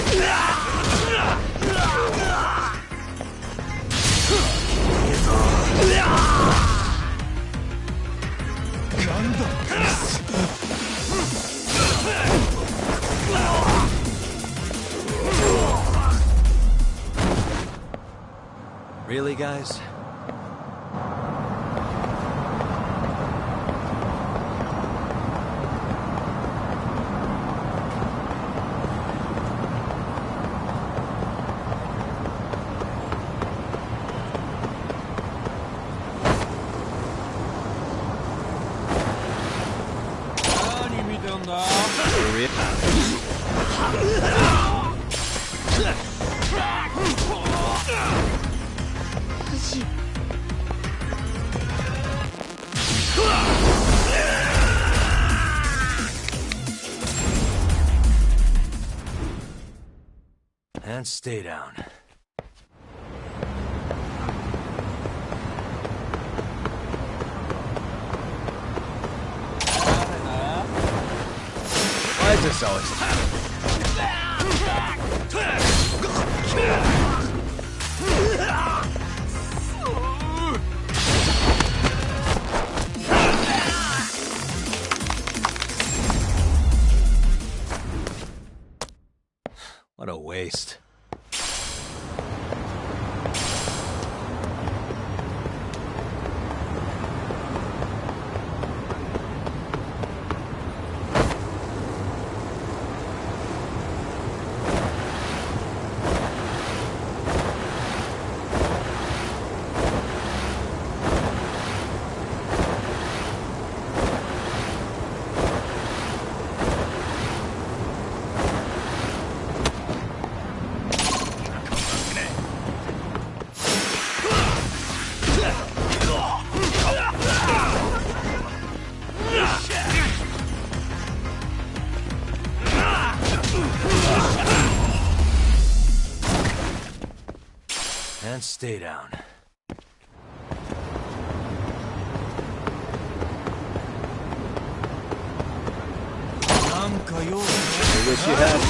shit. Really, guys? And stay down. Why is this always happening? What a waste. And stay down. I wish you had.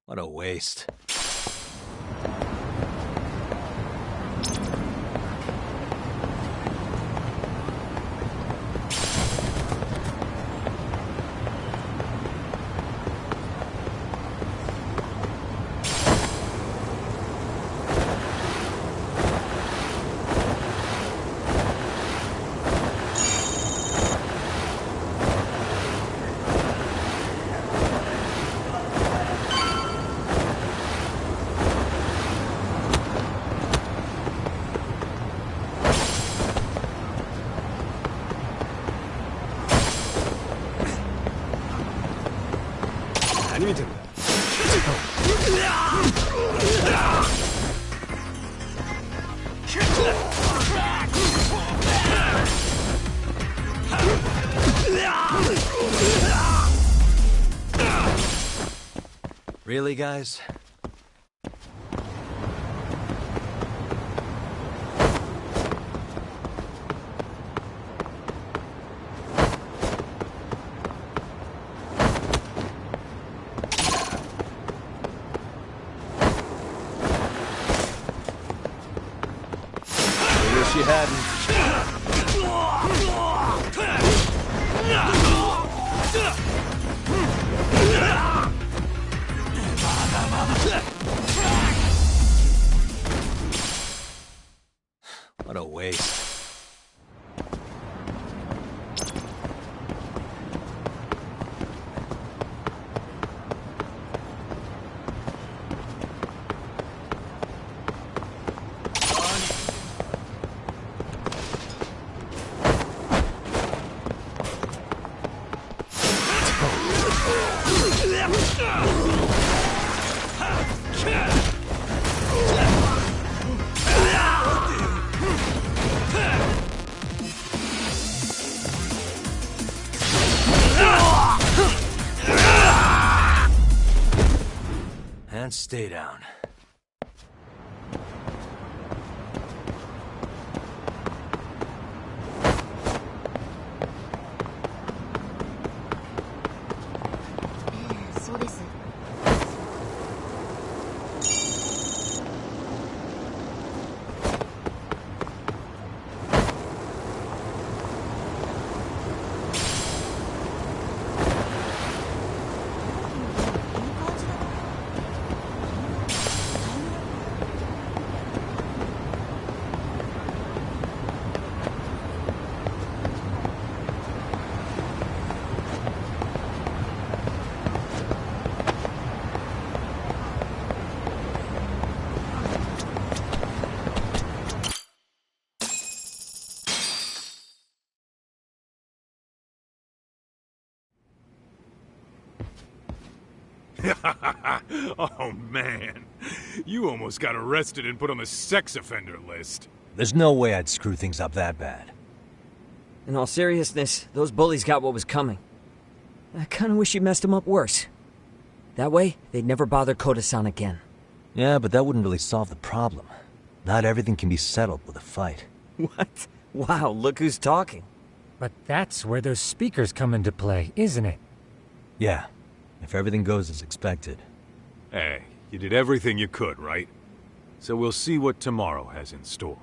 What a waste. Really, guys? I wish you hadn't. What a waste. And stay down. Oh, man. You almost got arrested and put on the sex offender list. There's no way I'd screw things up that bad. In all seriousness, those bullies got what was coming. I kinda wish you messed them up worse. That way, they'd never bother Koda-san again. Yeah, but that wouldn't really solve the problem. Not everything can be settled with a fight. What? Wow, look who's talking. But that's where those speakers come into play, isn't it? Yeah, if everything goes as expected. Hey, you did everything you could, right? So we'll see what tomorrow has in store.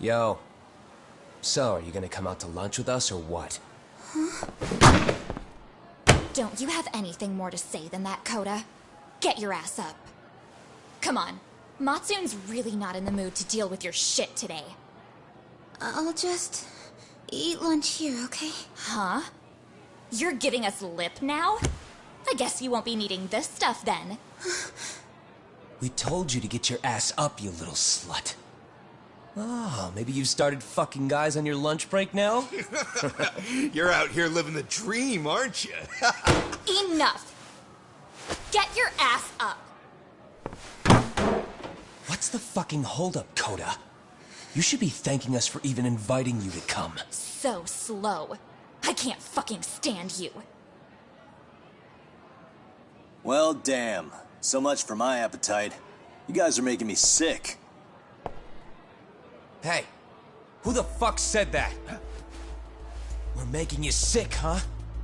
Yo. So, are you gonna come out to lunch with us or what? Huh? Don't you have anything more to say than that, Koda? Get your ass up. Come on. Matsune's really not in the mood to deal with your shit today. I'll just eat lunch here, okay? Huh? You're giving us lip now? I guess you won't be needing this stuff then. We told you to get your ass up, you little slut. Oh, maybe you've started fucking guys on your lunch break now? You're out here living the dream, aren't you? Enough! Get your ass up! What's the fucking holdup, Coda? You should be thanking us for even inviting you to come. So slow. I can't fucking stand you. Well, damn. So much for my appetite. You guys are making me sick. Hey, who the fuck said that? We're making you sick, huh?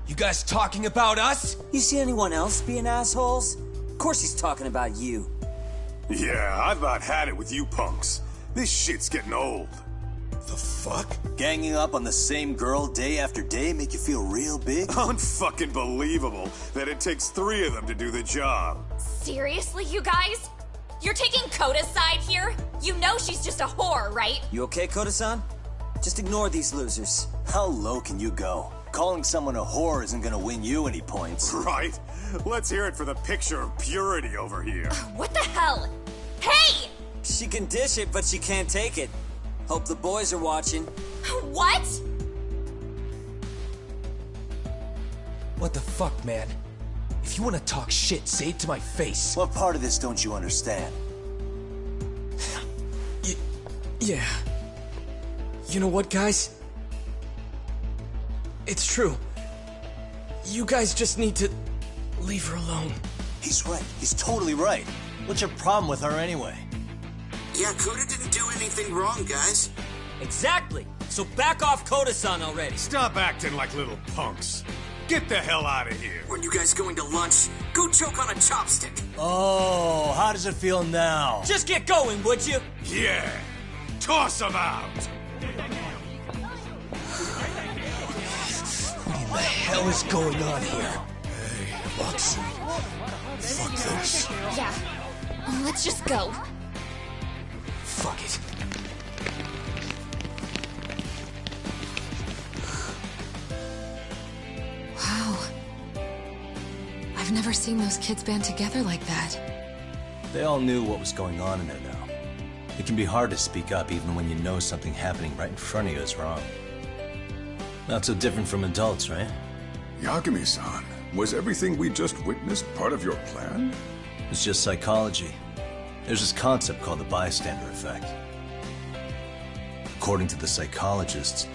You guys talking about us? You see anyone else being assholes? Of course he's talking about you. Yeah, I've about had it with you punks. This shit's getting old. The fuck? Ganging up on the same girl day after day make you feel real big? Unfucking believable that it takes 3 of them to do the job. Seriously, you guys? You're taking Coda's side here? You know she's just a whore, right? You okay, Koda-san? Just ignore these losers. How low can you go? Calling someone a whore isn't gonna win you any points. Right? Let's hear it for the picture of purity over here. What the hell? Hey! She can dish it, but she can't take it. Hope the boys are watching. What? What the fuck, man? If you want to talk shit, say it to my face. What part of this don't you understand? Yeah. You know what, guys? It's true. You guys just need to leave her alone. He's right. He's totally right. What's your problem with her anyway? Yeah, Coda didn't do anything wrong, guys. Exactly! So back off Koda-san already. Stop acting like little punks. Get the hell out of here. When you guys going to lunch, go choke on a chopstick. Oh, how does it feel now? Just get going, would you? Yeah. Toss them out. What in the hell is going on here? Hey, Watson. Fuck this. Yeah. Let's just go. Fuck it. Wow. I've never seen those kids band together like that. They all knew what was going on in there now. It can be hard to speak up even when you know something happening right in front of you is wrong. Not so different from adults, right? Yagami-san, was everything we just witnessed part of your plan? It's just psychology. There's this concept called the bystander effect. According to the psychologists,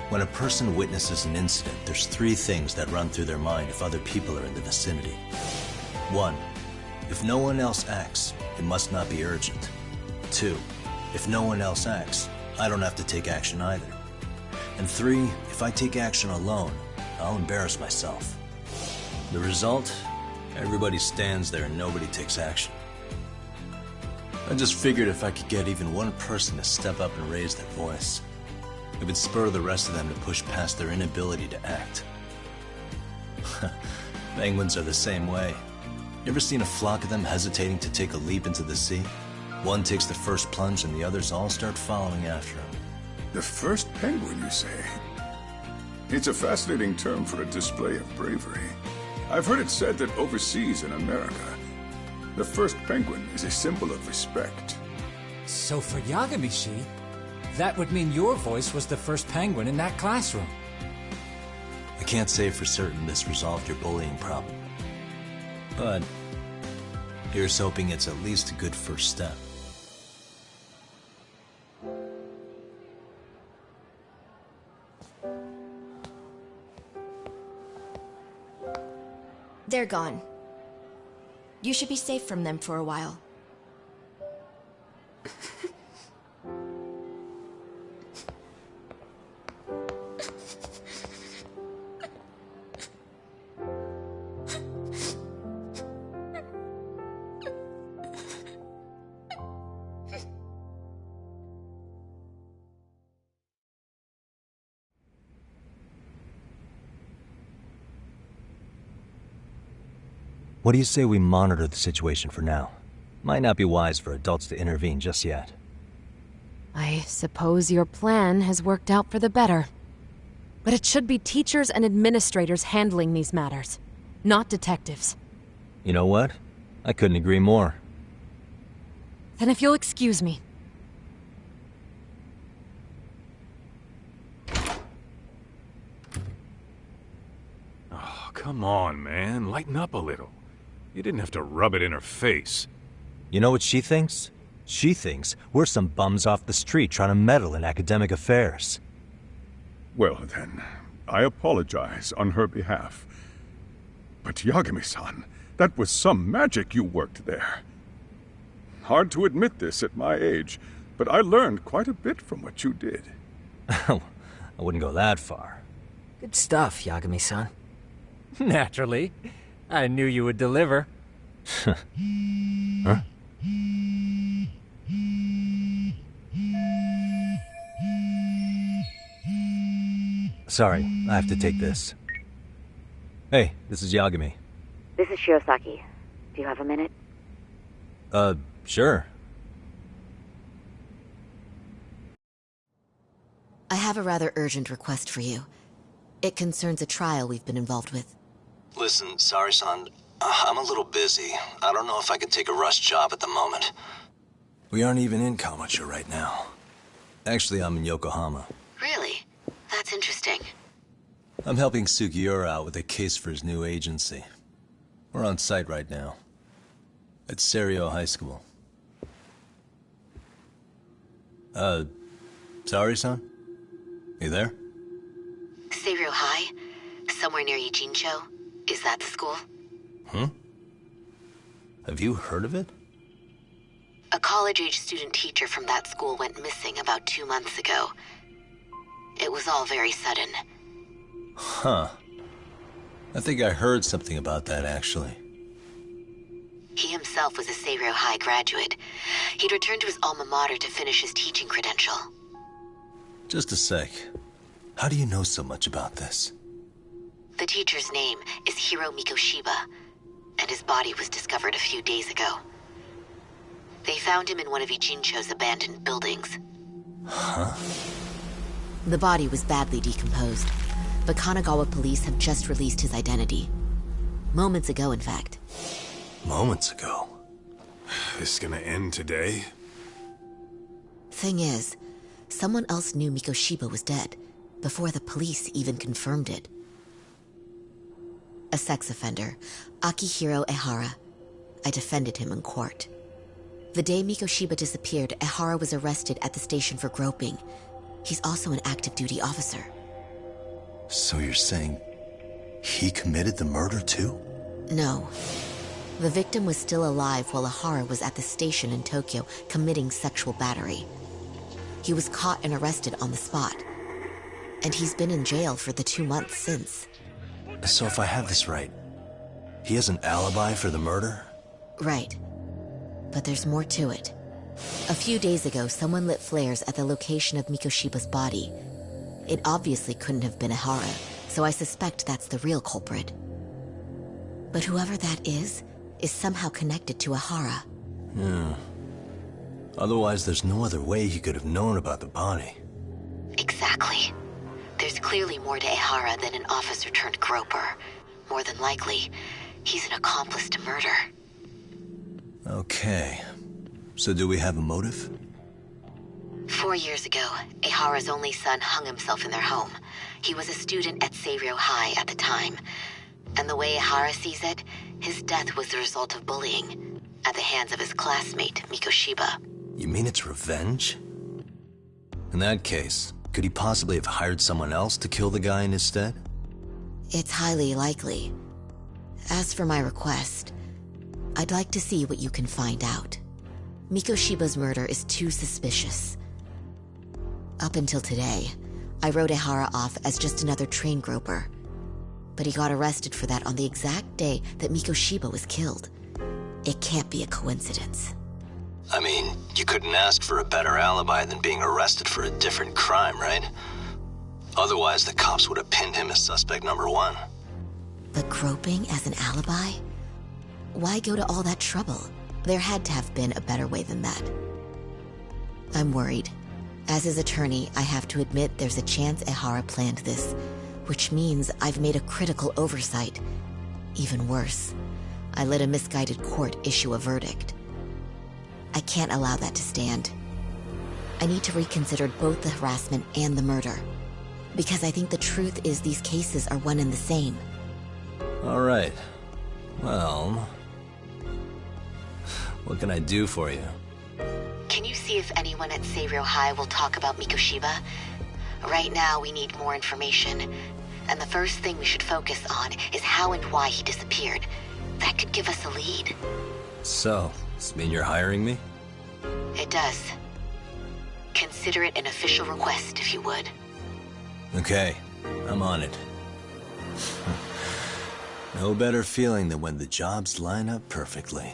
when a person witnesses an incident, there's 3 things that run through their mind if other people are in the vicinity. 1. If no one else acts, it must not be urgent. 2. If no one else acts, I don't have to take action either. And 3. If I take action alone, I'll embarrass myself. The result? Everybody stands there and nobody takes action. I just figured if I could get even one person to step up and raise their voice, it would spur the rest of them to push past their inability to act. Penguins are the same way. You ever seen a flock of them hesitating to take a leap into the sea? One takes the first plunge and the others all start following after him. The first penguin, you say? It's a fascinating term for a display of bravery. I've heard it said that overseas in America, the first penguin is a symbol of respect. So for Yagami-shi, that would mean your voice was the first penguin in that classroom. I can't say for certain this resolved your bullying problem. But here's hoping it's at least a good first step. They're gone. You should be safe from them for a while. What do you say we monitor the situation for now? Might not be wise for adults to intervene just yet. I suppose your plan has worked out for the better. But it should be teachers and administrators handling these matters, not detectives. You know what? I couldn't agree more. Then if you'll excuse me. Oh, come on, man. Lighten up a little. You didn't have to rub it in her face. You know what she thinks? She thinks we're some bums off the street trying to meddle in academic affairs. Well then, I apologize on her behalf. But Yagami-san, that was some magic you worked there. Hard to admit this at my age, but I learned quite a bit from what you did. I wouldn't go that far. Good stuff, Yagami-san. Naturally. I knew you would deliver. Huh? Sorry, I have to take this. Hey, this is Yagami. This is Shiosaki. Do you have a minute? Sure. I have a rather urgent request for you. It concerns a trial we've been involved with. Listen, sorry-san. I'm a little busy. I don't know if I could take a rush job at the moment. We aren't even in Kawachi right now. Actually, I'm in Yokohama. Really? That's interesting. I'm helping Sugiura out with a case for his new agency. We're on site right now. At Seiryo High School. Sorry-san? You there? Seiryo High? Somewhere near Ijincho? Is that the school? Have you heard of it? A college-age student teacher from that school went missing about 2 months ago. It was all very sudden. Huh. I think I heard something about that, actually. He himself was a Seiryo High graduate. He'd returned to his alma mater to finish his teaching credential. Just a sec. How do you know so much about this? The teacher's name is Hiro Mikoshiba, and his body was discovered a few days ago. They found him in one of Ijincho's abandoned buildings. Huh? The body was badly decomposed, but Kanagawa police have just released his identity. Moments ago, in fact. Moments ago? This gonna end today? Thing is, someone else knew Mikoshiba was dead, before the police even confirmed it. A sex offender, Akihiro Ehara. I defended him in court. The day Mikoshiba disappeared, Ehara was arrested at the station for groping. He's also an active duty officer. So you're saying he committed the murder too? No. The victim was still alive while Ehara was at the station in Tokyo committing sexual battery. He was caught and arrested on the spot. And he's been in jail for the 2 months since. So if I have this right, he has an alibi for the murder? Right. But there's more to it. A few days ago, someone lit flares at the location of Mikoshiba's body. It obviously couldn't have been Ehara, so I suspect that's the real culprit. But whoever that is somehow connected to Ehara. Yeah. Otherwise, there's no other way he could have known about the body. Exactly. There's clearly more to Ehara than an officer-turned-groper. More than likely, he's an accomplice to murder. Okay. So do we have a motive? 4 years ago, Ehara's only son hung himself in their home. He was a student at Seiryo High at the time. And the way Ehara sees it, his death was the result of bullying at the hands of his classmate, Mikoshiba. You mean it's revenge? In that case, could he possibly have hired someone else to kill the guy in his stead? It's highly likely. As for my request, I'd like to see what you can find out. Mikoshiba's murder is too suspicious. Up until today, I wrote Ehara off as just another train groper. But he got arrested for that on the exact day that Mikoshiba was killed. It can't be a coincidence. I mean, you couldn't ask for a better alibi than being arrested for a different crime, right? Otherwise, the cops would have pinned him as suspect number 1. But groping as an alibi? Why go to all that trouble? There had to have been a better way than that. I'm worried. As his attorney, I have to admit there's a chance Ehara planned this, which means I've made a critical oversight. Even worse, I let a misguided court issue a verdict. I can't allow that to stand. I need to reconsider both the harassment and the murder. Because I think the truth is these cases are one and the same. All right. Well, what can I do for you? Can you see if anyone at Seiryo High will talk about Mikoshiba? Right now, we need more information. And the first thing we should focus on is how and why he disappeared. That could give us a lead. So, does this mean you're hiring me? It does. Consider it an official request, if you would. Okay, I'm on it. No better feeling than when the jobs line up perfectly.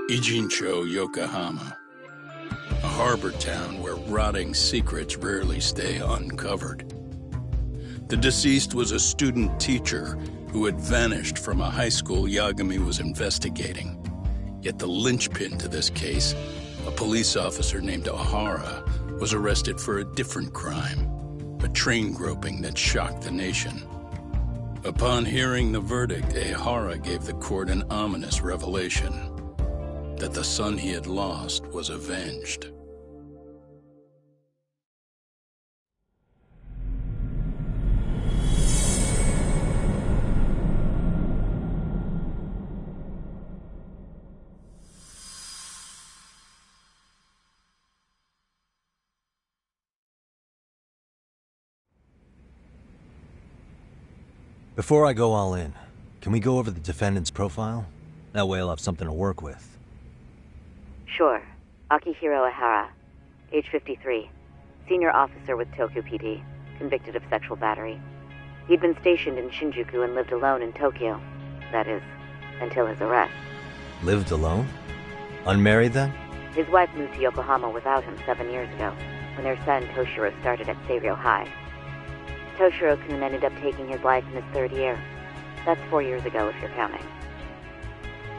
Ijincho, Yokohama. A harbor town where rotting secrets rarely stay uncovered. The deceased was a student teacher who had vanished from a high school Yagami was investigating. Yet the linchpin to this case, a police officer named Ohara, was arrested for a different crime, a train groping that shocked the nation. Upon hearing the verdict, Ohara gave the court an ominous revelation: that the son he had lost was avenged. Before I go all in, can we go over the defendant's profile? That way I'll have something to work with. Sure. Akihiro Ihara, age 53, senior officer with Tokyo PD, convicted of sexual battery. He'd been stationed in Shinjuku and lived alone in Tokyo. That is, until his arrest. Lived alone? Unmarried then? His wife moved to Yokohama without him 7 years ago, when their son Toshiro started at Seiryo High. Toshiro-kun ended up taking his life in his 3rd year. That's 4 years ago if you're counting.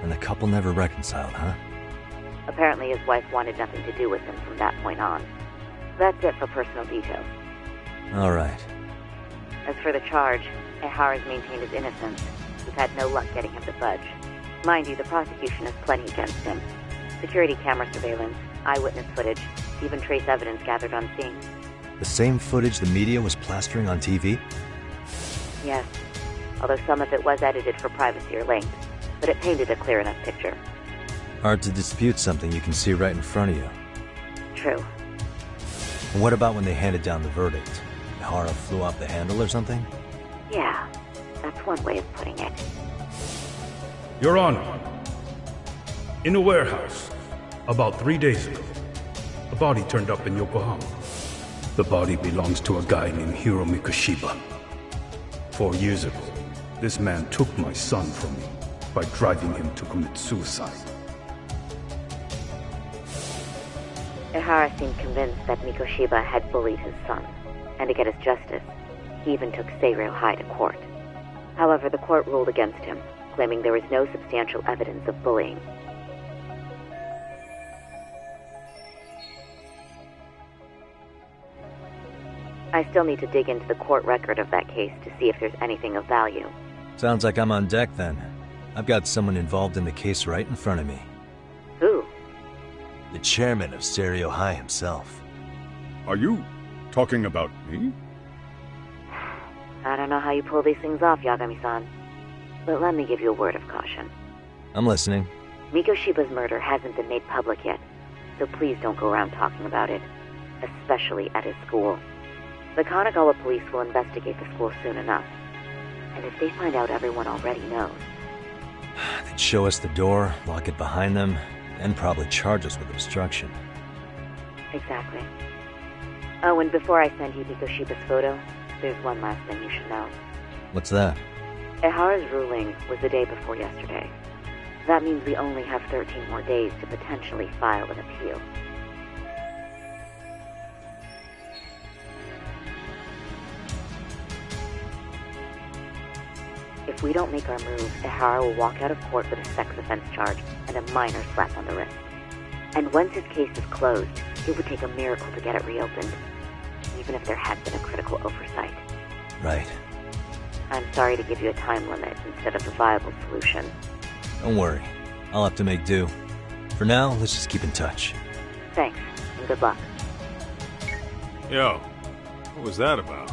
And the couple never reconciled, huh? Apparently his wife wanted nothing to do with him from that point on. That's it for personal details. All right. As for the charge, Ihara's maintained his innocence. We've had no luck getting him to budge. Mind you, the prosecution has plenty against him. Security camera surveillance, eyewitness footage, even trace evidence gathered on scene. The same footage the media was plastering on TV? Yes, although some of it was edited for privacy or length, but it painted a clear enough picture. Hard to dispute something you can see right in front of you. True. And what about when they handed down the verdict? Ihara flew off the handle or something? Yeah, that's one way of putting it. Your Honor, in a warehouse, about 3 days ago, a body turned up in Yokohama. The body belongs to a guy named Hiro Mikoshiba. 4 years ago, this man took my son from me by driving him to commit suicide. Ihara seemed convinced that Mikoshiba had bullied his son, and to get his justice, he even took Seiryo High to court. However, the court ruled against him, claiming there was no substantial evidence of bullying. I still need to dig into the court record of that case to see if there's anything of value. Sounds like I'm on deck then. I've got someone involved in the case right in front of me. Who? The chairman of Seiryo High himself. Are you talking about me? I don't know how you pull these things off, Yagami-san. But let me give you a word of caution. I'm listening. Mikoshiba's murder hasn't been made public yet, so please don't go around talking about it, especially at his school. The Kanagawa police will investigate the school soon enough. And if they find out everyone already knows... They'd show us the door, lock it behind them, and probably charge us with obstruction. Exactly. Oh, and before I send you Mikoshiba's photo, there's one last thing you should know. What's that? Ehara's ruling was the day before yesterday. That means we only have 13 more days to potentially file an appeal. If we don't make our move, Ehara will walk out of court with a sex offense charge and a minor slap on the wrist. And once his case is closed, it would take a miracle to get it reopened, even if there had been a critical oversight. Right. I'm sorry to give you a time limit instead of a viable solution. Don't worry. I'll have to make do. For now, let's just keep in touch. Thanks, and good luck. Yo, what was that about?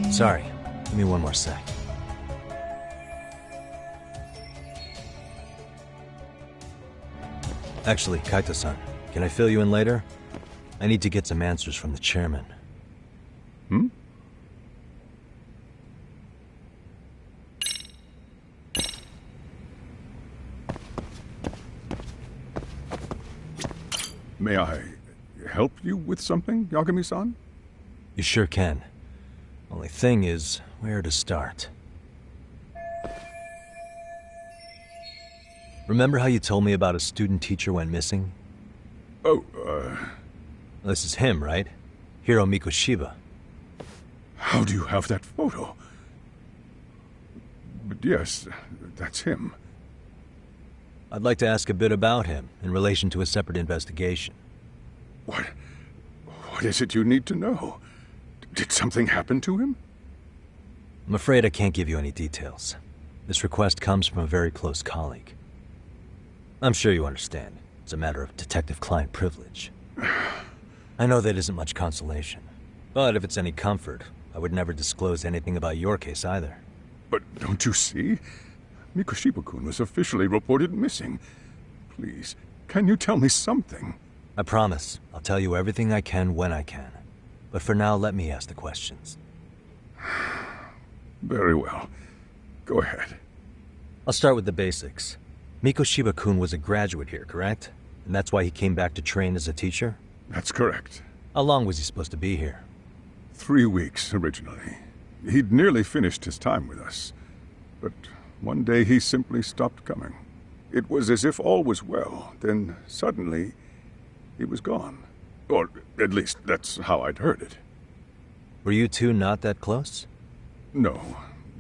Sorry. Give me one more sec. Actually, Kaito-san, can I fill you in later? I need to get some answers from the chairman. Hmm? May I help you with something, Yagami-san? You sure can. Only thing is, where to start? Remember how you told me about a student teacher went missing? Oh, This is him, right? Hiro Mikoshiba. How do you have that photo? But yes, that's him. I'd like to ask a bit about him in relation to a separate investigation. What is it you need to know? Did something happen to him? I'm afraid I can't give you any details. This request comes from a very close colleague. I'm sure you understand. It's a matter of detective-client privilege. I know that isn't much consolation. But if it's any comfort, I would never disclose anything about your case either. But don't you see? Mikoshiba-kun was officially reported missing. Please, can you tell me something? I promise. I'll tell you everything I can when I can. But for now, let me ask the questions. Very well. Go ahead. I'll start with the basics. Mikoshiba-kun was a graduate here, correct? And that's why he came back to train as a teacher? That's correct. How long was he supposed to be here? 3 weeks, originally. He'd nearly finished his time with us. But one day he simply stopped coming. It was as if all was well, then suddenly he was gone. Or at least that's how I'd heard it. Were you two not that close? No.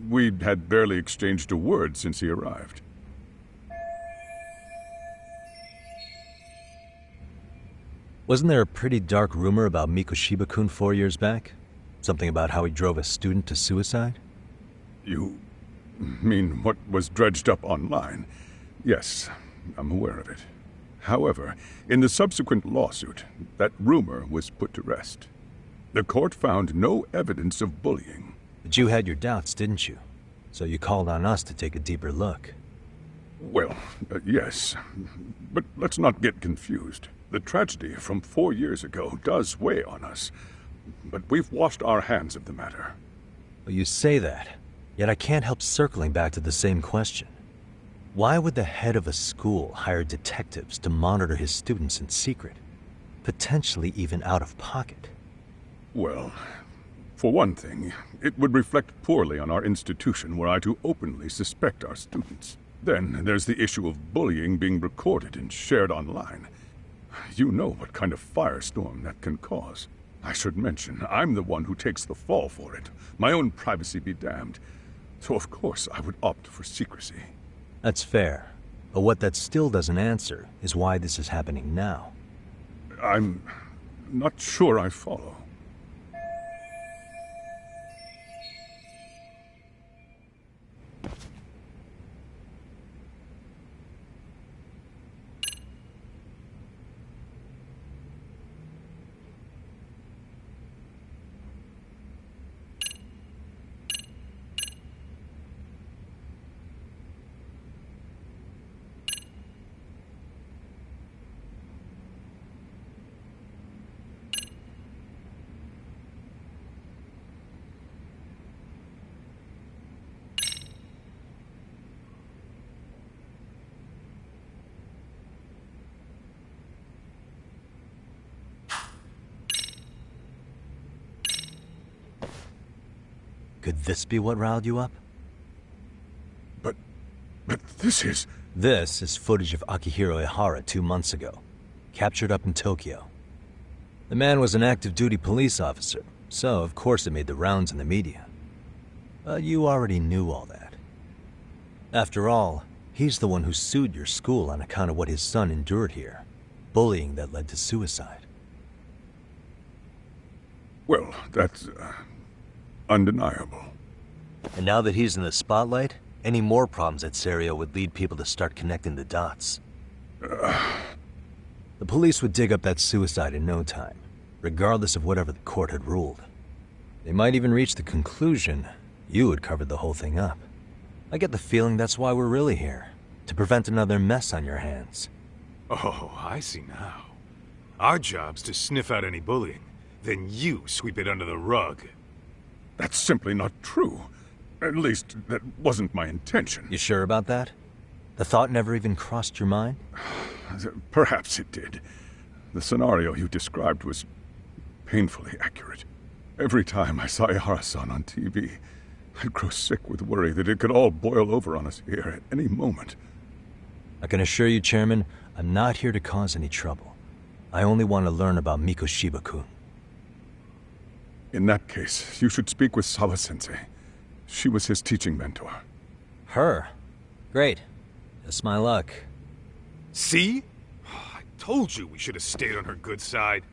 We'd had barely exchanged a word since he arrived. Wasn't there a pretty dark rumor about Mikoshiba-kun 4 years back? Something about how he drove a student to suicide? You mean what was dredged up online? Yes, I'm aware of it. However, in the subsequent lawsuit, that rumor was put to rest. The court found no evidence of bullying. But you had your doubts, didn't you? So you called on us to take a deeper look. Well, yes. But let's not get confused. The tragedy from 4 years ago does weigh on us. But we've washed our hands of the matter. Well, you say that, yet I can't help circling back to the same question. Why would the head of a school hire detectives to monitor his students in secret? Potentially even out of pocket. Well, for one thing, it would reflect poorly on our institution were I to openly suspect our students. Then there's the issue of bullying being recorded and shared online. You know what kind of firestorm that can cause. I should mention, I'm the one who takes the fall for it. My own privacy be damned. So of course I would opt for secrecy. That's fair. But what that still doesn't answer is why this is happening now. I'm not sure I follow. Could this be what riled you up? But this is... This is footage of Akihiro Ihara 2 months ago, captured up in Tokyo. The man was an active duty police officer, so of course it made the rounds in the media. But you already knew all that. After all, he's the one who sued your school on account of what his son endured here. Bullying that led to suicide. Well, that's undeniable. And now that he's in the spotlight, any more problems at Serio would lead people to start connecting the dots. The police would dig up that suicide in no time, regardless of whatever the court had ruled. They might even reach the conclusion you had covered the whole thing up. I get the feeling that's why we're really here, to prevent another mess on your hands. Oh, I see now. Our job's to sniff out any bullying, then you sweep it under the rug. That's simply not true. At least, that wasn't my intention. You sure about that? The thought never even crossed your mind? Perhaps it did. The scenario you described was painfully accurate. Every time I saw Ihara-san on TV, I'd grow sick with worry that it could all boil over on us here at any moment. I can assure you, Chairman, I'm not here to cause any trouble. I only want to learn about Mikoshiba-kun. In that case, you should speak with Sawa-sensei. She was his teaching mentor. Her? Great. Just my luck. See? I told you we should have stayed on her good side.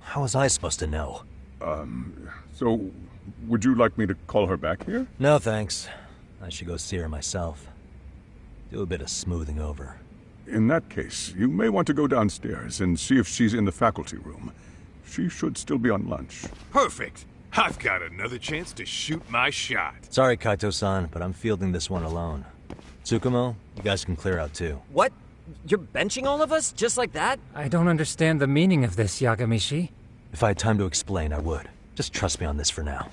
How was I supposed to know? So, would you like me to call her back here? No, thanks. I should go see her myself. Do a bit of smoothing over. In that case, you may want to go downstairs and see if she's in the faculty room. She should still be on lunch. Perfect. I've got another chance to shoot my shot. Sorry, Kaito-san, but I'm fielding this one alone. Tsukumo, you guys can clear out too. What? You're benching all of us? Just like that? I don't understand the meaning of this, Yagamishi. If I had time to explain, I would. Just trust me on this for now.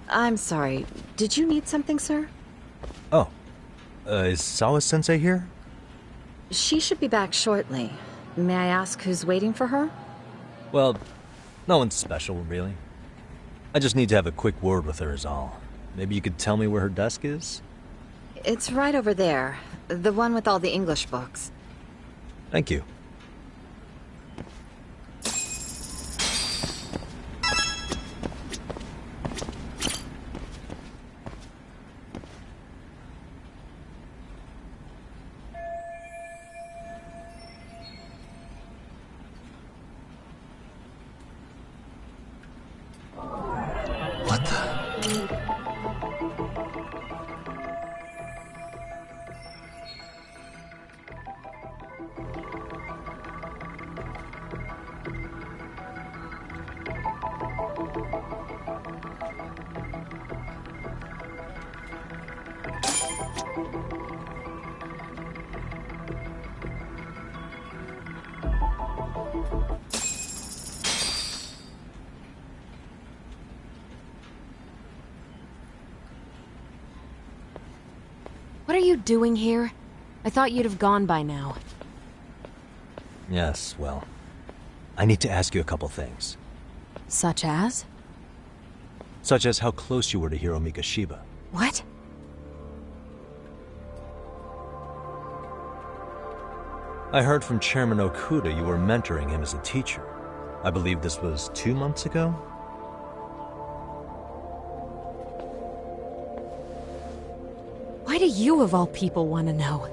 I'm sorry. Did you need something, sir? Oh. Is Sawa-sensei here? She should be back shortly. May I ask who's waiting for her? Well, no one's special, really. I just need to have a quick word with her is all. Maybe you could tell me where her desk is? It's right over there. The one with all the English books. Thank you. What the? What are you doing here? I thought you'd have gone by now. Yes, well, I need to ask you a couple things. Such as? Such as how close you were to Hiro Mikoshiba. What? I heard from Chairman Okuda you were mentoring him as a teacher. I believe this was 2 months ago? Why do you, of all people, want to know?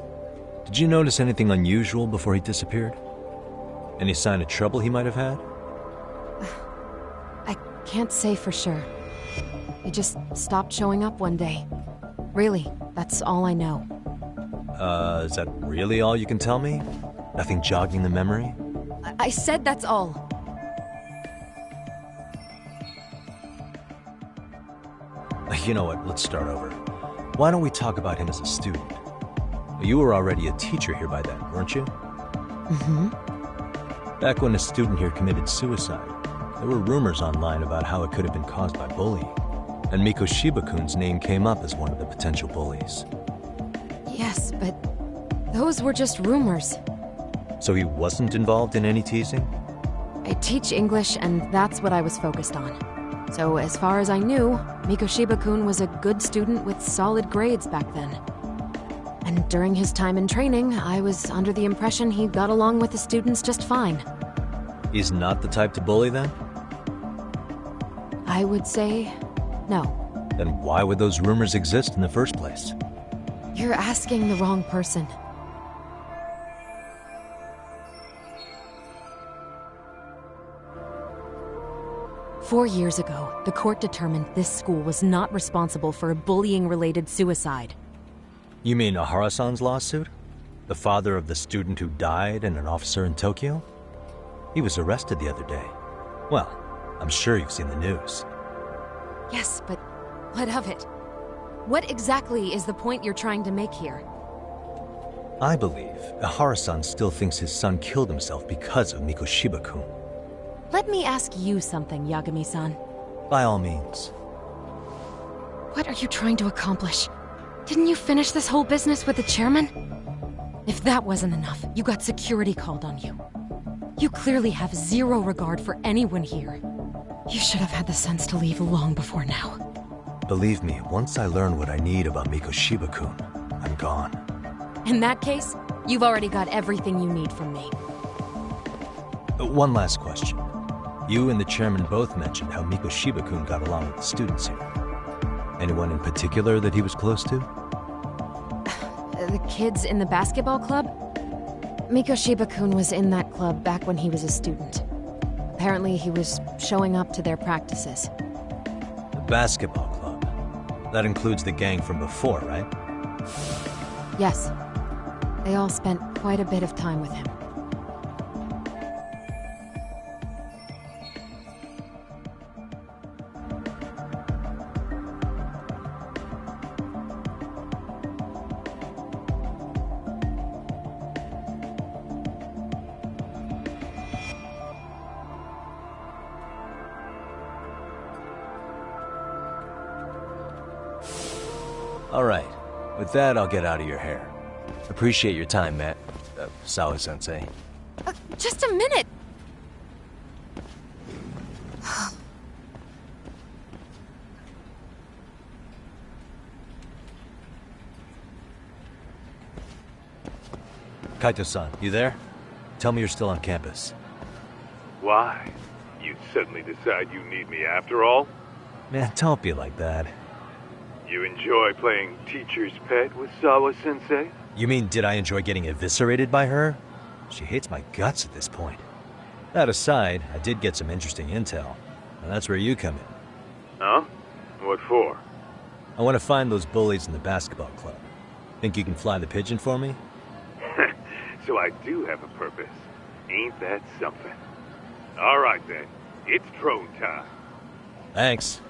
Did you notice anything unusual before he disappeared? Any sign of trouble he might have had? I can't say for sure. He just stopped showing up one day. Really, that's all I know. Is that really all you can tell me? Nothing jogging the memory? I said that's all. You know what, let's start over. Why don't we talk about him as a student? You were already a teacher here by then, weren't you? Mm-hmm. Back when a student here committed suicide, there were rumors online about how it could have been caused by bullying, and Mikoshiba-kun's name came up as one of the potential bullies. Yes, but those were just rumors. So he wasn't involved in any teasing? I teach English, and that's what I was focused on. So as far as I knew, Mikoshiba-kun was a good student with solid grades back then. And during his time in training, I was under the impression he got along with the students just fine. He's not the type to bully, then? I would say no. Then why would those rumors exist in the first place? You're asking the wrong person. Four years ago, the court determined this school was not responsible for a bullying-related suicide. You mean Ahara-san's lawsuit? The father of the student who died and an officer in Tokyo? He was arrested the other day. Well, I'm sure you've seen the news. Yes, but what of it? What exactly is the point you're trying to make here? I believe Ahara-san still thinks his son killed himself because of Mikoshiba-kun. Let me ask you something, Yagami-san. By all means. What are you trying to accomplish? Didn't you finish this whole business with the chairman? If that wasn't enough, you got security called on you. You clearly have zero regard for anyone here. You should have had the sense to leave long before now. Believe me, once I learn what I need about Mikoshiba-kun, I'm gone. In that case, you've already got everything you need from me. One last question. You and the chairman both mentioned how Mikoshiba-kun got along with the students here. Anyone in particular that he was close to? The kids in the basketball club? Mikoshiba-kun was in that club back when he was a student. Apparently he was showing up to their practices. The basketball club? That includes the gang from before, right? Yes. They all spent quite a bit of time with him. Alright, with that, I'll get out of your hair. Appreciate your time, Matt. Sawa-sensei. Just a minute! Kaito-san, you there? Tell me you're still on campus. Why? You suddenly decide you need me after all? Man, don't be like that. You enjoy playing teacher's pet with Sawa-sensei? You mean, did I enjoy getting eviscerated by her? She hates my guts at this point. That aside, I did get some interesting intel. And that's where you come in. Huh? What for? I want to find those bullies in the basketball club. Think you can fly the pigeon for me? So I do have a purpose. Ain't that something? All right then, it's drone time. Thanks.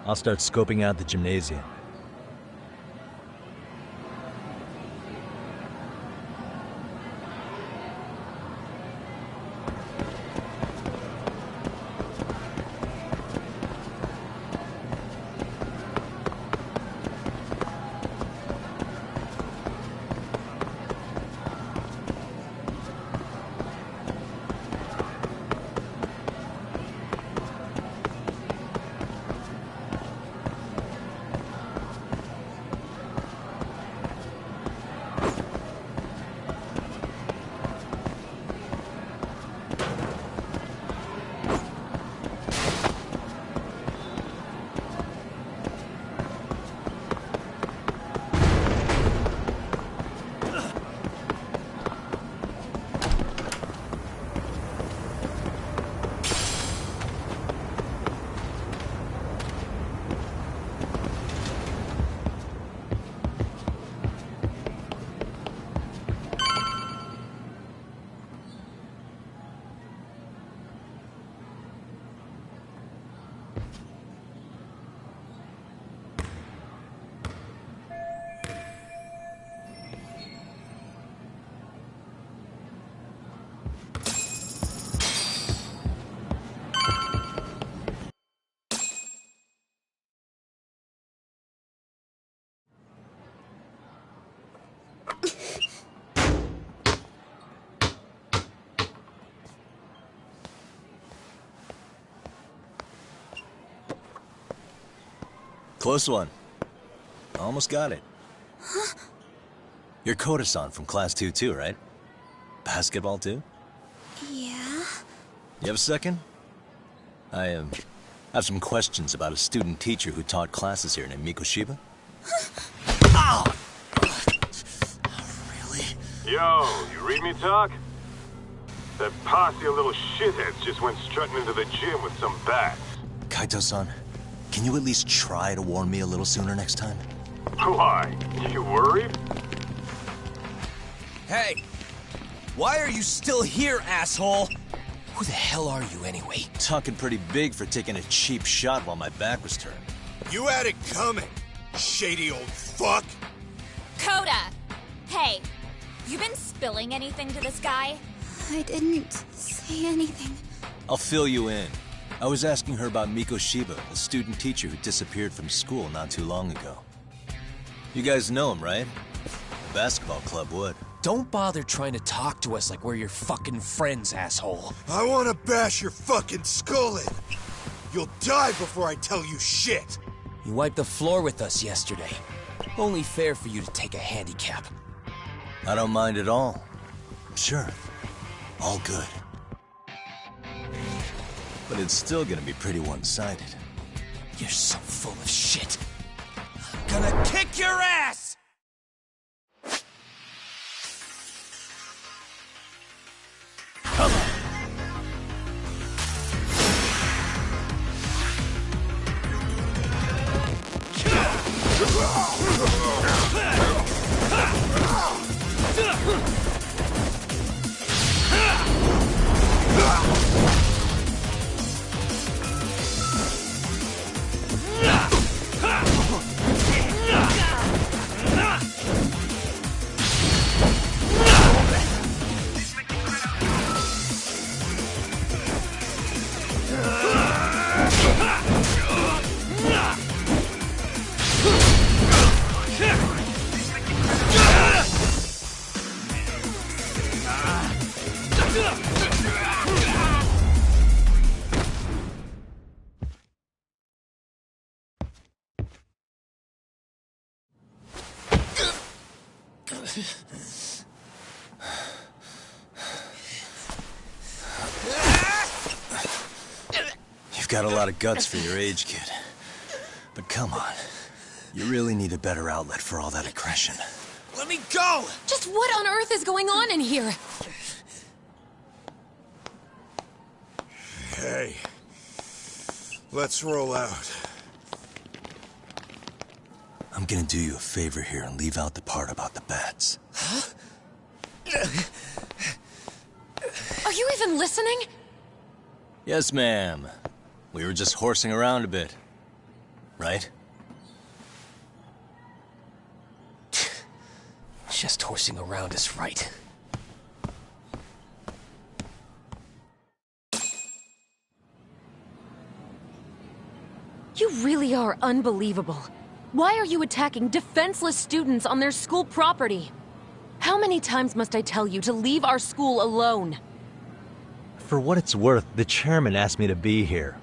I'll start scoping out the gymnasium. Close one. Almost got it. Huh? You're Koda-san from Class 2 too, right? Basketball too? Yeah? You have a second? I have some questions about a student teacher who taught classes here named Mikoshiba. Ow! Really? Yo, you read me talk? That posse of little shitheads just went strutting into the gym with some bats. Kaito-san, can you at least try to warn me a little sooner next time? Why? You worried? Hey! Why are you still here, asshole? Who the hell are you anyway? Talking pretty big for taking a cheap shot while my back was turned. You had it coming, shady old fuck! Coda! Hey, you been spilling anything to this guy? I didn't say anything. I'll fill you in. I was asking her about Mikoshiba, a student teacher who disappeared from school not too long ago. You guys know him, right? The basketball club would. Don't bother trying to talk to us like we're your fucking friends, asshole. I wanna bash your fucking skull in. You'll die before I tell you shit. You wiped the floor with us yesterday. Only fair for you to take a handicap. I don't mind at all. Sure. All good. But it's still gonna be pretty one-sided. You're so full of shit. I'm gonna kick your ass! Come on. You've got a lot of guts for your age, kid. But come on. You really need a better outlet for all that aggression. Let me go! Just what on earth is going on in here? Hey. Let's roll out. I'm gonna do you a favor here and leave out the part about the bats. Huh? Are you even listening? Yes, ma'am. We were just horsing around a bit. Right? Just horsing around is right. You really are unbelievable. Why are you attacking defenseless students on their school property? How many times must I tell you to leave our school alone? For what it's worth, the chairman asked me to be here.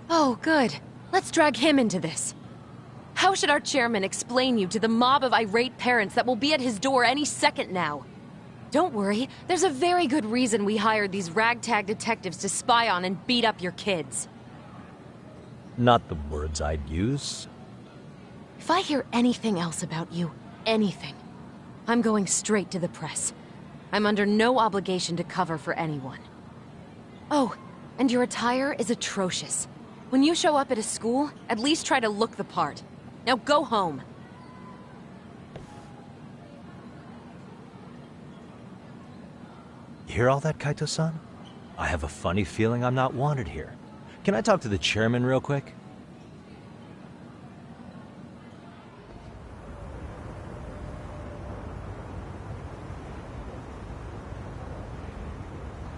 Oh, good. Let's drag him into this. How should our chairman explain you to the mob of irate parents that will be at his door any second now? Don't worry, there's a very good reason we hired these ragtag detectives to spy on and beat up your kids. Not the words I'd use. If I hear anything else about you, anything, I'm going straight to the press. I'm under no obligation to cover for anyone. Oh, and your attire is atrocious. When you show up at a school, at least try to look the part. Now go home. You hear all that, Kaito-san? I have a funny feeling I'm not wanted here. Can I talk to the chairman real quick?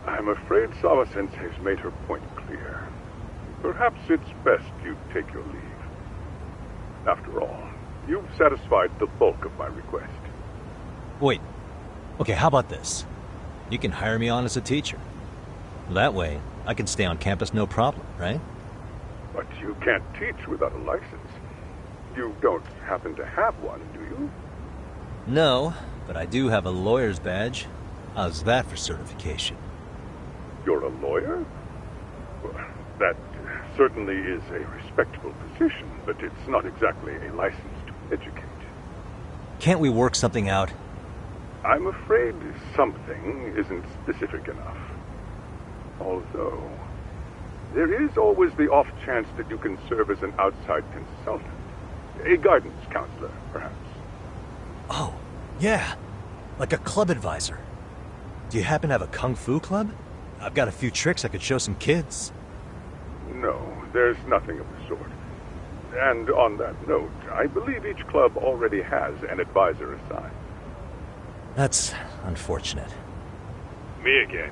I'm afraid Sawa-sensei's made her point clear. Perhaps it's best you take your leave. After all, you've satisfied the bulk of my request. Wait. Okay, how about this? You can hire me on as a teacher. That way, I can stay on campus no problem, right? But you can't teach without a license. You don't happen to have one, do you? No, but I do have a lawyer's badge. How's that for certification? You're a lawyer? Well, that certainly is a respectable position, but it's not exactly a license to educate. Can't we work something out? I'm afraid something isn't specific enough. Although, there is always the off chance that you can serve as an outside consultant. A guidance counselor, perhaps. Oh, yeah. Like a club advisor. Do you happen to have a kung fu club? I've got a few tricks I could show some kids. No, there's nothing of the sort. And on that note, I believe each club already has an advisor assigned. That's unfortunate. Me again.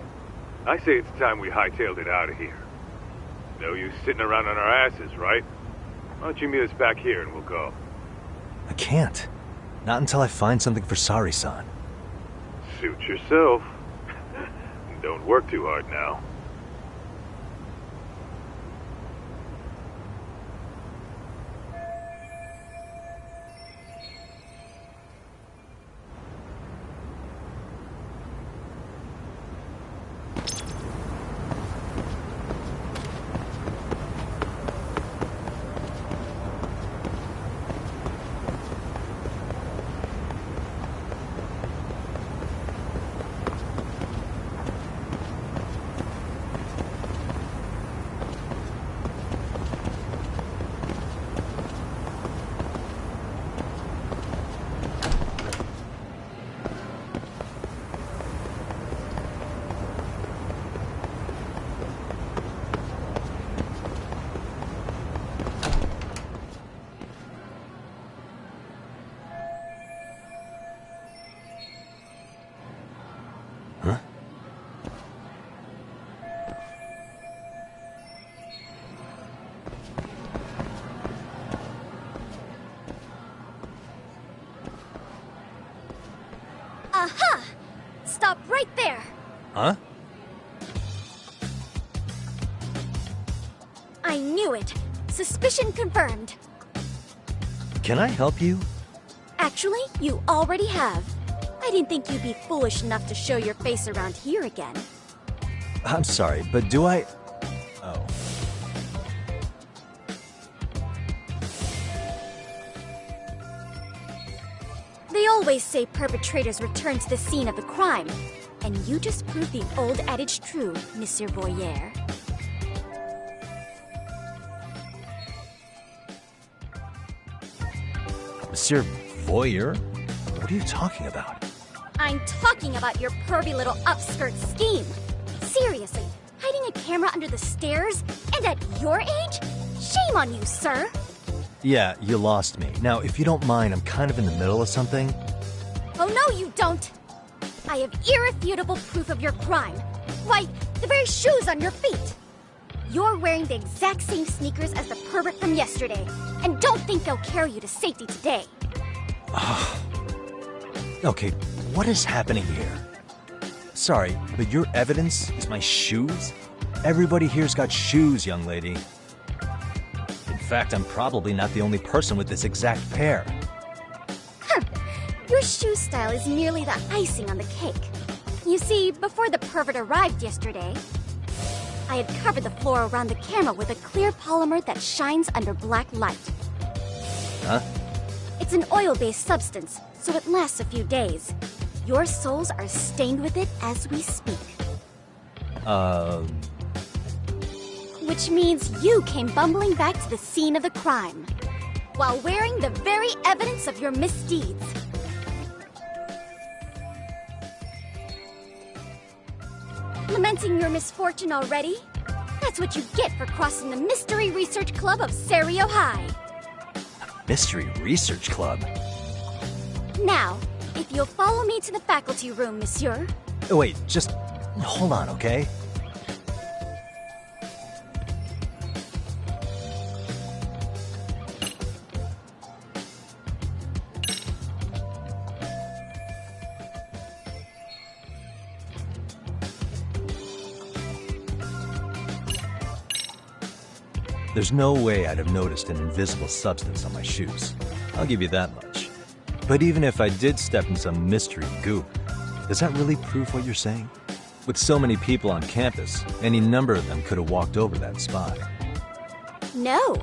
I say it's time we hightailed it out of here. No use sitting around on our asses, right? Why don't you meet us back here and we'll go? I can't. Not until I find something for Sari-san. Suit yourself. Don't work too hard now. Aha! Stop right there! Huh? I knew it! Suspicion confirmed. Can I help you? Actually, you already have. I didn't think you'd be foolish enough to show your face around here again. I'm sorry, but do I... Oh. They always say perpetrators return to the scene of the crime. And you just proved the old adage true, Monsieur Voyeur. Monsieur Voyeur? What are you talking about? I'm talking about your pervy little upskirt scheme. Seriously, hiding a camera under the stairs? And at your age? Shame on you, sir! Yeah, you lost me. Now, if you don't mind, I'm kind of in the middle of something. Oh no, you don't! I have irrefutable proof of your crime. Why, the very shoes on your feet! You're wearing the exact same sneakers as the pervert from yesterday, and don't think they'll carry you to safety today. Okay, what is happening here? Sorry, but your evidence is my shoes? Everybody here's got shoes, young lady. In fact, I'm probably not the only person with this exact pair. Your shoe style is merely the icing on the cake. You see, before the pervert arrived yesterday, I had covered the floor around the camera with a clear polymer that shines under black light. Huh? It's an oil-based substance, so it lasts a few days. Your soles are stained with it as we speak. Which means you came bumbling back to the scene of the crime, while wearing the very evidence of your misdeeds. Lamenting your misfortune already? That's what you get for crossing the Mystery Research Club of Serio High. Mystery Research Club? Now, if you'll follow me to the faculty room, monsieur. Oh, wait, just hold on, okay? There's no way I'd have noticed an invisible substance on my shoes. I'll give you that much. But even if I did step in some mystery goop, does that really prove what you're saying? With so many people on campus, any number of them could have walked over that spot. No,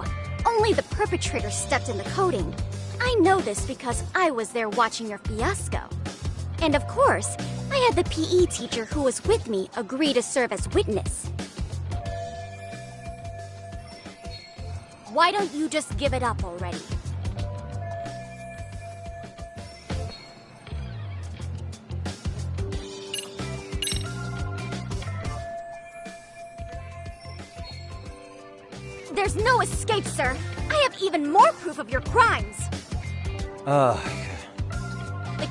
only the perpetrator stepped in the coating. I know this because I was there watching your fiasco. And of course, I had the PE teacher who was with me agree to serve as witness. Why don't you just give it up already? There's no escape, sir. I have even more proof of your crimes. The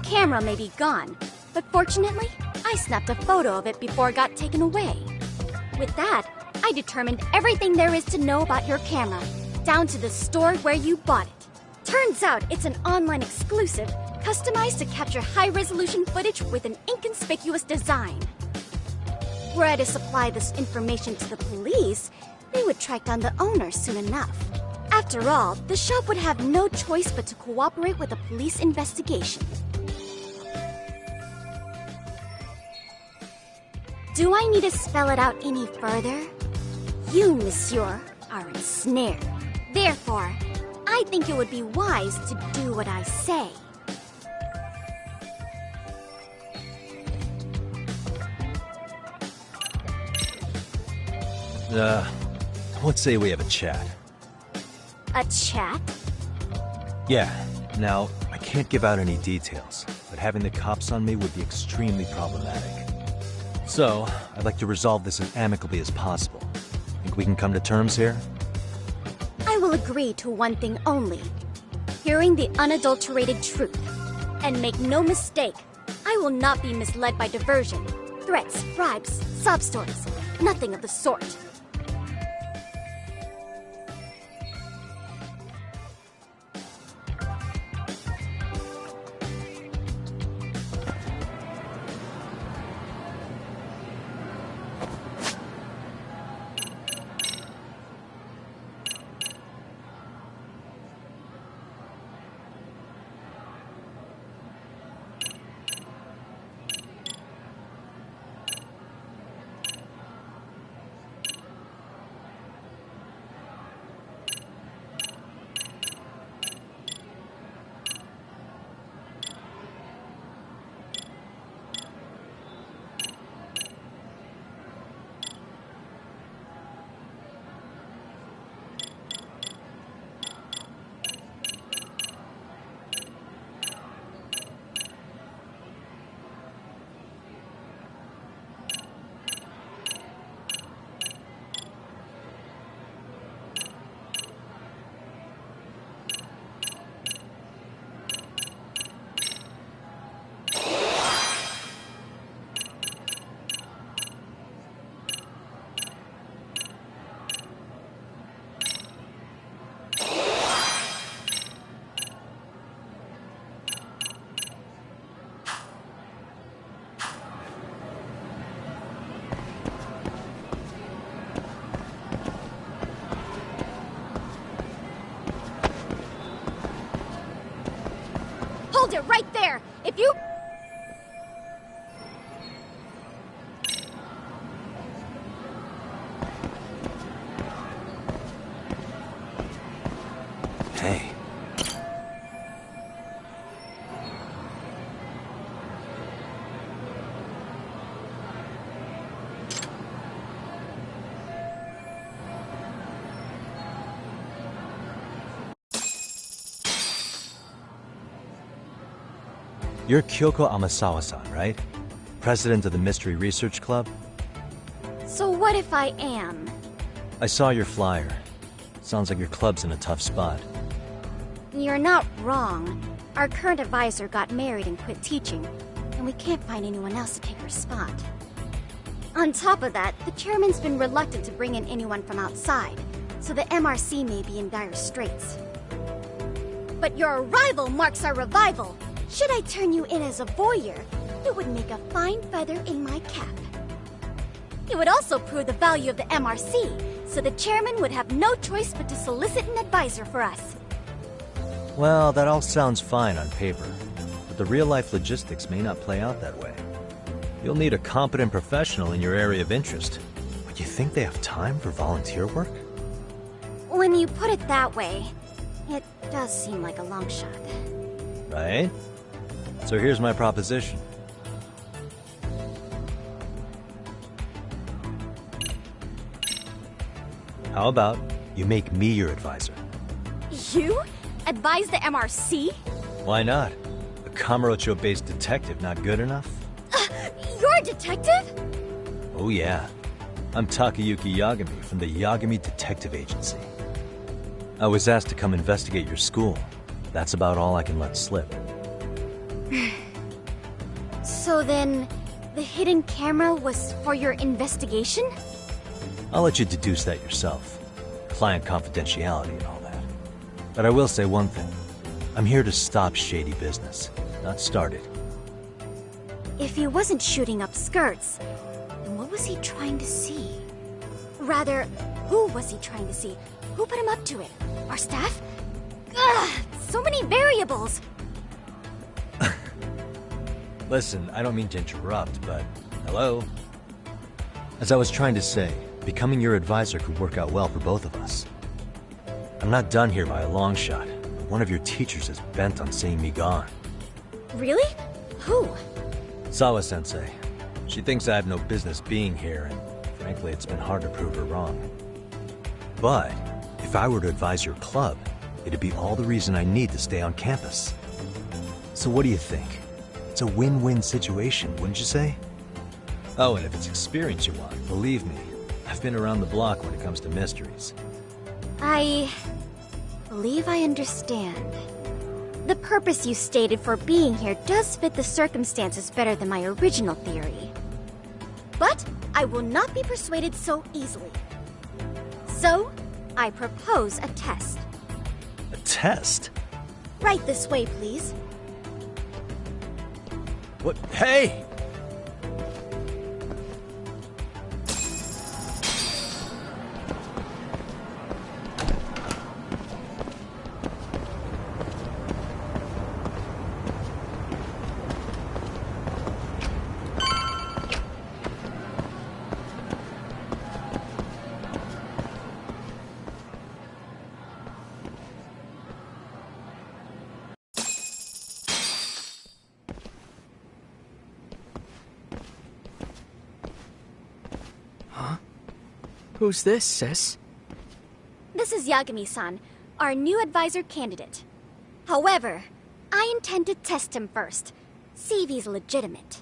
camera may be gone, but fortunately, I snapped a photo of it before it got taken away. With that, I determined everything there is to know about your camera, down to the store where you bought it. Turns out it's an online exclusive, customized to capture high-resolution footage with an inconspicuous design. Were I to supply this information to the police, they would track down the owner soon enough. After all, the shop would have no choice but to cooperate with the police investigation. Do I need to spell it out any further? You, monsieur, are ensnared. Therefore, I think it would be wise to do what I say. Let's say we have a chat. A chat? Yeah. Now, I can't give out any details, but having the cops on me would be extremely problematic. So, I'd like to resolve this as amicably as possible. Think we can come to terms here? I will agree to one thing only. Hearing the unadulterated truth. And make no mistake, I will not be misled by diversion, threats, bribes, sob stories. Nothing of the sort. it right there! If you... Hey. You're Kyoko Amasawa-san, right? President of the Mystery Research Club? So what if I am? I saw your flyer. Sounds like your club's in a tough spot. You're not wrong. Our current advisor got married and quit teaching, and we can't find anyone else to take her spot. On top of that, the chairman's been reluctant to bring in anyone from outside, so the MRC may be in dire straits. But your arrival marks our revival. Should I turn you in as a voyeur, it would make a fine feather in my cap. It would also prove the value of the MRC, so the chairman would have no choice but to solicit an advisor for us. Well, that all sounds fine on paper, but the real-life logistics may not play out that way. You'll need a competent professional in your area of interest. But you think they have time for volunteer work? When you put it that way, it does seem like a long shot. Right? So here's my proposition. How about you make me your advisor? You? Advise the MRC? Why not? A Kamurocho-based detective not good enough? You're a detective? Oh yeah. I'm Takayuki Yagami from the Yagami Detective Agency. I was asked to come investigate your school. That's about all I can let slip. So then, the hidden camera was for your investigation? I'll let you deduce that yourself. Client confidentiality and all that. But I will say one thing. I'm here to stop shady business, not start it. If he wasn't shooting up skirts, then what was he trying to see? Rather, who was he trying to see? Who put him up to it? Our staff? Ugh, so many variables! Listen, I don't mean to interrupt, but hello? As I was trying to say, becoming your advisor could work out well for both of us. I'm not done here by a long shot, but one of your teachers is bent on seeing me gone. Really? Who? Sawa-sensei. She thinks I have no business being here, and frankly, it's been hard to prove her wrong. But if I were to advise your club, it'd be all the reason I need to stay on campus. So what do you think? It's a win-win situation, wouldn't you say? Oh, and if it's experience you want, believe me, I've been around the block when it comes to mysteries. I believe I understand. The purpose you stated for being here does fit the circumstances better than my original theory. But I will not be persuaded so easily. So, I propose a test. A test? Right this way, please. What? Hey! Who's this, sis? This is Yagami-san, our new advisor candidate. However, I intend to test him first. See if he's legitimate.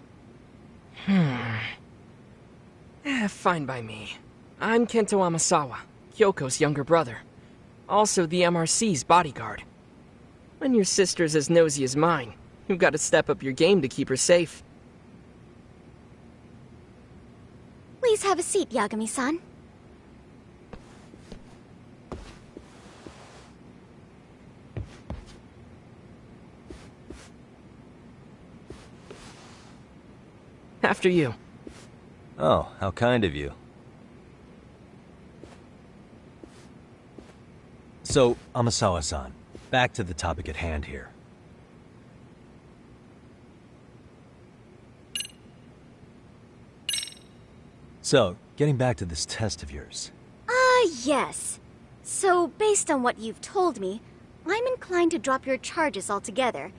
Fine by me. I'm Kento Amasawa, Kyoko's younger brother. Also the MRC's bodyguard. When your sister's as nosy as mine, you've got to step up your game to keep her safe. Please have a seat, Yagami-san. After you. Oh, how kind of you. So, Amasawa-san, back to the topic at hand here. So, getting back to this test of yours. Yes. So, based on what you've told me, I'm inclined to drop your charges altogether.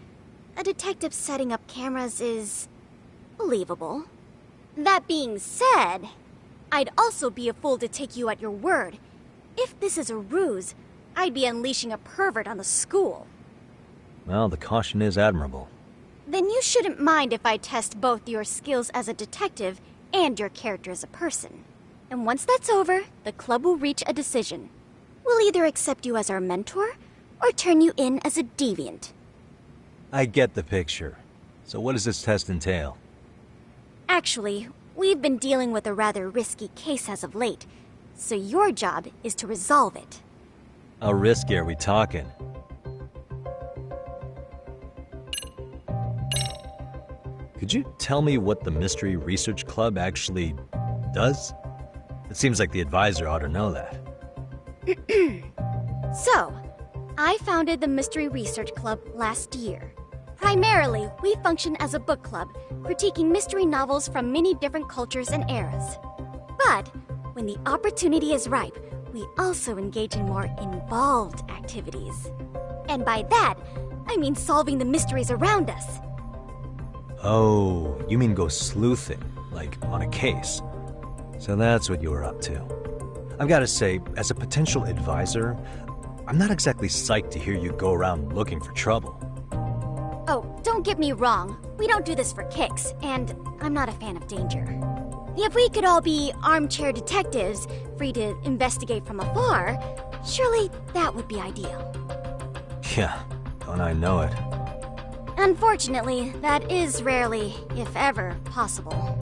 A detective setting up cameras is believable. That being said, I'd also be a fool to take you at your word. If this is a ruse, I'd be unleashing a pervert on the school. Well, the caution is admirable. Then you shouldn't mind if I test both your skills as a detective and your character as a person. And once that's over, the club will reach a decision. We'll either accept you as our mentor, or turn you in as a deviant. I get the picture. So what does this test entail? Actually, we've been dealing with a rather risky case as of late, so your job is to resolve it. How risky are we talking? Could you tell me what the Mystery Research Club actually does? It seems like the advisor ought to know that. So, I founded the Mystery Research Club last year. Primarily, we function as a book club, critiquing mystery novels from many different cultures and eras. But, when the opportunity is ripe, we also engage in more involved activities. And by that, I mean solving the mysteries around us. Oh, you mean go sleuthing, like on a case. So that's what you were up to. I've got to say, as a potential advisor, I'm not exactly psyched to hear you go around looking for trouble. Oh, don't get me wrong. We don't do this for kicks, and I'm not a fan of danger. If we could all be armchair detectives, free to investigate from afar, surely that would be ideal. Yeah, don't I know it. Unfortunately, that is rarely, if ever, possible.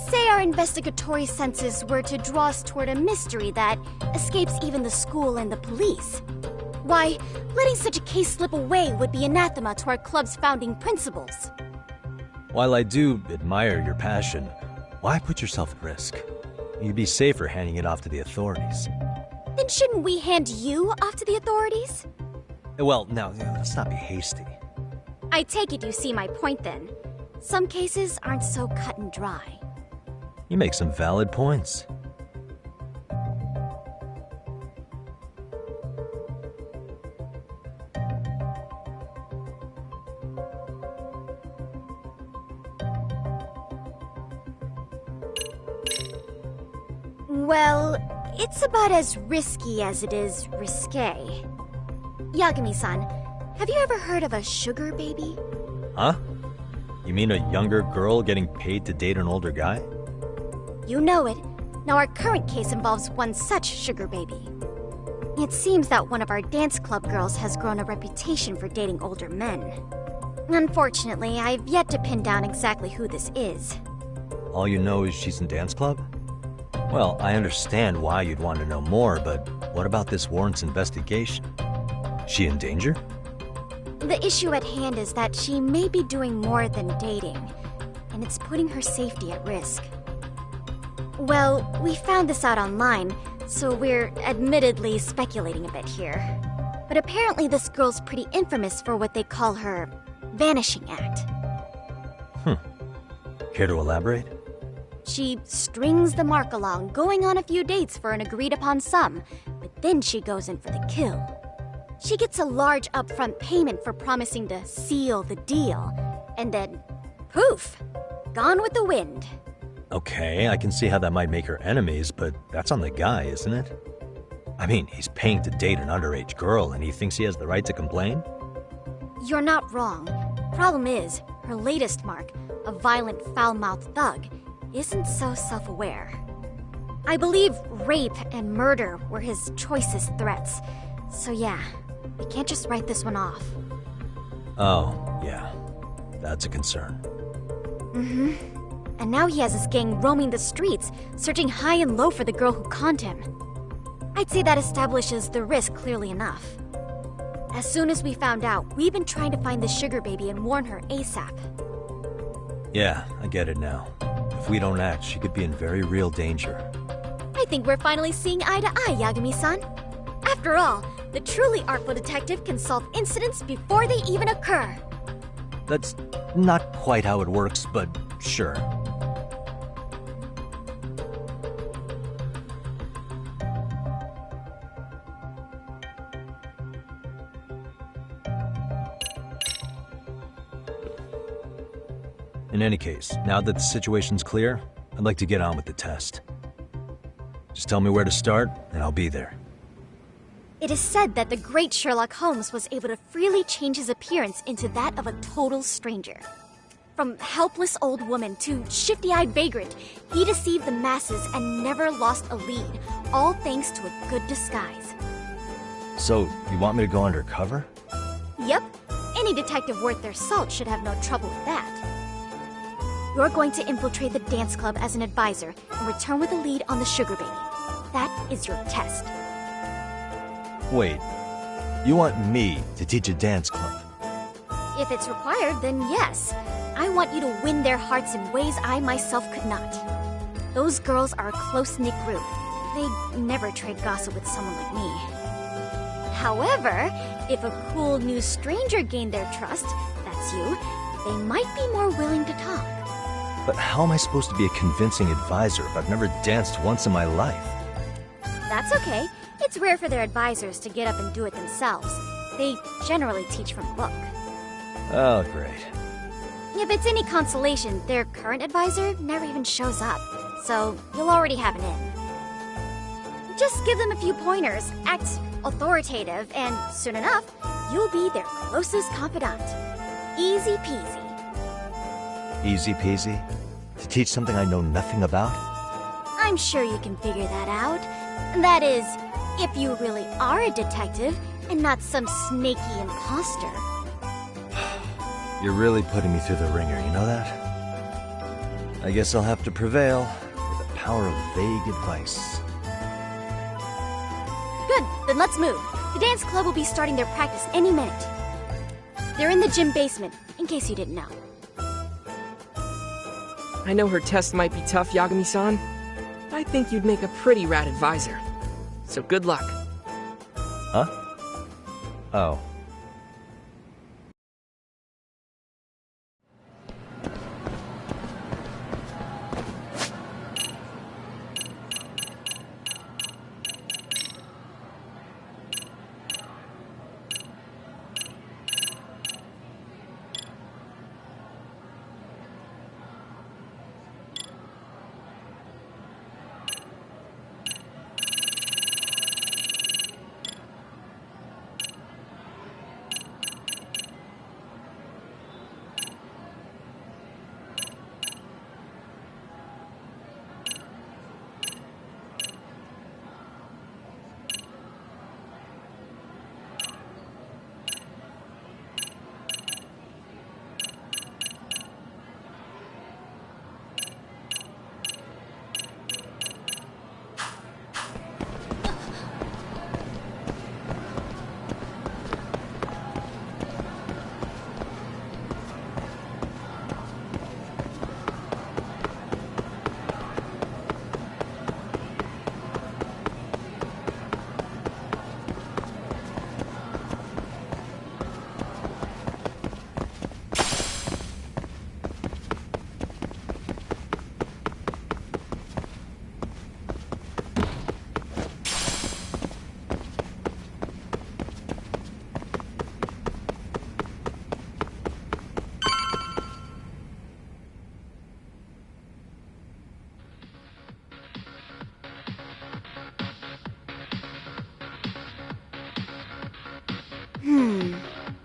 Say our investigatory senses were to draw us toward a mystery that escapes even the school and the police. Why, letting such a case slip away would be anathema to our club's founding principles. While I do admire your passion, why put yourself at risk? You'd be safer handing it off to the authorities. Then shouldn't we hand you off to the authorities? Well, now, let's not be hasty. I take it you see my point then. Some cases aren't so cut and dry. You make some valid points. Well, it's about as risky as it is risque. Yagami-san, have you ever heard of a sugar baby? Huh? You mean a younger girl getting paid to date an older guy? You know it. Now our current case involves one such sugar baby. It seems that one of our dance club girls has grown a reputation for dating older men. Unfortunately, I've yet to pin down exactly who this is. All you know is she's in dance club? Well, I understand why you'd want to know more, but what about this warrants investigation? She in danger? The issue at hand is that she may be doing more than dating, and it's putting her safety at risk. Well, we found this out online, so we're admittedly speculating a bit here. But apparently this girl's pretty infamous for what they call her vanishing act. Care to elaborate? She strings the mark along, going on a few dates for an agreed-upon sum, but then she goes in for the kill. She gets a large upfront payment for promising to seal the deal, and then, poof, gone with the wind. Okay, I can see how that might make her enemies, but that's on the guy, isn't it? I mean, he's paying to date an underage girl, and he thinks he has the right to complain? You're not wrong. Problem is, her latest mark, a violent, foul-mouthed thug, isn't so self-aware. I believe rape and murder were his choicest threats. So yeah, we can't just write this one off. Oh, yeah. That's a concern. Mm-hmm. And now he has his gang roaming the streets, searching high and low for the girl who conned him. I'd say that establishes the risk clearly enough. As soon as we found out, we've been trying to find the sugar baby and warn her ASAP. Yeah, I get it now. If we don't act, she could be in very real danger. I think we're finally seeing eye to eye, Yagami-san. After all, the truly artful detective can solve incidents before they even occur. That's not quite how it works, but sure. In any case, now that the situation's clear, I'd like to get on with the test. Just tell me where to start, and I'll be there. It is said that the great Sherlock Holmes was able to freely change his appearance into that of a total stranger. From helpless old woman to shifty-eyed vagrant, he deceived the masses and never lost a lead, all thanks to a good disguise. So, you want me to go undercover? Yep, any detective worth their salt should have no trouble with that. You're going to infiltrate the dance club as an advisor and return with a lead on the sugar baby. That is your test. Wait, you want me to teach a dance club? If it's required, then yes. I want you to win their hearts in ways I myself could not. Those girls are a close-knit group. They'd never trade gossip with someone like me. However, if a cool new stranger gained their trust, that's you, they might be more willing to talk. But how am I supposed to be a convincing advisor if I've never danced once in my life? That's okay. It's rare for their advisors to get up and do it themselves. They generally teach from a book. Oh, great. If it's any consolation, their current advisor never even shows up, so you'll already have an in. Just give them a few pointers, act authoritative, and soon enough, you'll be their closest confidant. Easy peasy. Easy peasy? To teach something I know nothing about? I'm sure you can figure that out. That is, if you really are a detective and not some snaky imposter. You're really putting me through the ringer, you know that? I guess I'll have to prevail with the power of vague advice. Good, then let's move. The dance club will be starting their practice any minute. They're in the gym basement, in case you didn't know. I know her test might be tough, Yagami-san. I think you'd make a pretty rad advisor. So good luck. Huh? Oh.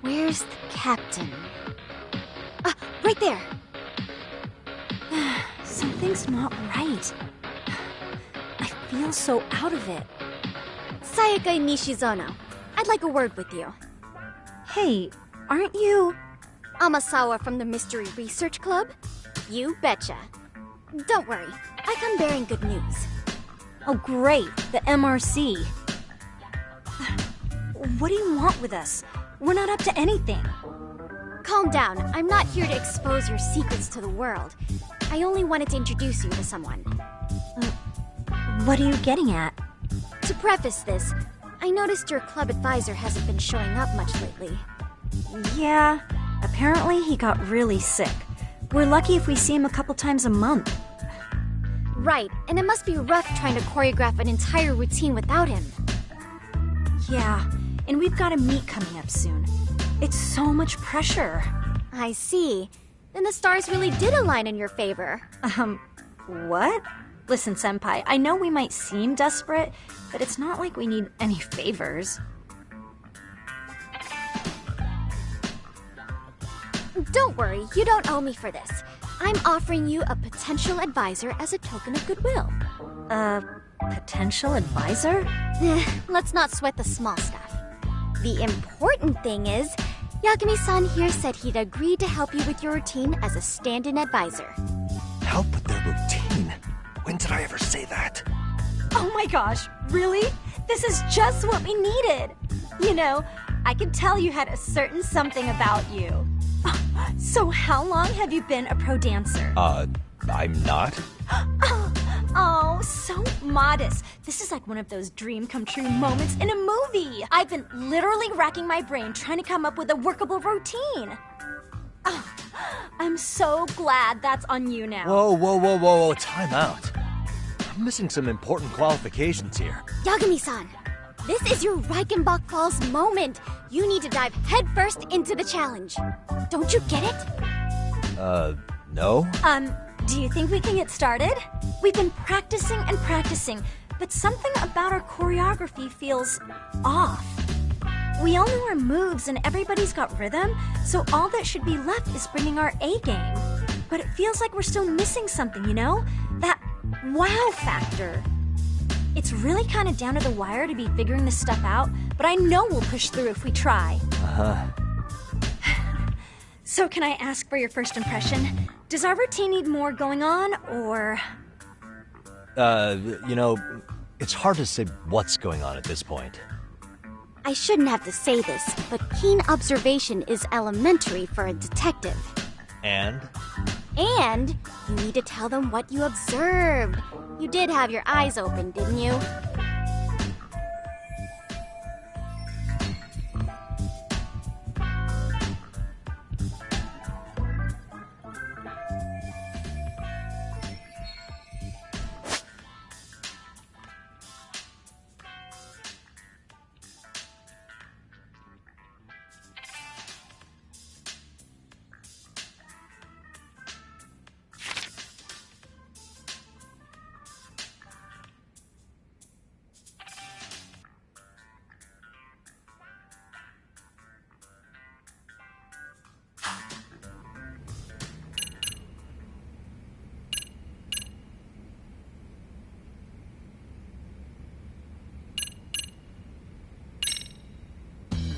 Where's the captain? Ah, right there! Something's not right. I feel so out of it. Sayaka Nishizono, I'd like a word with you. Hey, aren't you... Amasawa from the Mystery Research Club? You betcha. Don't worry, I come bearing good news. Oh great, the MRC. What do you want with us? We're not up to anything. Calm down. I'm not here to expose your secrets to the world. I only wanted to introduce you to someone. What are you getting at? To preface this, I noticed your club advisor hasn't been showing up much lately. Yeah, apparently he got really sick. We're lucky if we see him a couple times a month. Right, and it must be rough trying to choreograph an entire routine without him. Yeah, and we've got a meet coming up soon. It's so much pressure. I see. Then the stars really did align in your favor. What? Listen, Senpai, I know we might seem desperate, but it's not like we need any favors. Don't worry, you don't owe me for this. I'm offering you a potential advisor as a token of goodwill. Potential advisor? Let's not sweat the small stuff. The important thing is, Yagami-san here said he'd agreed to help you with your routine as a stand-in advisor. Help with their routine? When did I ever say that? Oh my gosh, really? This is just what we needed. You know, I could tell you had a certain something about you. So how long have you been a pro dancer? I'm not. Oh, so modest. This is like one of those dream come true moments in a movie. I've been literally racking my brain trying to come up with a workable routine. Oh, I'm so glad that's on you now. Whoa, time out. I'm missing some important qualifications here. Yagami-san, this is your Reichenbach Falls moment. You need to dive headfirst into the challenge. Don't you get it? No? Do you think we can get started? We've been practicing and practicing, but something about our choreography feels off. We all know our moves and everybody's got rhythm, so all that should be left is bringing our A game. But it feels like we're still missing something, you know? That wow factor. It's really kind of down to the wire to be figuring this stuff out, but I know we'll push through if we try. So can I ask for your first impression? Does our routine need more going on, or...? You know, it's hard to say what's going on at this point. I shouldn't have to say this, but keen observation is elementary for a detective. And? And you need to tell them what you observed. You did have your eyes open, didn't you?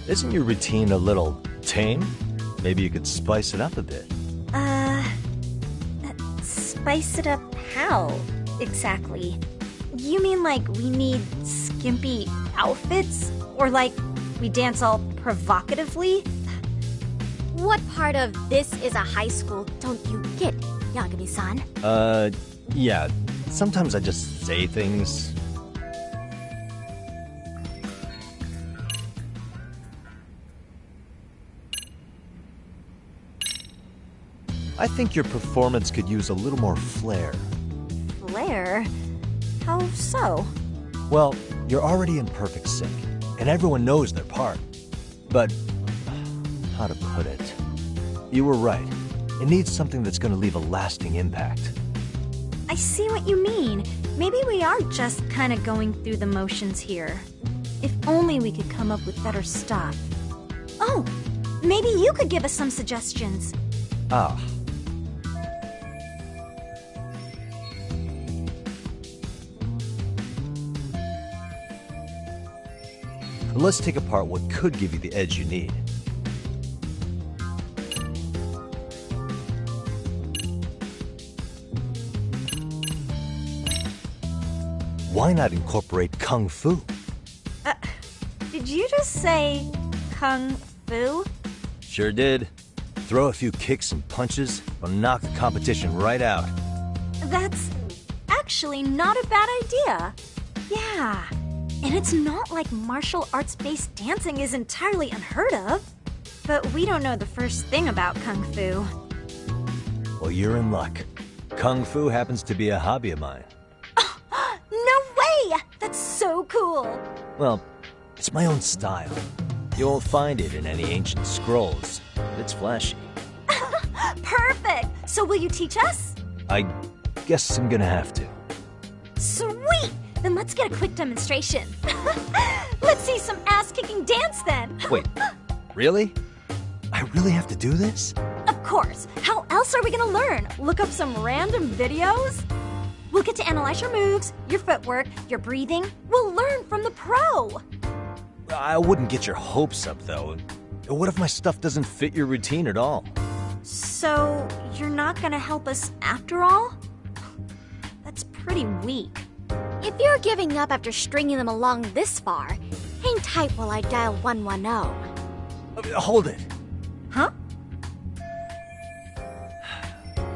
Isn't your routine a little tame? Maybe you could spice it up a bit. Spice it up how, exactly? You mean like we need skimpy outfits? Or like we dance all provocatively? What part of this is a high school don't you get, Yagami-san? Yeah. Sometimes I just say things. I think your performance could use a little more flair. Flair? How so? Well, you're already in perfect sync, and everyone knows their part. But, how to put it? You were right. It needs something that's gonna leave a lasting impact. I see what you mean. Maybe we are just kind of going through the motions here. If only we could come up with better stuff. Oh, maybe you could give us some suggestions. Ah. Let's take apart what could give you the edge you need. Why not incorporate Kung Fu? Did you just say Kung Fu? Sure did. Throw a few kicks and punches, will knock the competition right out. That's actually not a bad idea. Yeah. And it's not like martial arts-based dancing is entirely unheard of. But we don't know the first thing about Kung Fu. Well, you're in luck. Kung Fu happens to be a hobby of mine. No way! That's so cool! Well, it's my own style. You won't find it in any ancient scrolls. It's flashy. Perfect! So will you teach us? I guess I'm gonna have to. Sweet! Then let's get a quick demonstration. Let's see some ass-kicking dance then. Wait, really? I really have to do this? Of course. How else are we gonna learn? Look up some random videos? We'll get to analyze your moves, your footwork, your breathing. We'll learn from the pro. I wouldn't get your hopes up, though. What if my stuff doesn't fit your routine at all? So, you're not gonna help us after all? That's pretty weak. If you're giving up after stringing them along this far, hang tight while I dial 110. Hold it. Huh?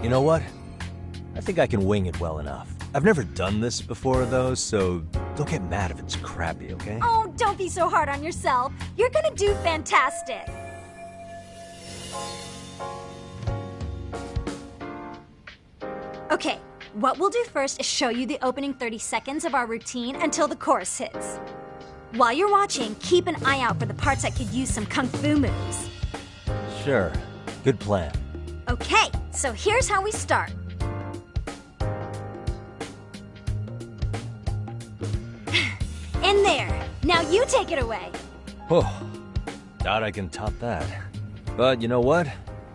You know what? I think I can wing it well enough. I've never done this before, though, so don't get mad if it's crappy, okay? Oh, don't be so hard on yourself. You're gonna do fantastic. Okay, what we'll do first is show you the opening 30 seconds of our routine until the chorus hits. While you're watching, keep an eye out for the parts that could use some kung fu moves. Sure. Good plan. Okay, so here's how we start. In there. Now you take it away. Oh, doubt I can top that. But you know what?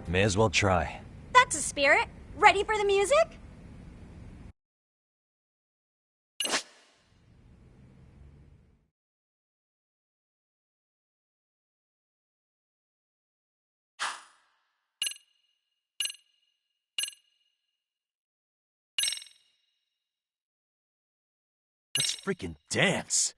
May as well try. That's a spirit. Ready for the music? Let's freaking dance.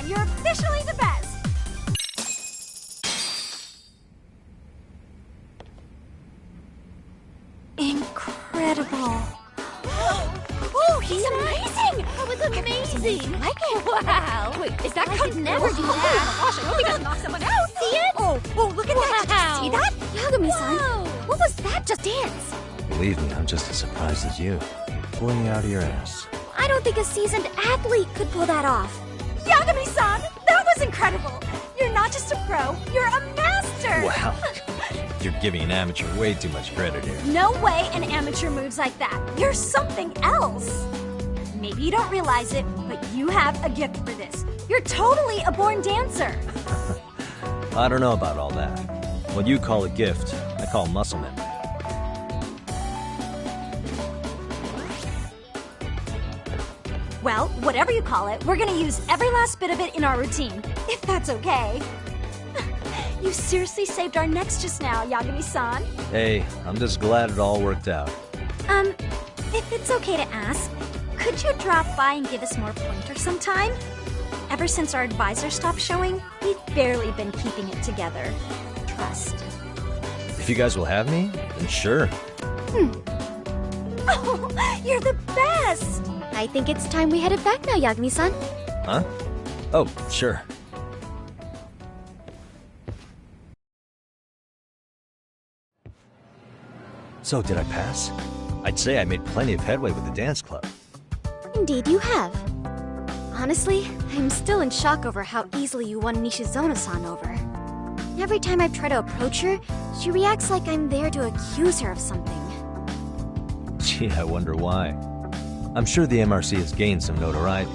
You're officially the best! Incredible. Oh, he's amazing! That was amazing! Wow! Wait, is that I could never do that! Oh my gosh, I hope he doesn't knock someone out! See it? Oh, look at that! Did you see that? Yagami-san, what was that just dance? Believe me, I'm just as surprised as you. Pulling you out of your ass. I don't think a seasoned athlete could pull that off. Yagami-san! That was incredible! You're not just a pro, you're a master! Wow. You're giving an amateur way too much credit here. No way an amateur moves like that. You're something else. Maybe you don't realize it, but you have a gift for this. You're totally a born dancer. I don't know about all that. What you call a gift, I call muscle memory. Well, whatever you call it, we're gonna use every last bit of it in our routine, if that's okay. You seriously saved our necks just now, Yagami-san. Hey, I'm just glad it all worked out. If it's okay to ask, could you drop by and give us more pointers sometime? Ever since our advisor stopped showing, we've barely been keeping it together. Trust. If you guys will have me, then sure. Oh, you're the best! I think it's time we headed back now, Yagami-san. Huh? Oh, sure. So, did I pass? I'd say I made plenty of headway with the dance club. Indeed you have. Honestly, I'm still in shock over how easily you won Nishizono-san over. Every time I try to approach her, she reacts like I'm there to accuse her of something. Gee, I wonder why. I'm sure the MRC has gained some notoriety.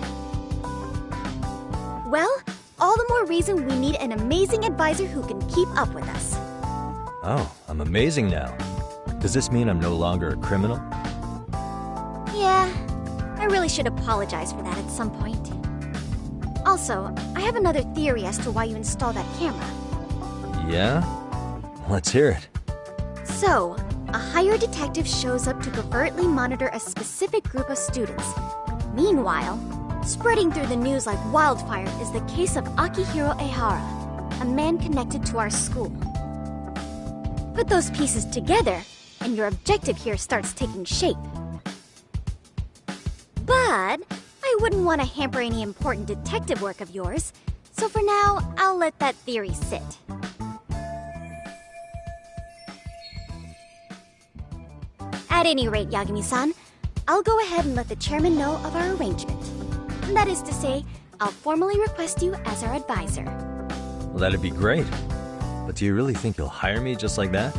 Well, all the more reason we need an amazing advisor who can keep up with us. Oh, I'm amazing now. Does this mean I'm no longer a criminal? Yeah, I really should apologize for that at some point. Also, I have another theory as to why you installed that camera. Yeah? Let's hear it. So, a hired detective shows up to covertly monitor a specific group of students. Meanwhile, spreading through the news like wildfire is the case of Akihiro Ehara, a man connected to our school. Put those pieces together, and your objective here starts taking shape. But I wouldn't want to hamper any important detective work of yours, so for now, I'll let that theory sit. At any rate, Yagami-san, I'll go ahead and let the chairman know of our arrangement. That is to say, I'll formally request you as our advisor. Well, that'd be great. But do you really think you'll hire me just like that?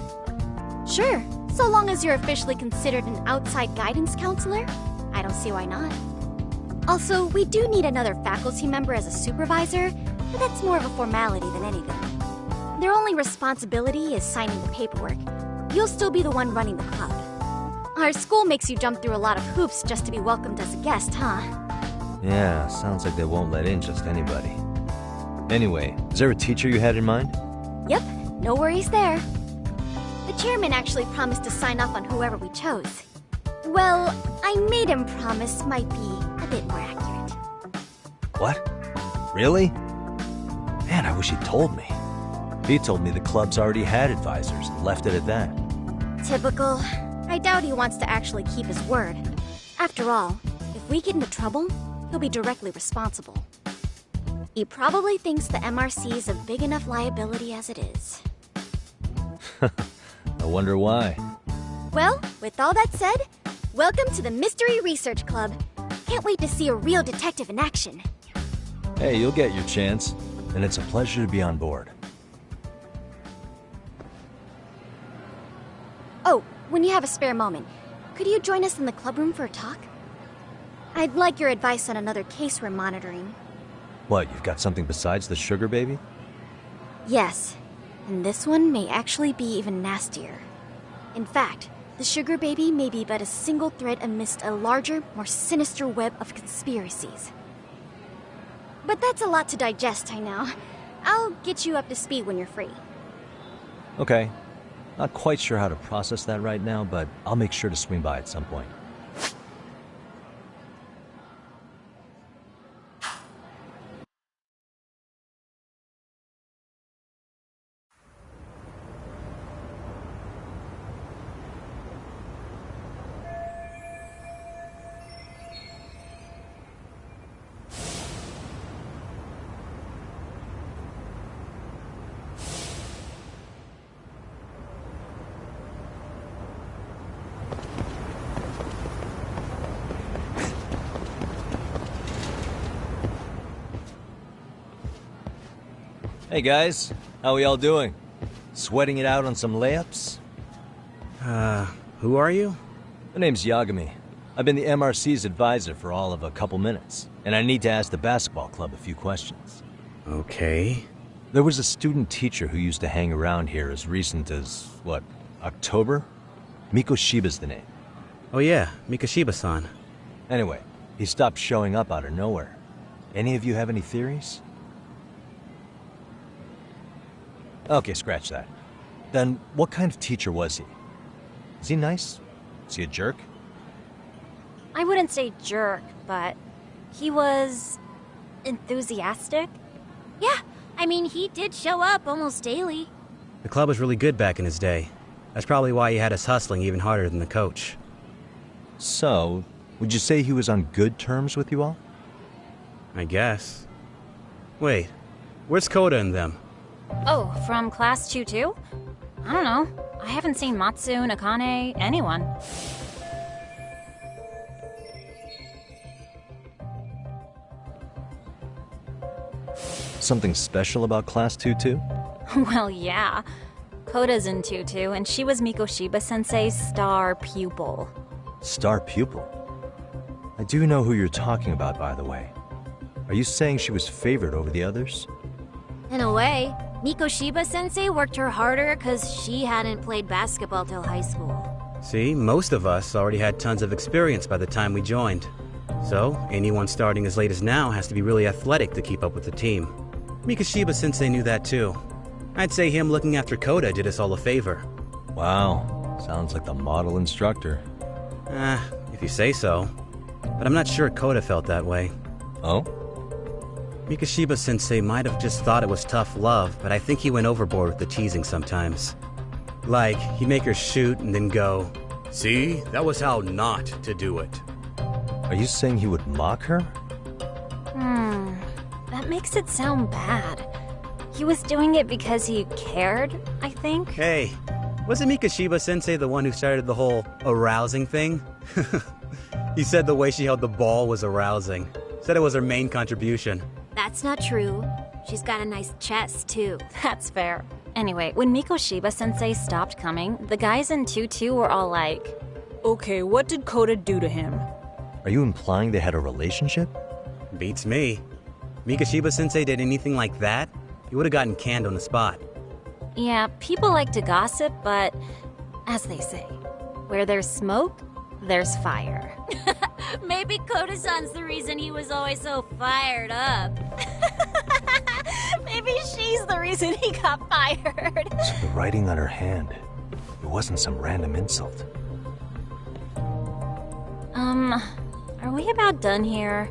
Sure, so long as you're officially considered an outside guidance counselor, I don't see why not. Also, we do need another faculty member as a supervisor, but that's more of a formality than anything. Their only responsibility is signing the paperwork. You'll still be the one running the club. Our school makes you jump through a lot of hoops just to be welcomed as a guest, huh? Yeah, sounds like they won't let in just anybody. Anyway, is there a teacher you had in mind? Yep, no worries there. The chairman actually promised to sign off on whoever we chose. Well, I made him promise might be a bit more accurate. What? Really? Man, I wish he'd told me. He told me the club's already had advisors and left it at that. Typical. I doubt he wants to actually keep his word. After all, if we get into trouble, he'll be directly responsible. He probably thinks the MRC is a big enough liability as it is. I wonder why. Well, with all that said, welcome to the Mystery Research Club. Can't wait to see a real detective in action. Hey, you'll get your chance, and it's a pleasure to be on board. Oh, when you have a spare moment, could you join us in the clubroom for a talk? I'd like your advice on another case we're monitoring. What, you've got something besides the sugar baby? Yes, and this one may actually be even nastier. In fact, the sugar baby may be but a single thread amidst a larger, more sinister web of conspiracies. But that's a lot to digest, I know. I'll get you up to speed when you're free. Okay. Not quite sure how to process that right now, but I'll make sure to swing by at some point. Hey guys, how we all doing? Sweating it out on some layups? Who are you? My name's Yagami. I've been the MRC's advisor for all of a couple minutes, and I need to ask the basketball club a few questions. Okay. There was a student teacher who used to hang around here as recent as, what, October? Mikoshiba's the name. Oh yeah, Mikoshiba-san. Anyway, he stopped showing up out of nowhere. Any of you have any theories? Okay, scratch that. Then, what kind of teacher was he? Is he nice? Is he a jerk? I wouldn't say jerk, but he was enthusiastic. Yeah, I mean, he did show up almost daily. The club was really good back in his day. That's probably why he had us hustling even harder than the coach. So, would you say he was on good terms with you all? I guess. Wait, where's Koda and them? Oh, from class 2 too? I don't know. I haven't seen Matsu, Nakane, anyone. Something special about class 2 too? Well, yeah. Koda's in 2-2, and she was Mikoshiba-sensei's star pupil. Star pupil? I do know who you're talking about, by the way. Are you saying she was favored over the others? In a way, Mikoshiba-sensei worked her harder because she hadn't played basketball till high school. See, most of us already had tons of experience by the time we joined. So, anyone starting as late as now has to be really athletic to keep up with the team. Mikoshiba-sensei knew that too. I'd say him looking after Coda did us all a favor. Wow, sounds like the model instructor. If you say so. But I'm not sure Coda felt that way. Oh? Mikoshiba-sensei might have just thought it was tough love, but I think he went overboard with the teasing sometimes. Like, he'd make her shoot and then go, "See, that was how not to do it." Are you saying he would mock her? That makes it sound bad. He was doing it because he cared, I think. Hey, wasn't Mikoshiba-sensei the one who started the whole arousing thing? He said the way she held the ball was arousing. Said it was her main contribution. That's not true. She's got a nice chest, too. That's fair. Anyway, when Mikoshiba-sensei stopped coming, the guys in 2-2 were all like, "Okay, what did Coda do to him?" Are you implying they had a relationship? Beats me. Mikoshiba-sensei did anything like that, he would have gotten canned on the spot. yeah, people like to gossip, but as they say, where there's smoke, there's fire. Maybe Koda-san's the reason he was always so fired up. Maybe she's the reason he got fired. So the writing on her hand, it wasn't some random insult. Are we about done here?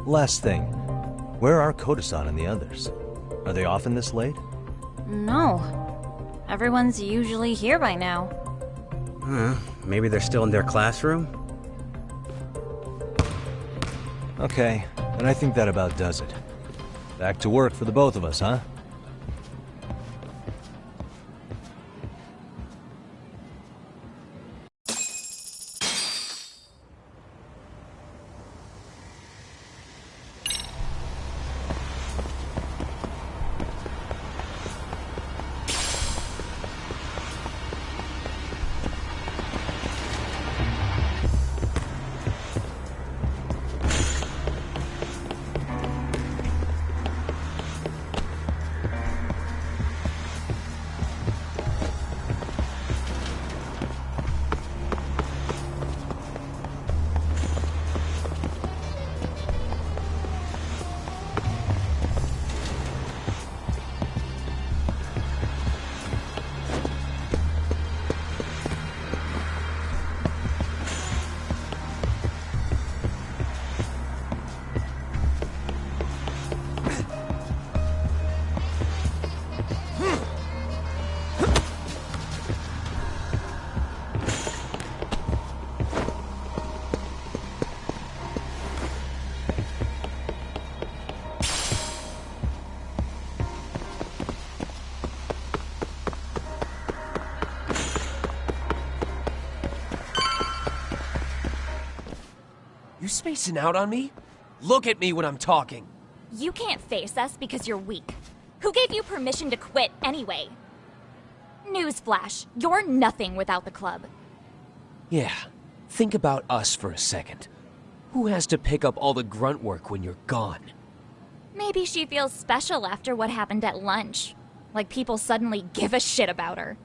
Last thing, where are Koda-san and the others? Are they often this late? No. Everyone's usually here by now. Maybe they're still in their classroom? Okay, and I think that about does it. Back to work for the both of us, huh? You spacing out on me? Look at me when I'm talking. You can't face us because you're weak. Who gave you permission to quit anyway? Newsflash, you're nothing without the club. Yeah, think about us for a second. Who has to pick up all the grunt work when you're gone? Maybe she feels special after what happened at lunch. Like people suddenly give a shit about her.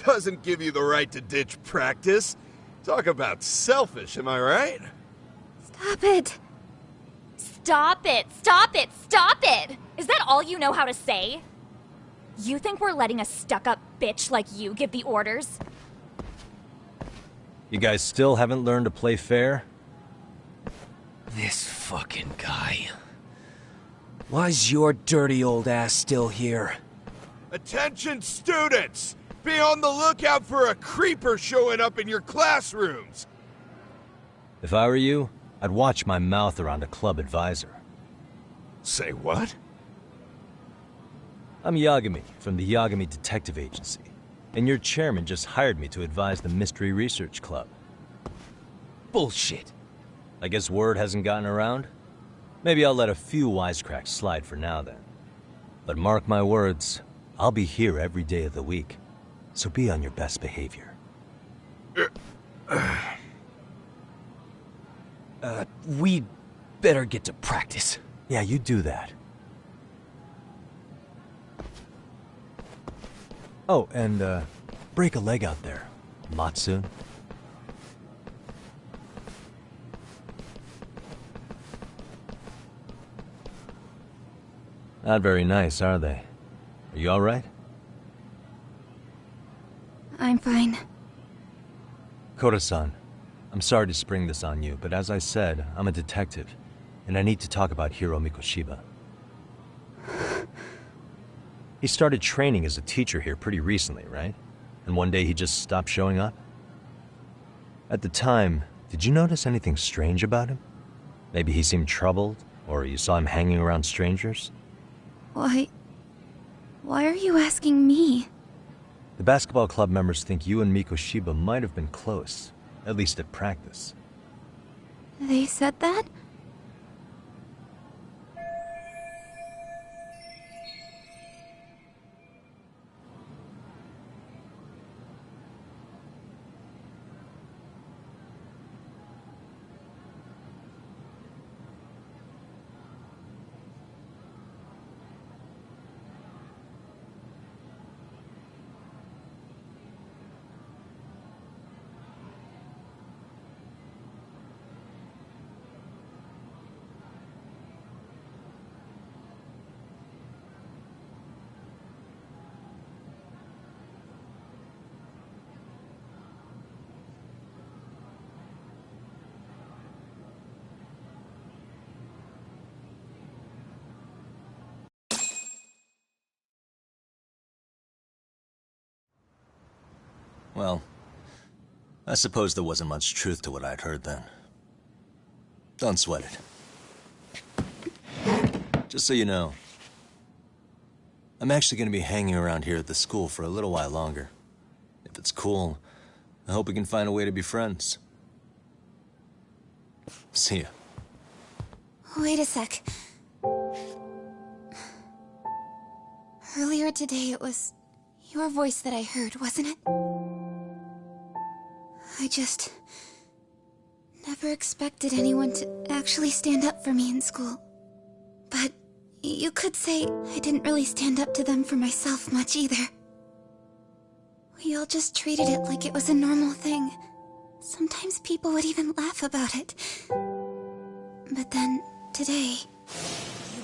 Doesn't give you the right to ditch practice. Talk about selfish, am I right? Stop it! Stop it! Stop it! Stop it! Is that all you know how to say? You think we're letting a stuck-up bitch like you give the orders? You guys still haven't learned to play fair? This fucking guy. Why's your dirty old ass still here? Attention students! Be on the lookout for a creeper showing up in your classrooms! If I were you, I'd watch my mouth around a club advisor. Say what? I'm Yagami from the Yagami Detective Agency, and your chairman just hired me to advise the Mystery Research Club. Bullshit. I guess word hasn't gotten around? Maybe I'll let a few wisecracks slide for now then. But mark my words, I'll be here every day of the week, so be on your best behavior. We'd better get to practice. Yeah, you do that. Oh, and, break a leg out there, Matsun. Not very nice, are they? Are you alright? I'm fine. Kota-san, I'm sorry to spring this on you, but as I said, I'm a detective, and I need to talk about Hiro Mikoshiba. He started training as a teacher here pretty recently, right? And one day he just stopped showing up? At the time, did you notice anything strange about him? Maybe he seemed troubled, or you saw him hanging around strangers? Why are you asking me? The basketball club members think you and Mikoshiba might have been close, at least at practice. They said that? Well, I suppose there wasn't much truth to what I'd heard then. Don't sweat it. Just so you know, I'm actually going to be hanging around here at the school for a little while longer. If it's cool, I hope we can find a way to be friends. See ya. Wait a sec. Earlier today, it was your voice that I heard, wasn't it? I just never expected anyone to actually stand up for me in school. But you could say I didn't really stand up to them for myself much either. We all just treated it like it was a normal thing. Sometimes people would even laugh about it. But then, today,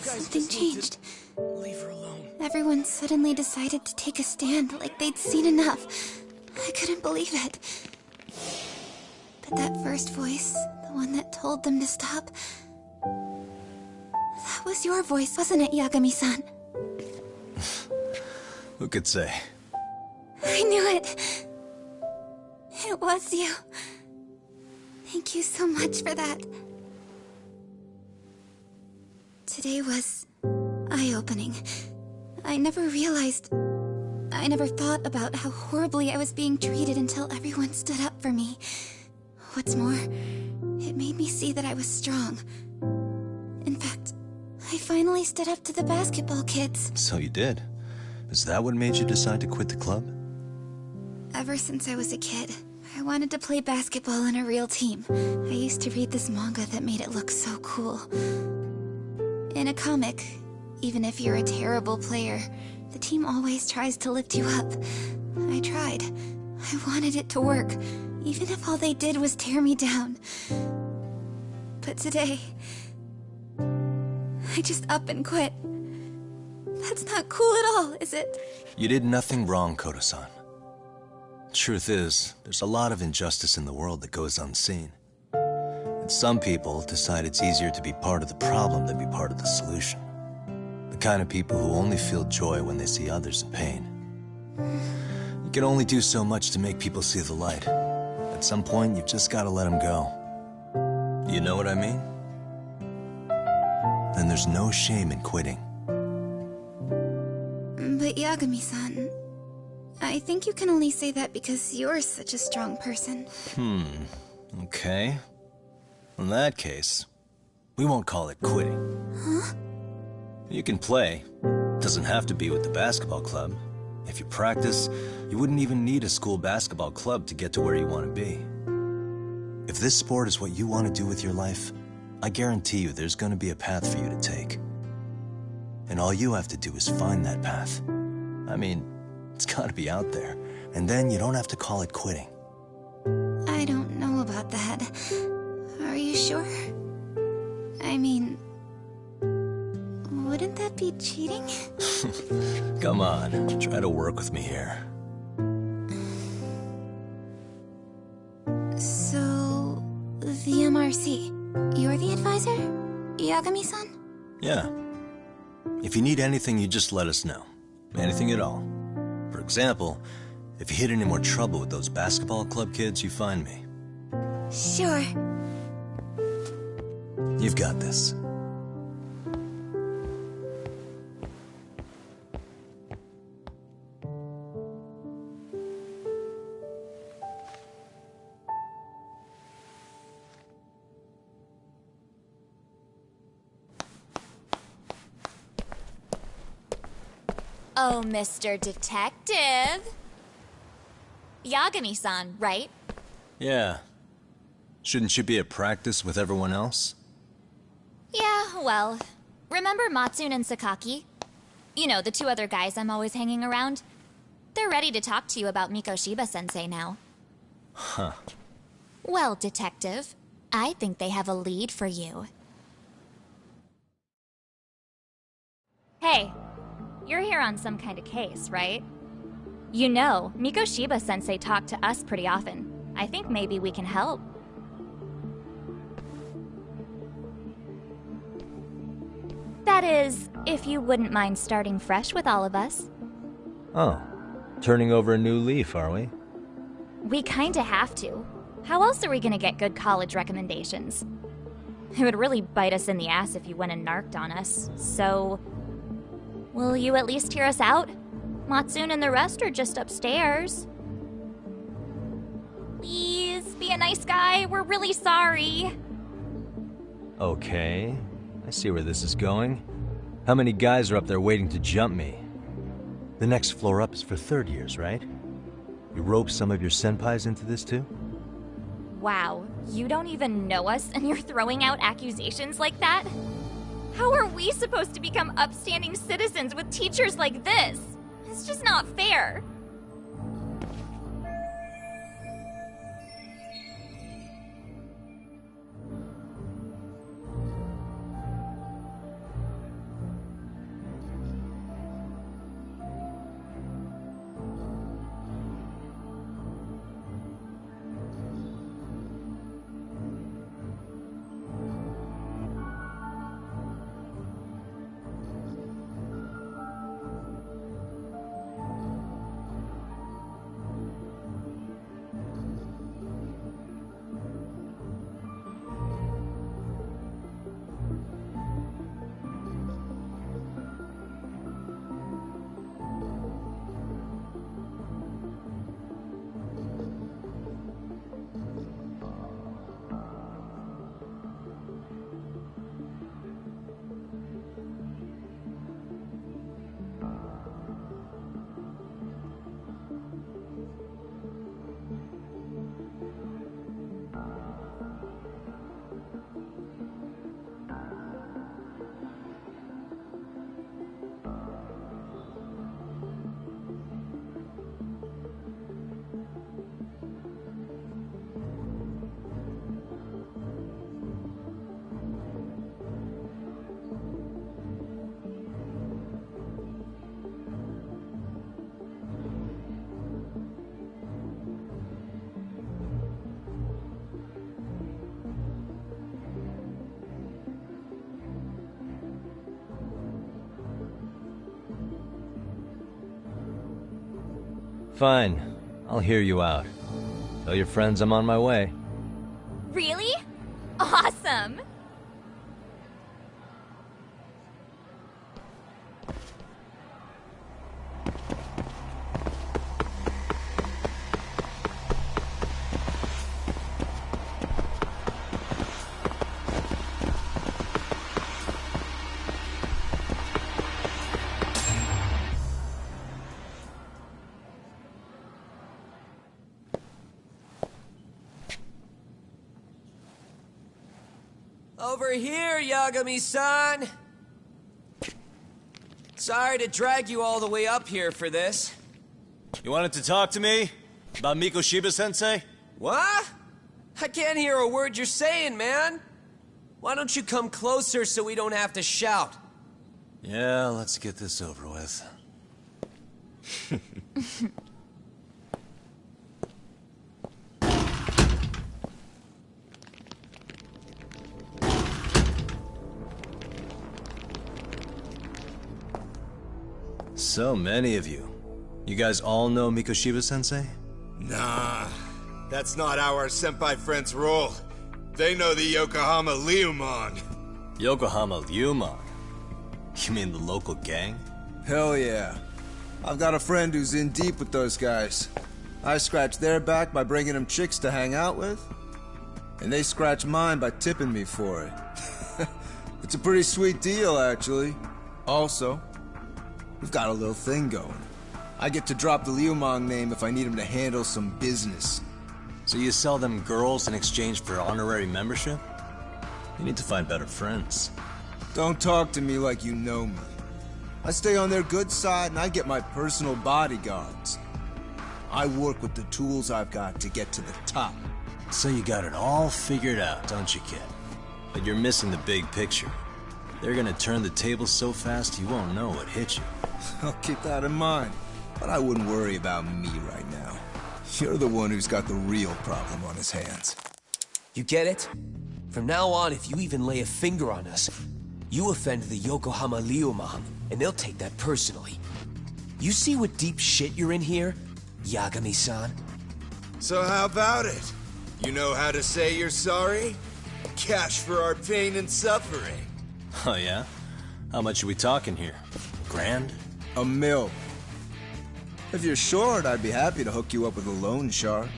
something changed. Leave her alone. Everyone suddenly decided to take a stand like they'd seen enough. I couldn't believe it. But that first voice, the one that told them to stop, that was your voice, wasn't it, Yagami-san? Who could say? I knew it. It was you. Thank you so much for that. Today was eye-opening. I never thought about how horribly I was being treated until everyone stood up for me. What's more, it made me see that I was strong. In fact, I finally stood up to the basketball kids. So you did. Is that what made you decide to quit the club? Ever since I was a kid, I wanted to play basketball in a real team. I used to read this manga that made it look so cool. In a comic, even if you're a terrible player, the team always tries to lift you up. I tried. I wanted it to work, even if all they did was tear me down. But today, I just up and quit. That's not cool at all, is it? You did nothing wrong, Kota-san. Truth is, there's a lot of injustice in the world that goes unseen. And some people decide it's easier to be part of the problem than be part of the solution. The kind of people who only feel joy when they see others in pain. You can only do so much to make people see the light. At some point, you've just got to let them go. You know what I mean? Then there's no shame in quitting. But Yagami-san, I think you can only say that because you're such a strong person. Okay. In that case, we won't call it quitting. Huh? You can play. Doesn't have to be with the basketball club. If you practice, you wouldn't even need a school basketball club to get to where you want to be. If this sport is what you want to do with your life, I guarantee you there's going to be a path for you to take. And all you have to do is find that path. I mean, it's got to be out there. And then you don't have to call it quitting. I don't know about that. Are you sure? I mean, would Wouldn't that be cheating? Come on, try to work with me here. So, the MRC. You're the advisor? Yagami-san? Yeah. If you need anything, you just let us know. Anything at all. For example, if you hit any more trouble with those basketball club kids, you find me. Sure. You've got this. Oh, Mr. Detective. Yagami-san, right? Yeah. Shouldn't you be at practice with everyone else? Yeah, well, remember Matsune and Sakaki? You know, the two other guys I'm always hanging around? They're ready to talk to you about Mikoshiba-sensei now. Huh. Well, Detective, I think they have a lead for you. Hey, you're here on some kind of case, right? You know, Mikoshiba-sensei talked to us pretty often. I think maybe we can help. That is, if you wouldn't mind starting fresh with all of us. Oh. Turning over a new leaf, are we? We kinda have to. How else are we gonna get good college recommendations? It would really bite us in the ass if you went and narked on us, so... Will you at least hear us out? Matsune and the rest are just upstairs. Please, be a nice guy. We're really sorry. Okay. I see where this is going. How many guys are up there waiting to jump me? The next floor up is for third years, right? You rope some of your senpais into this too? Wow, you don't even know us and you're throwing out accusations like that? How are we supposed to become upstanding citizens with teachers like this? It's just not fair. Fine. I'll hear you out. Tell your friends I'm on my way. Really? Awesome! Over here, Yagami-san! Sorry to drag you all the way up here for this. You wanted to talk to me? About Mikoshiba-sensei? What? I can't hear a word you're saying, man. Why don't you come closer so we don't have to shout? Yeah, let's get this over with. So many of you. You guys all know Mikoshiba-sensei? Nah, that's not how our senpai friends roll. They know the Yokohama Leomon. Yokohama Leomon? You mean the local gang? Hell yeah. I've got a friend who's in deep with those guys. I scratch their back by bringing them chicks to hang out with, and they scratch mine by tipping me for it. It's a pretty sweet deal, actually. Also, we've got a little thing going. I get to drop the Leomon name if I need him to handle some business. So you sell them girls in exchange for honorary membership? You need to find better friends. Don't talk to me like you know me. I stay on their good side and I get my personal bodyguards. I work with the tools I've got to get to the top. So you got it all figured out, don't you, kid? But you're missing the big picture. They're gonna turn the tables so fast you won't know what hit you. I'll keep that in mind. But I wouldn't worry about me right now. You're the one who's got the real problem on his hands. You get it? From now on, if you even lay a finger on us, you offend the Yokohama Leomon, and they'll take that personally. You see what deep shit you're in here, Yagami-san? So how about it? You know how to say you're sorry? Cash for our pain and suffering. Oh yeah? How much are we talking here? Grand? $1 million. If you're short, I'd be happy to hook you up with a loan shark.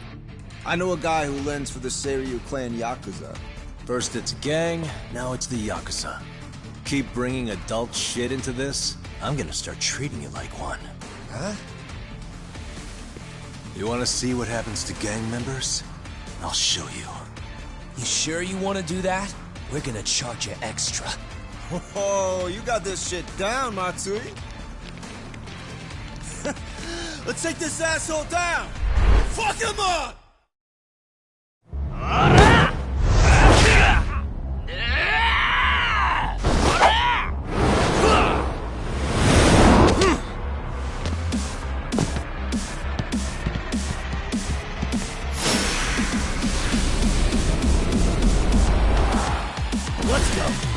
I know a guy who lends for the Seiryu clan Yakuza. First it's a gang, now it's the Yakuza. Keep bringing adult shit into this, I'm gonna start treating you like one. Huh? You wanna see what happens to gang members? I'll show you. You sure you want to do that? We're gonna charge you extra. Oh, you got this shit down, Matsui. Let's take this asshole down! Fuck him up! Let's go!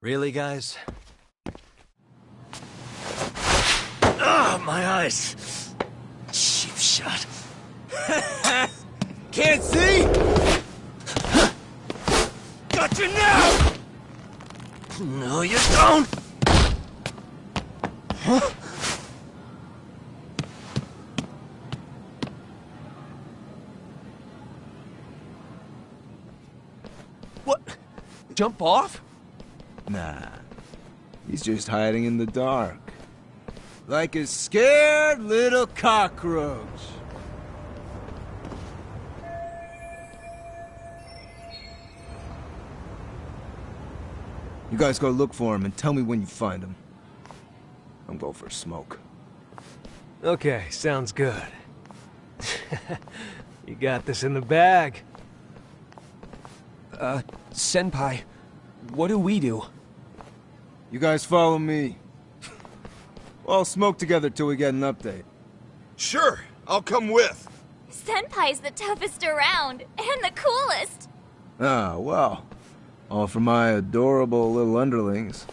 Really, guys? Ah, my eyes! Cheap shot. Can't see? Got you now! No, you don't! Huh? What? Jump off? Nah. He's just hiding in the dark. Like a scared little cockroach. You guys go look for him and tell me when you find him. I'm going for a smoke. Okay, sounds good. You got this in the bag. Senpai, what do we do? You guys follow me. We'll all smoke together till we get an update. Sure, I'll come with. Senpai's the toughest around, and the coolest. Ah, well. All for my adorable little underlings.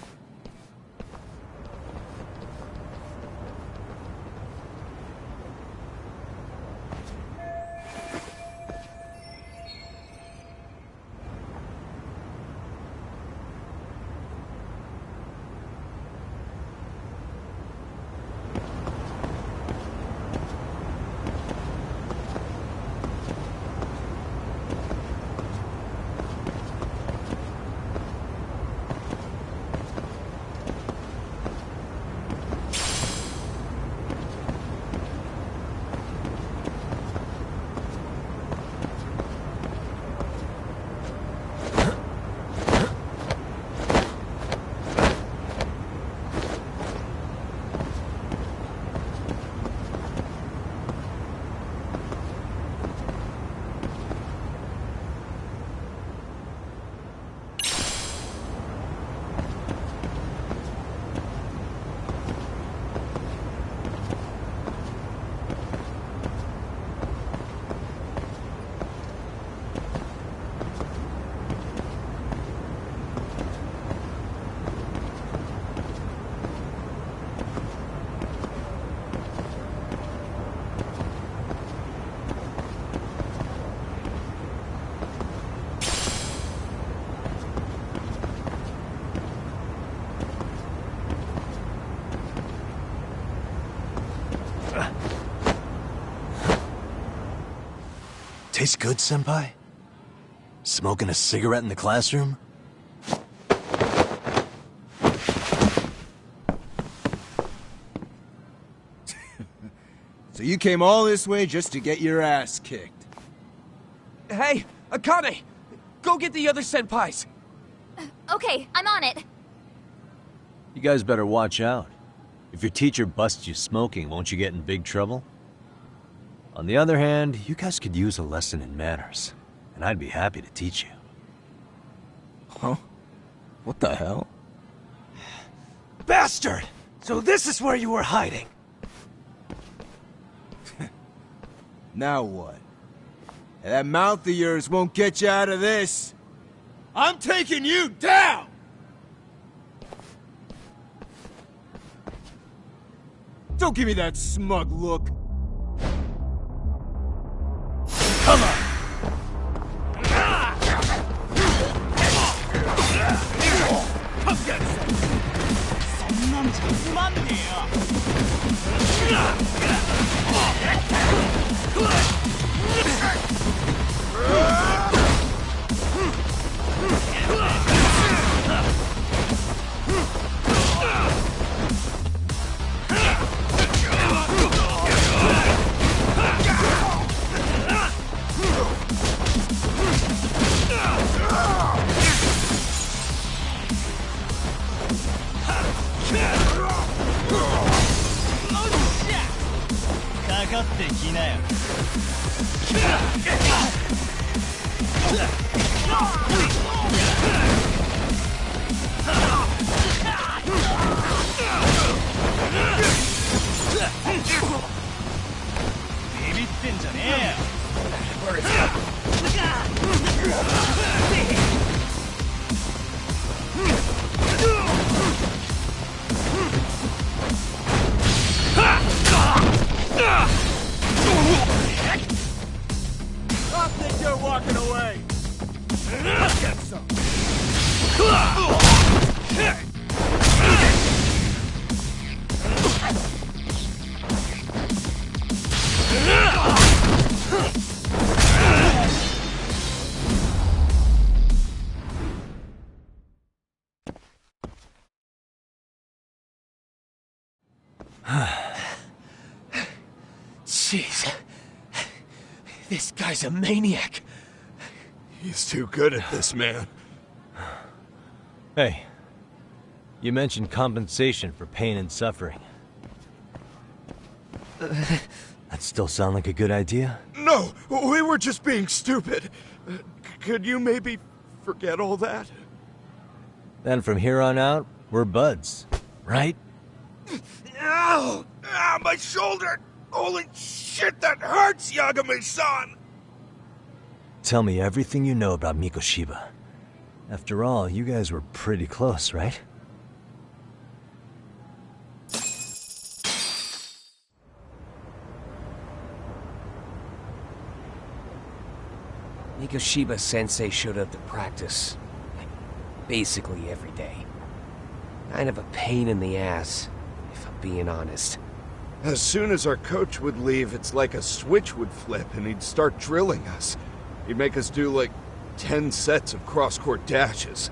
Tastes good, Senpai? Smoking a cigarette in the classroom? So you came all this way just to get your ass kicked? Hey, Akane! Go get the other senpais! Okay, I'm on it. You guys better watch out. If your teacher busts you smoking, won't you get in big trouble? On the other hand, you guys could use a lesson in manners, and I'd be happy to teach you. Huh? What the hell? Bastard! So this is where you were hiding. Now what? That mouth of yours won't get you out of this. I'm taking you down! Don't give me that smug look. Come on! Come get I think you're walking away. Get some. Jeez. This guy's a maniac. He's too good at this, man. Hey, you mentioned compensation for pain and suffering. That still sound like a good idea? No, we were just being stupid. Could you maybe forget all that? Then from here on out, we're buds, right? Ow! Ah, my shoulder! Holy shit, that hurts, Yagami-san! Tell me everything you know about Mikoshiba. After all, you guys were pretty close, right? Mikoshiba-sensei showed up to practice, like, basically every day. Kind of a pain in the ass, if I'm being honest. As soon as our coach would leave, it's like a switch would flip and he'd start drilling us. He'd make us do like 10 sets of cross-court dashes.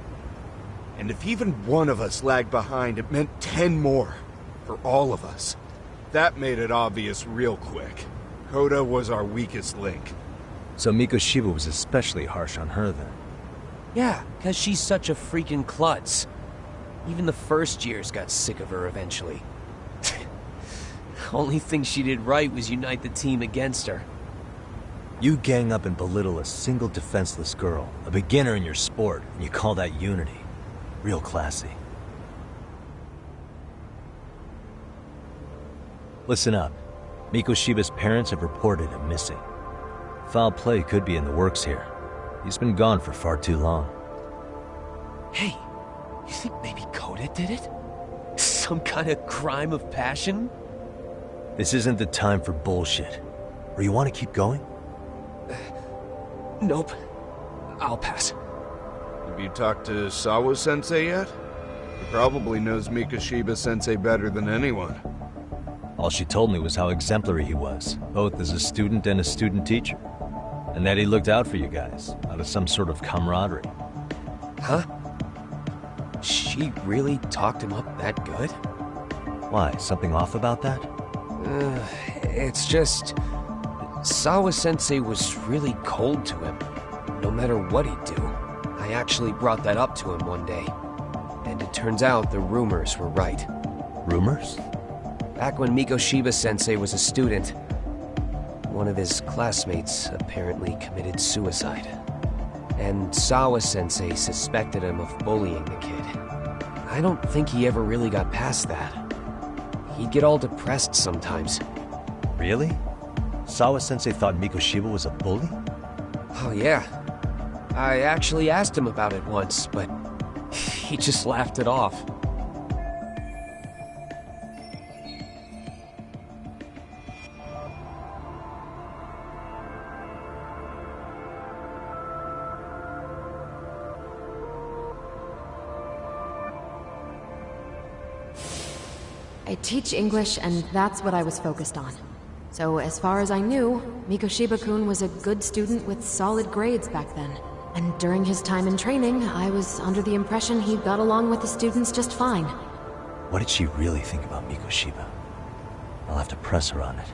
And if even one of us lagged behind, it meant 10 more. For all of us. That made it obvious real quick. Koda was our weakest link. So Mikoshiba was especially harsh on her then? Yeah, because she's such a freaking klutz. Even the first years got sick of her eventually. Only thing she did right was unite the team against her. You gang up and belittle a single defenseless girl, a beginner in your sport, and you call that unity. Real classy. Listen up. Mikoshiba's parents have reported him missing. Foul play could be in the works here. He's been gone for far too long. Hey, you think maybe Koda did it? Some kind of crime of passion? This isn't the time for bullshit. Or you want to keep going? Nope. I'll pass. Have you talked to Sawa-sensei yet? He probably knows Mikoshiba-sensei better than anyone. All she told me was how exemplary he was, both as a student and a student teacher. And that he looked out for you guys, out of some sort of camaraderie. Huh? She really talked him up that good? Why, something off about that? It's just... Sawa-sensei was really cold to him, no matter what he'd do. I actually brought that up to him one day. And it turns out the rumors were right. Rumors? Back when Mikoshiba-sensei was a student, one of his classmates apparently committed suicide. And Sawa-sensei suspected him of bullying the kid. I don't think he ever really got past that. He'd get all depressed sometimes. Really? Sawa-sensei thought Mikoshiba was a bully? Oh yeah. I actually asked him about it once, but he just laughed it off. I teach English, and that's what I was focused on. So as far as I knew, Mikoshiba-kun was a good student with solid grades back then. And during his time in training, I was under the impression he got along with the students just fine. What did she really think about Mikoshiba? I'll have to press her on it.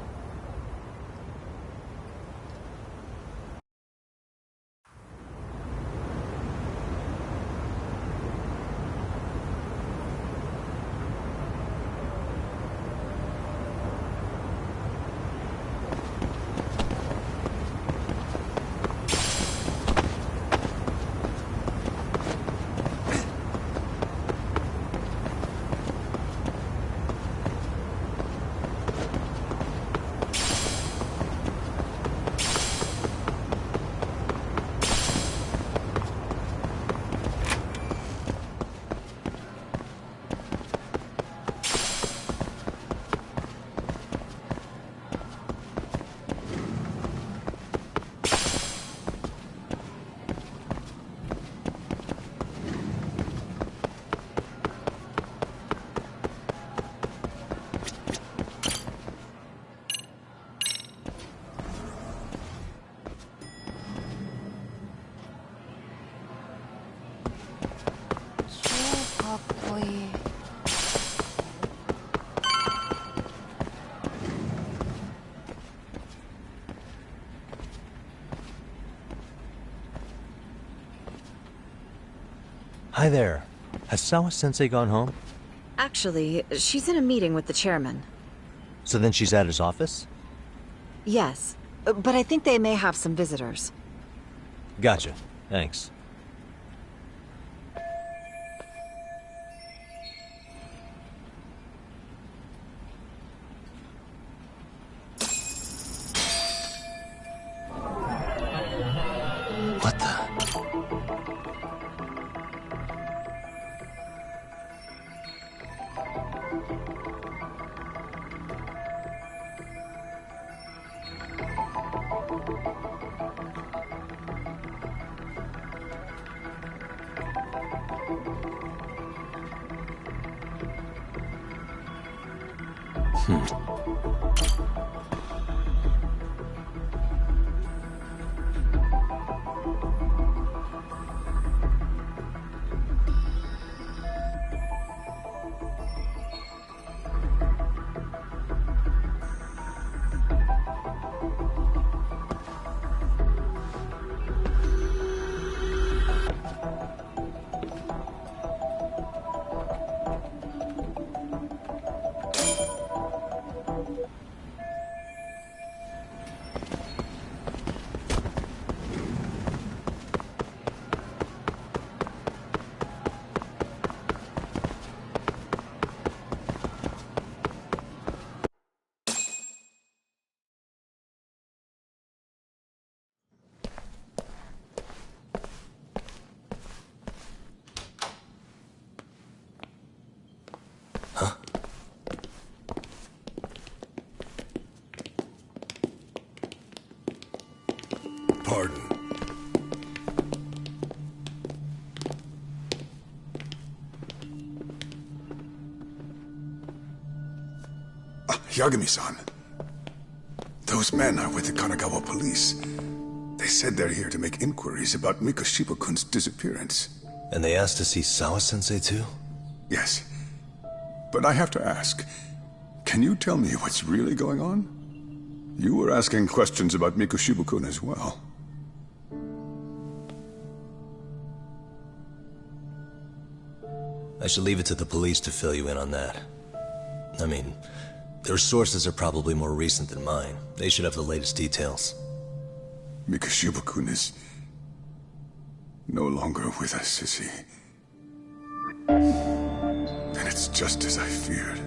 Hi there. Has Sawa-sensei gone home? Actually, she's in a meeting with the chairman. So then she's at his office? Yes, but I think they may have some visitors. Gotcha. Thanks. What the? Pardon. Yagami-san. Those men are with the Kanagawa police. They said they're here to make inquiries about Mikoshiba-kun's disappearance. And they asked to see Sawa-sensei too? Yes. But I have to ask, can you tell me what's really going on? You were asking questions about Mikoshiba-kun as well. I should leave it to the police to fill you in on that. I mean, their sources are probably more recent than mine. They should have the latest details. Mikoshiba-kun is no longer with us, is he? And it's just as I feared.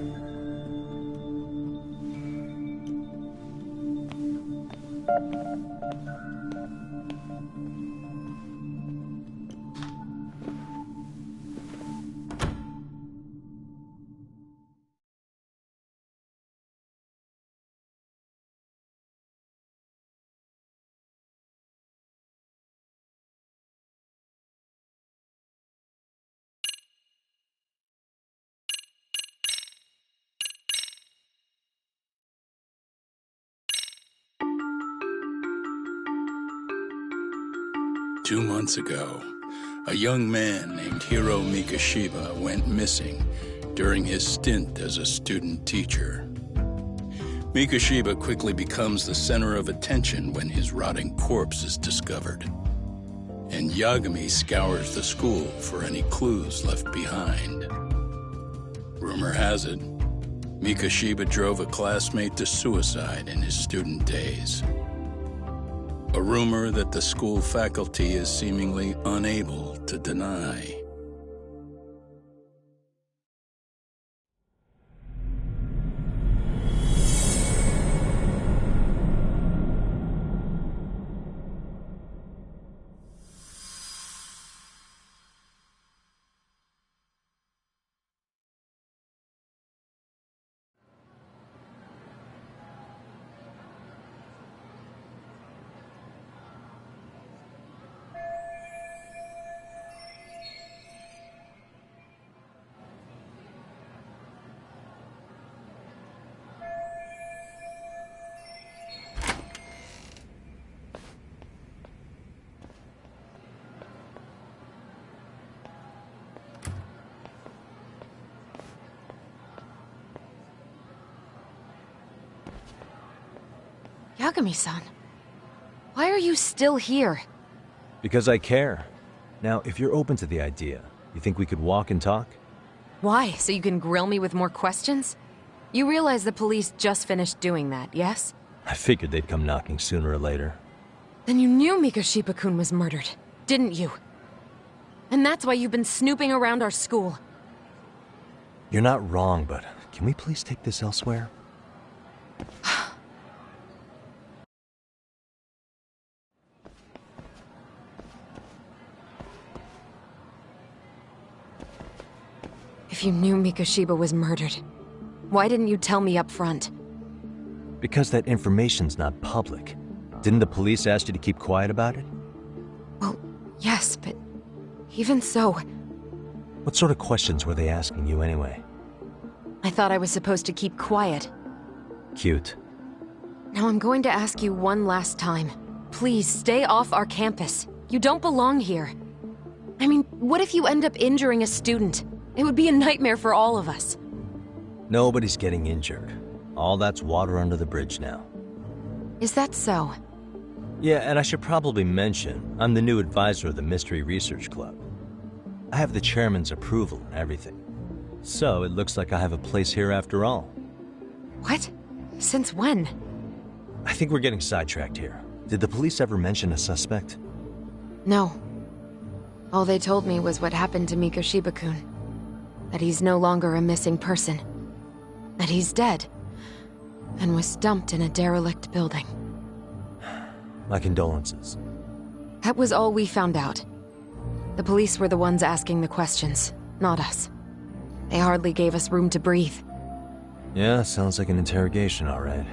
Two months ago, a young man named Hiro Mikoshiba went missing during his stint as a student teacher. Mikoshiba quickly becomes the center of attention when his rotting corpse is discovered, and Yagami scours the school for any clues left behind. Rumor has it, Mikoshiba drove a classmate to suicide in his student days. A rumor that the school faculty is seemingly unable to deny. Yagami-san, why are you still here? Because I care. Now, if you're open to the idea, you think we could walk and talk? Why? So you can grill me with more questions? You realize the police just finished doing that, yes? I figured they'd come knocking sooner or later. Then you knew Mikoshiba-kun was murdered, didn't you? And that's why you've been snooping around our school. You're not wrong, but can we please take this elsewhere? If you knew Mikoshiba was murdered, why didn't you tell me up front? Because that information's not public. Didn't the police ask you to keep quiet about it? Well, yes, but even so... What sort of questions were they asking you anyway? I thought I was supposed to keep quiet. Cute. Now I'm going to ask you one last time. Please, stay off our campus. You don't belong here. I mean, what if you end up injuring a student? It would be a nightmare for all of us. Nobody's getting injured. All that's water under the bridge now. Is that so? Yeah, and I should probably mention, I'm the new advisor of the Mystery Research Club. I have the chairman's approval and everything. So it looks like I have a place here after all. What? Since when? I think we're getting sidetracked here. Did the police ever mention a suspect? No. All they told me was what happened to Mikoshiba-kun. That he's no longer a missing person. That he's dead. And was dumped in a derelict building. My condolences. That was all we found out. The police were the ones asking the questions, not us. They hardly gave us room to breathe. Yeah, sounds like an interrogation, all right.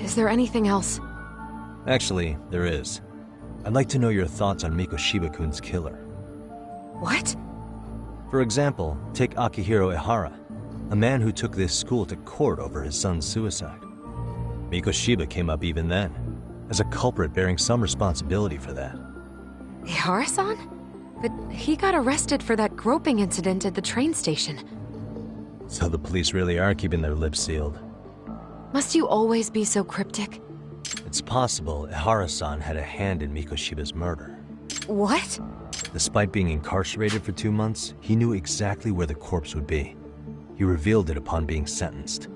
Is there anything else? Actually, there is. I'd like to know your thoughts on Mikoshiba-kun's killer. What? For example, take Akihiro Ehara. A man who took this school to court over his son's suicide. Mikoshiba came up even then, as a culprit bearing some responsibility for that. Ihara-san? But he got arrested for that groping incident at the train station. So the police really are keeping their lips sealed. Must you always be so cryptic? It's possible Ihara-san had a hand in Mikoshiba's murder. What? Despite being incarcerated for 2 months, he knew exactly where the corpse would be. He revealed it upon being sentenced.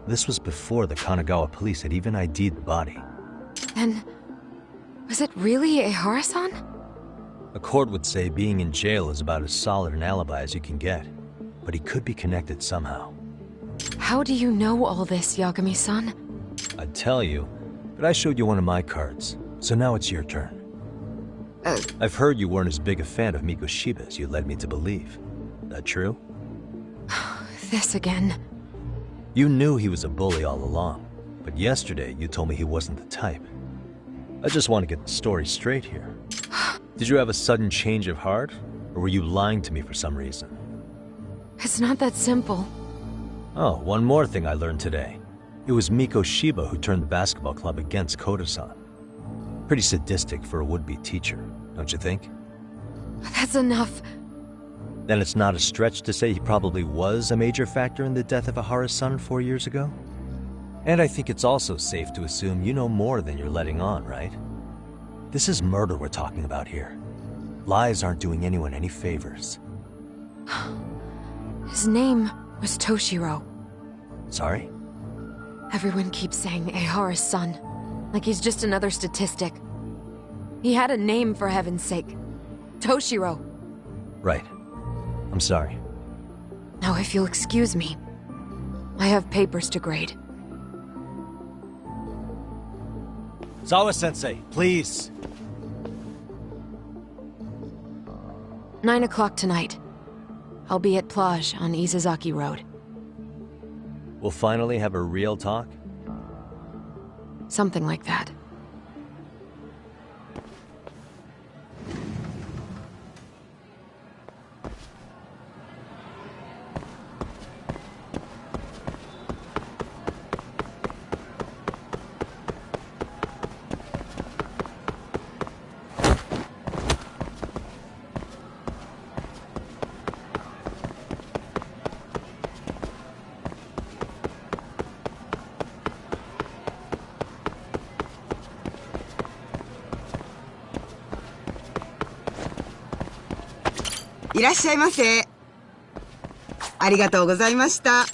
This was before the Kanagawa police had even ID'd the body. Then, was it really Ihara-san? A court would say being in jail is about as solid an alibi as you can get, but he could be connected somehow. How do you know all this, Yagami-san? I'd tell you, but I showed you one of my cards, so now it's your turn. I've heard you weren't as big a fan of Mikoshiba as you led me to believe. That true? This again. You knew he was a bully all along, but yesterday you told me he wasn't the type. I just want to get the story straight here. Did you have a sudden change of heart, or were you lying to me for some reason? It's not that simple. Oh, one more thing I learned today. It was Mikoshiba who turned the basketball club against Koda-san. Pretty sadistic for a would-be teacher, don't you think? That's enough. Then it's not a stretch to say he probably was a major factor in the death of Ihara's son 4 years ago? And I think it's also safe to assume you know more than you're letting on, right? This is murder we're talking about here. Lies aren't doing anyone any favors. His name was Toshiro. Sorry? Everyone keeps saying Ihara's son, like he's just another statistic. He had a name, for heaven's sake. Toshiro. Right. I'm sorry. Now, if you'll excuse me, I have papers to grade. Zawa-sensei, please. 9 o'clock tonight. I'll be at Plage on Izazaki Road. We'll finally have a real talk? Something like that.いらっしゃいませ。ありがとうございました。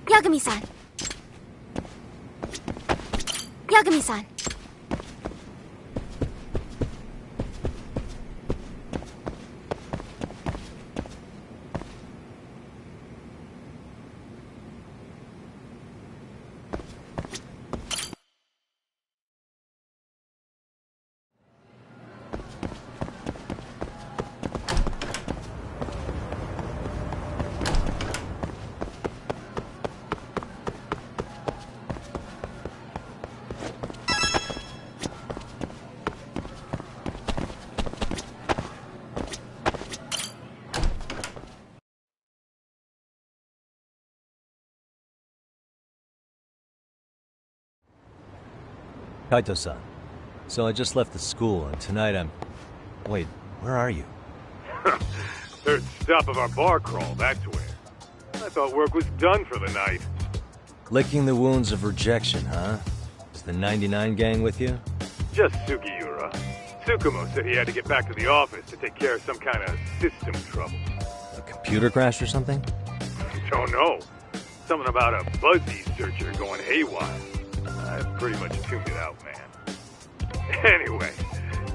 Yagami-san. Yagami-san. Kaito-san. So I just left the school, and tonight I'm... Wait, where are you? Third stop of our bar crawl, that's where. I thought work was done for the night. Licking the wounds of rejection, huh? Is the 99 gang with you? Just Sugiura. Tsukumo said he had to get back to the office to take care of some kind of system trouble. A computer crash or something? Don't know. Something about a Buzzy searcher going haywire. I pretty much tuned it out, man. Anyway,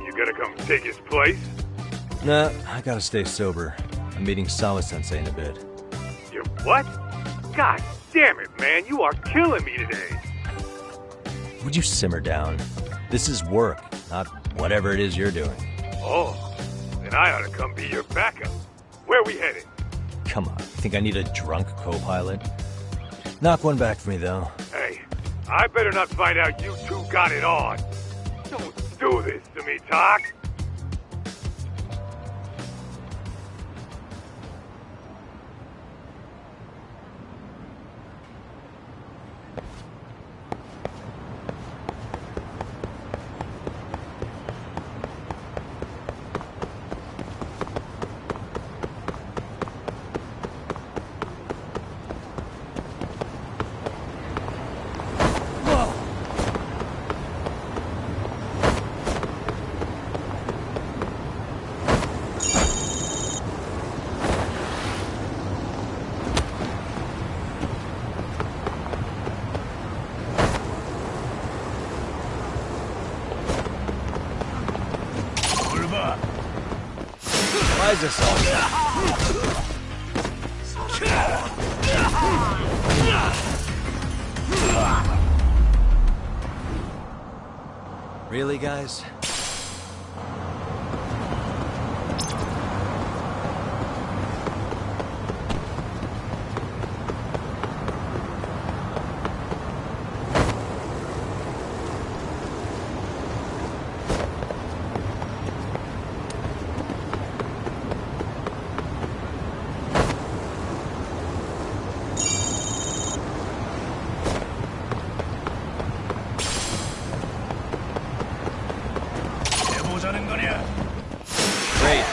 you gonna come take his place? Nah, I gotta stay sober. I'm meeting Sawa-sensei in a bit. You what? God damn it, man, you are killing me today. Would you simmer down? This is work, not whatever it is you're doing. Oh, then I ought to come be your backup. Where we headed? Come on, think I need a drunk co-pilot? Knock one back for me, though. Hey, I better not find out you two got it on. Don't do this to me, Tak. Why is this all Really, guys? Great.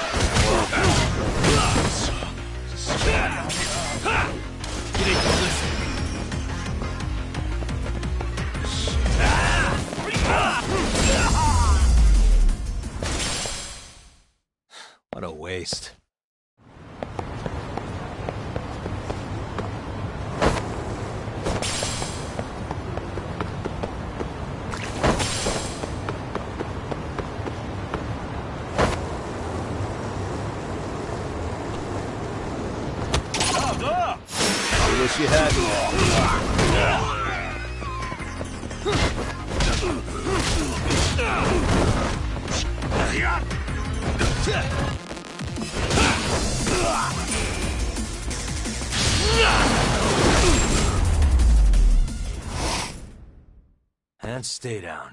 What a waste. I wish you had and stay down.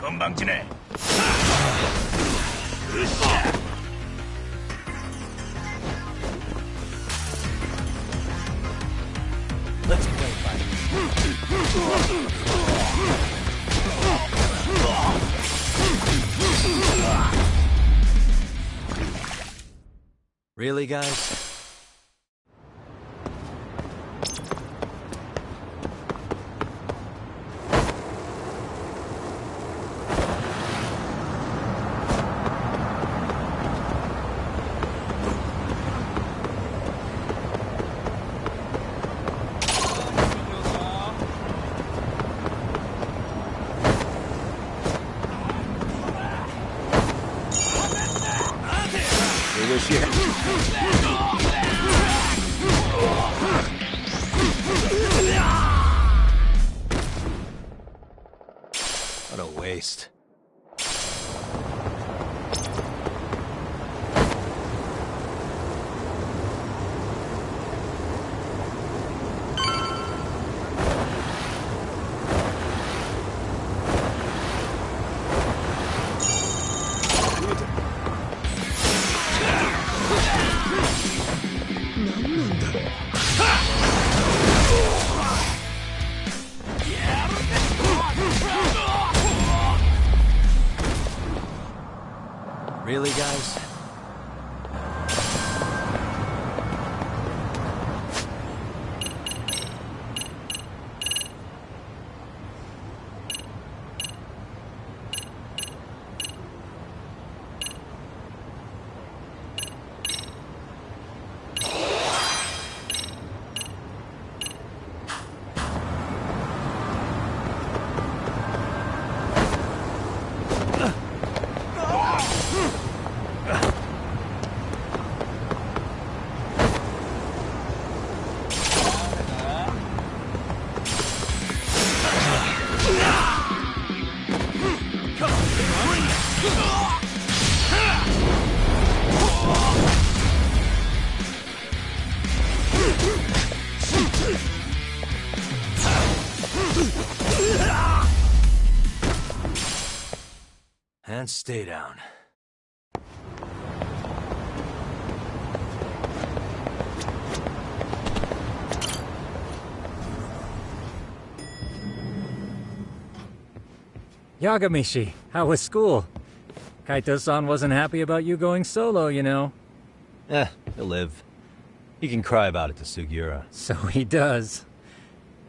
건방지네. Let's play fight. Really, guys? What a waste. Really, guys? And stay down. Yagamishi, how was school? Kaito-san wasn't happy about you going solo, you know. He'll live. He can cry about it to Sugiura. So he does.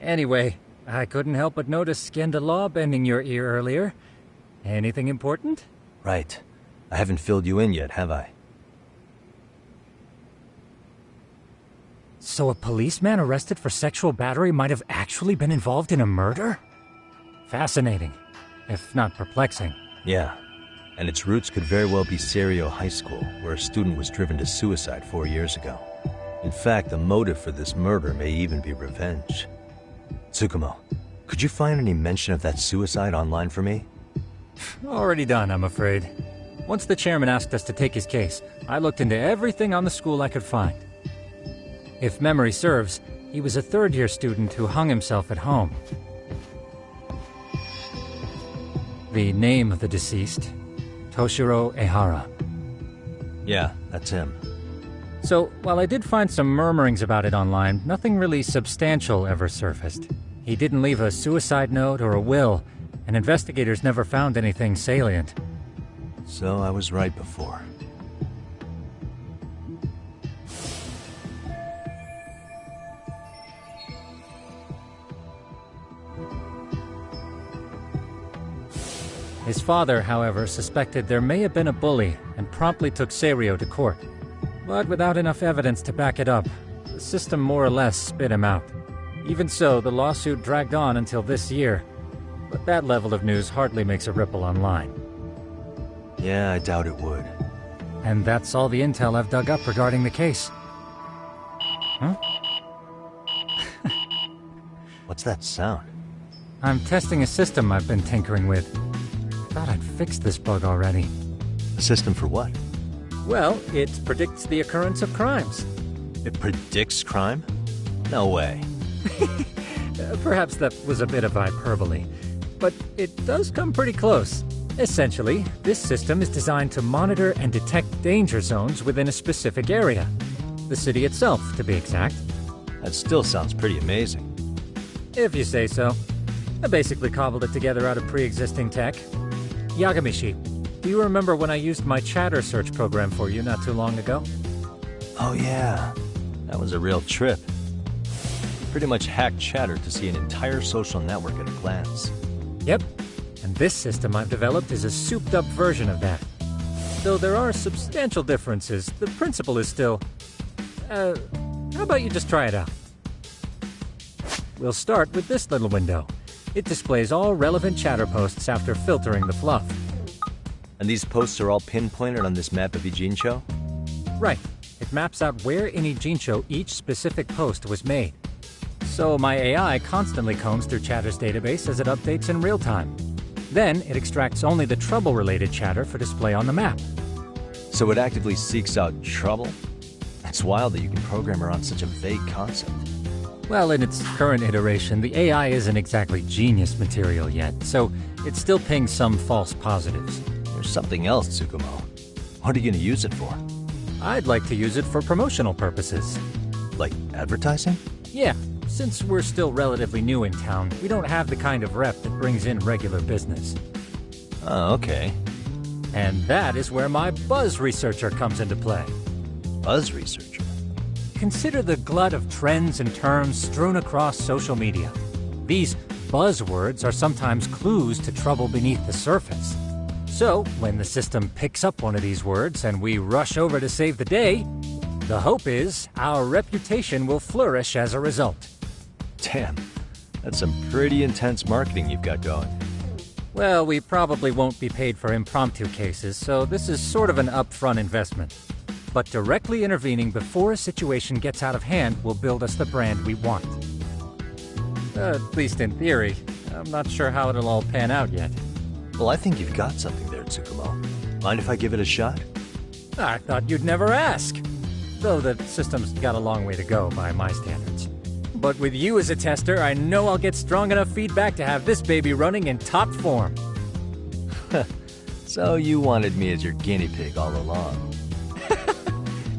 Anyway, I couldn't help but notice Skenda Law bending your ear earlier. Anything important? Right. I haven't filled you in yet, have I? So a policeman arrested for sexual battery might have actually been involved in a murder? Fascinating, if not perplexing. Yeah. And its roots could very well be Serio High School, where a student was driven to suicide 4 years ago. In fact, the motive for this murder may even be revenge. Tsukumo, could you find any mention of that suicide online for me? Already done, I'm afraid. Once the chairman asked us to take his case, I looked into everything on the school I could find. If memory serves, he was a third-year student who hung himself at home. The name of the deceased, Toshiro Ehara. Yeah, that's him. So, while I did find some murmurings about it online, nothing really substantial ever surfaced. He didn't leave a suicide note or a will, and investigators never found anything salient. So I was right before. His father, however, suspected there may have been a bully and promptly took Serio to court. But without enough evidence to back it up, the system more or less spit him out. Even so, the lawsuit dragged on until this year. But that level of news hardly makes a ripple online. Yeah, I doubt it would. And that's all the intel I've dug up regarding the case. Huh? What's that sound? I'm testing a system I've been tinkering with. Thought I'd fixed this bug already. A system for what? Well, it predicts the occurrence of crimes. It predicts crime? No way. Perhaps that was a bit of hyperbole, but it does come pretty close. Essentially, this system is designed to monitor and detect danger zones within a specific area. The city itself, to be exact. That still sounds pretty amazing. If you say so. I basically cobbled it together out of pre-existing tech. Yagamishi, do you remember when I used my chatter search program for you not too long ago? Oh yeah, that was a real trip. You pretty much hacked chatter to see an entire social network at a glance. Yep, and this system I've developed is a souped-up version of that. Though there are substantial differences, the principle is still... how about you just try it out? We'll start with this little window. It displays all relevant chatter posts after filtering the fluff. And these posts are all pinpointed on this map of Ijincho? Right. It maps out where in Ijincho each specific post was made. So my AI constantly combs through Chatter's database as it updates in real time. Then it extracts only the trouble-related chatter for display on the map. So it actively seeks out trouble? It's wild that you can program around such a vague concept. Well, in its current iteration, the AI isn't exactly genius material yet, so it still pings some false positives. There's something else, Tsukumo. What are you going to use it for? I'd like to use it for promotional purposes. Like advertising? Yeah, since we're still relatively new in town, we don't have the kind of rep that brings in regular business. Oh, okay. And that is where my buzz researcher comes into play. Buzz researcher? Consider the glut of trends and terms strewn across social media. These buzzwords are sometimes clues to trouble beneath the surface. So, when the system picks up one of these words and we rush over to save the day, the hope is our reputation will flourish as a result. Damn, that's some pretty intense marketing you've got going. Well, we probably won't be paid for impromptu cases, so this is sort of an upfront investment. But directly intervening before a situation gets out of hand will build us the brand we want. At least in theory. I'm not sure how it'll all pan out yet. Well, I think you've got something there, Tsukumo. Mind if I give it a shot? I thought you'd never ask. Though the system's got a long way to go by my standards. But with you as a tester, I know I'll get strong enough feedback to have this baby running in top form. So you wanted me as your guinea pig all along.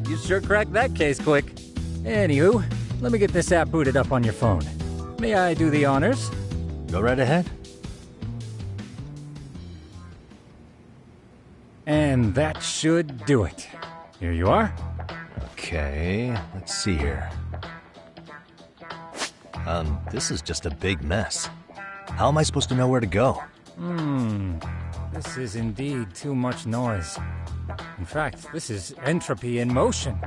You sure cracked that case quick. Anywho, let me get this app booted up on your phone. May I do the honors? Go right ahead. And that should do it. Here you are. Okay, let's see here. This is just a big mess. How am I supposed to know where to go? This is indeed too much noise. In fact, this is entropy in motion.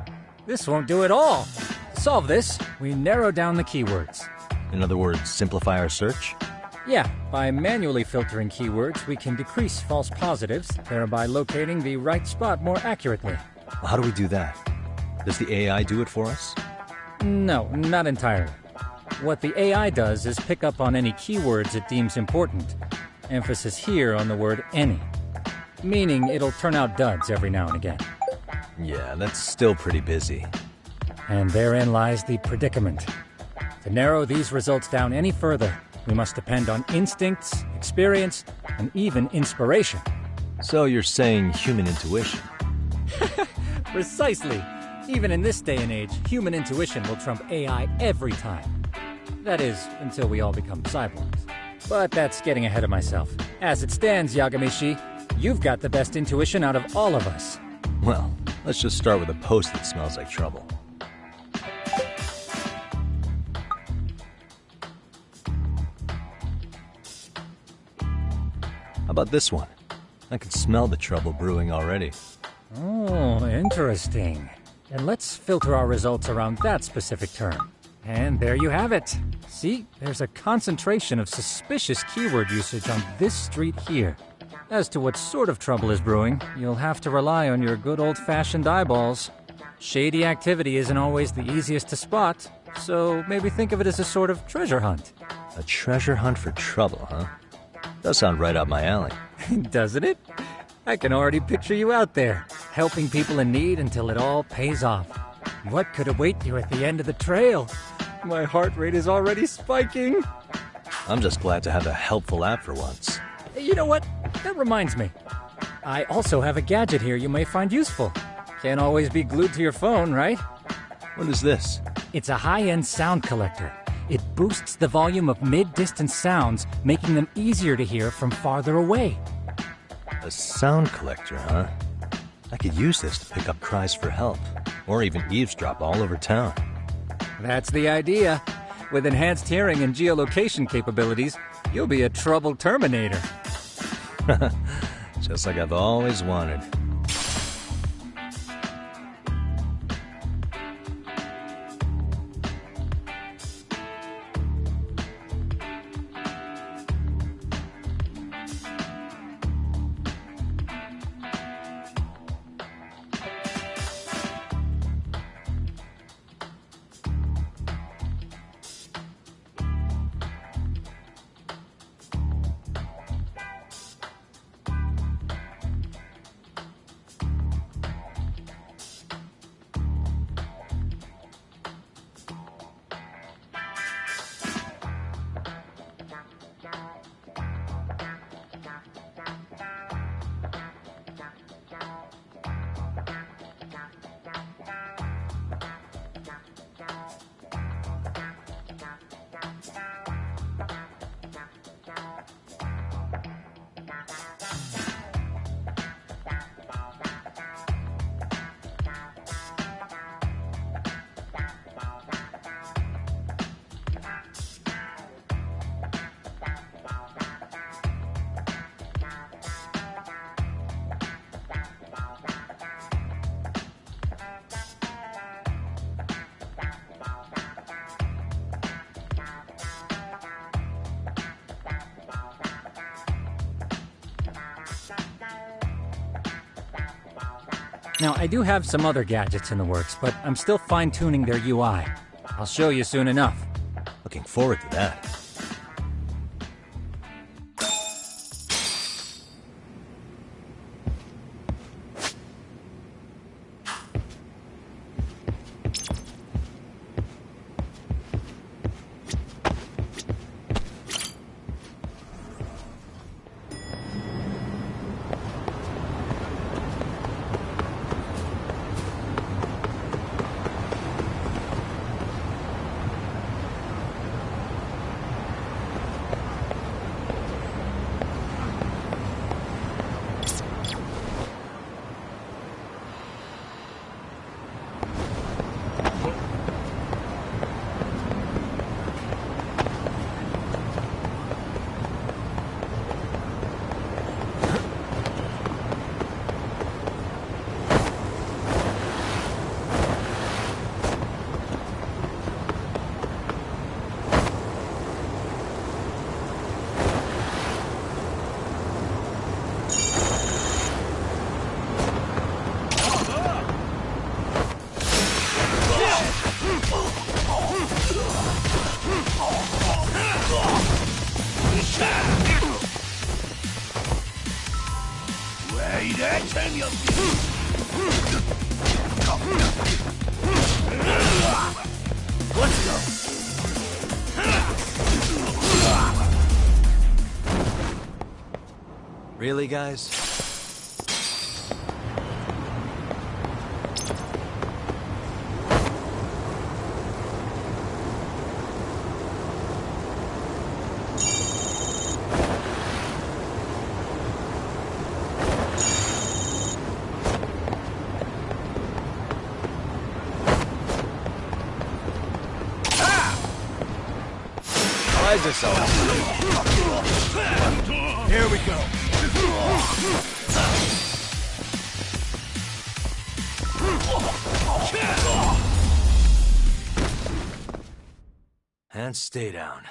This won't do it all. To solve this, we narrow down the keywords. In other words, simplify our search? Yeah, by manually filtering keywords, we can decrease false positives, thereby locating the right spot more accurately. Well, how do we do that? Does the AI do it for us? No, not entirely. What the AI does is pick up on any keywords it deems important. Emphasis here on the word any. Meaning it'll turn out duds every now and again. Yeah, that's still pretty busy. And therein lies the predicament. To narrow these results down any further, we must depend on instincts, experience, and even inspiration. So you're saying human intuition? Precisely. Even in this day and age, human intuition will trump AI every time. That is, until we all become cyborgs. But that's getting ahead of myself. As it stands, Yagamishi, you've got the best intuition out of all of us. Well, let's just start with a post that smells like trouble. How about this one? I can smell the trouble brewing already. Oh, interesting. And let's filter our results around that specific term. And there you have it. See, there's a concentration of suspicious keyword usage on this street here. As to what sort of trouble is brewing, you'll have to rely on your good old-fashioned eyeballs. Shady activity isn't always the easiest to spot, so maybe think of it as a sort of treasure hunt. A treasure hunt for trouble, huh? Does sound right up my alley. Doesn't it? I can already picture you out there, helping people in need until it all pays off. What could await you at the end of the trail? My heart rate is already spiking. I'm just glad to have a helpful app for once. You know what? That reminds me. I also have a gadget here you may find useful. Can't always be glued to your phone, right? What is this? It's a high-end sound collector. It boosts the volume of mid-distance sounds, making them easier to hear from farther away. A sound collector, huh? I could use this to pick up cries for help, or even eavesdrop all over town. That's the idea. With enhanced hearing and geolocation capabilities, you'll be a trouble terminator. Just like I've always wanted. Now, I do have some other gadgets in the works, but I'm still fine-tuning their UI. I'll show you soon enough. Looking forward to that. Really, guys? Hide yourself. Here we go. And stay down.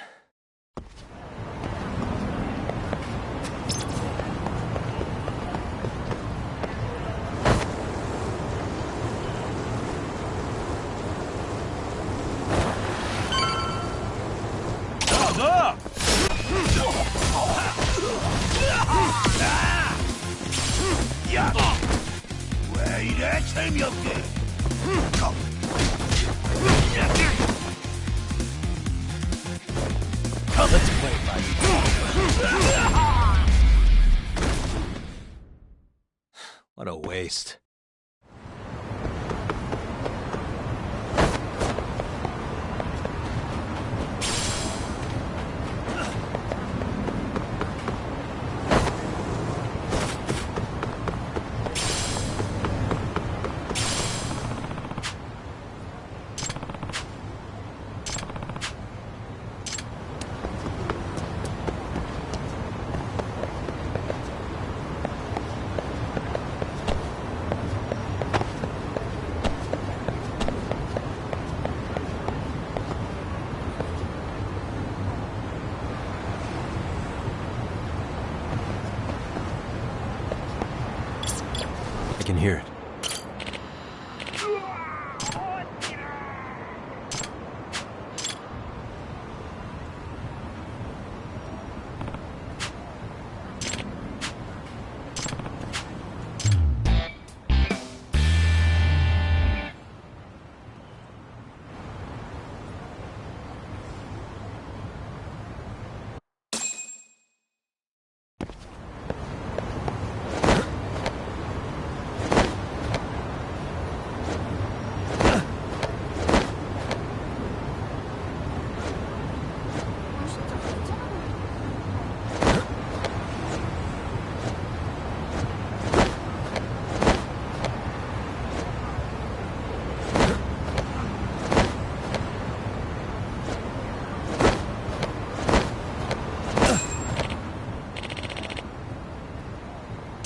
Let's play, buddy. What a waste. I can hear it.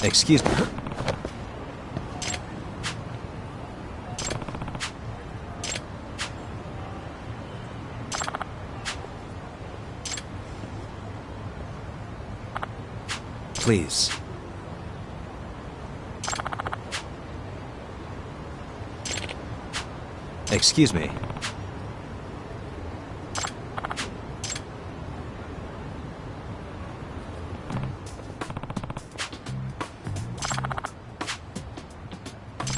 Excuse me. Please. Excuse me.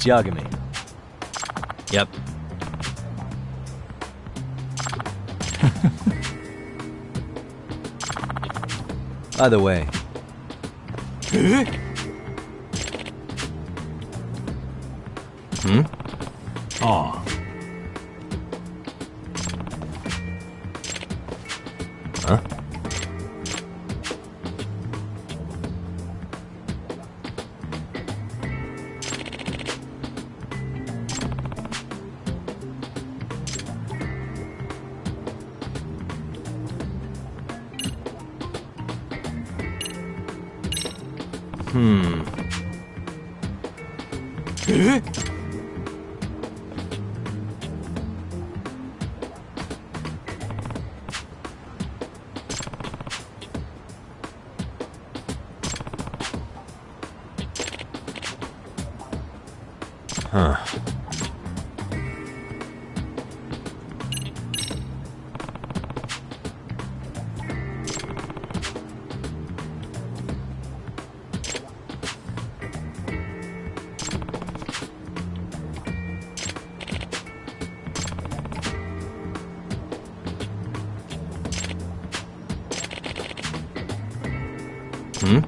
Yagami. Yep. By the way. Hmm? Aw. Huh? Hmm. Huh. Hmm?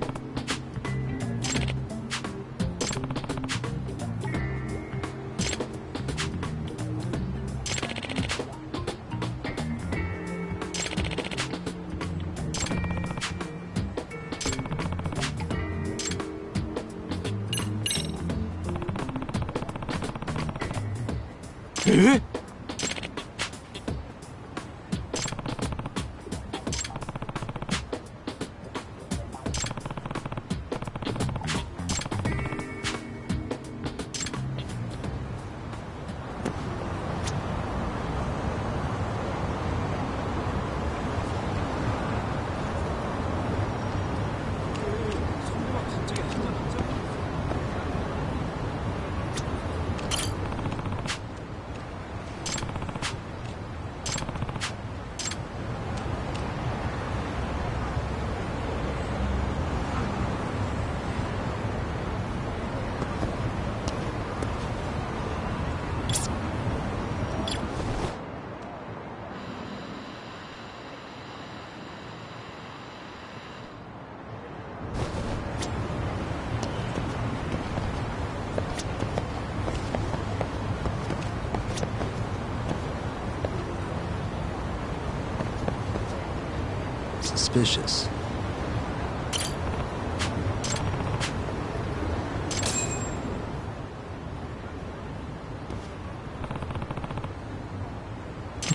Suspicious.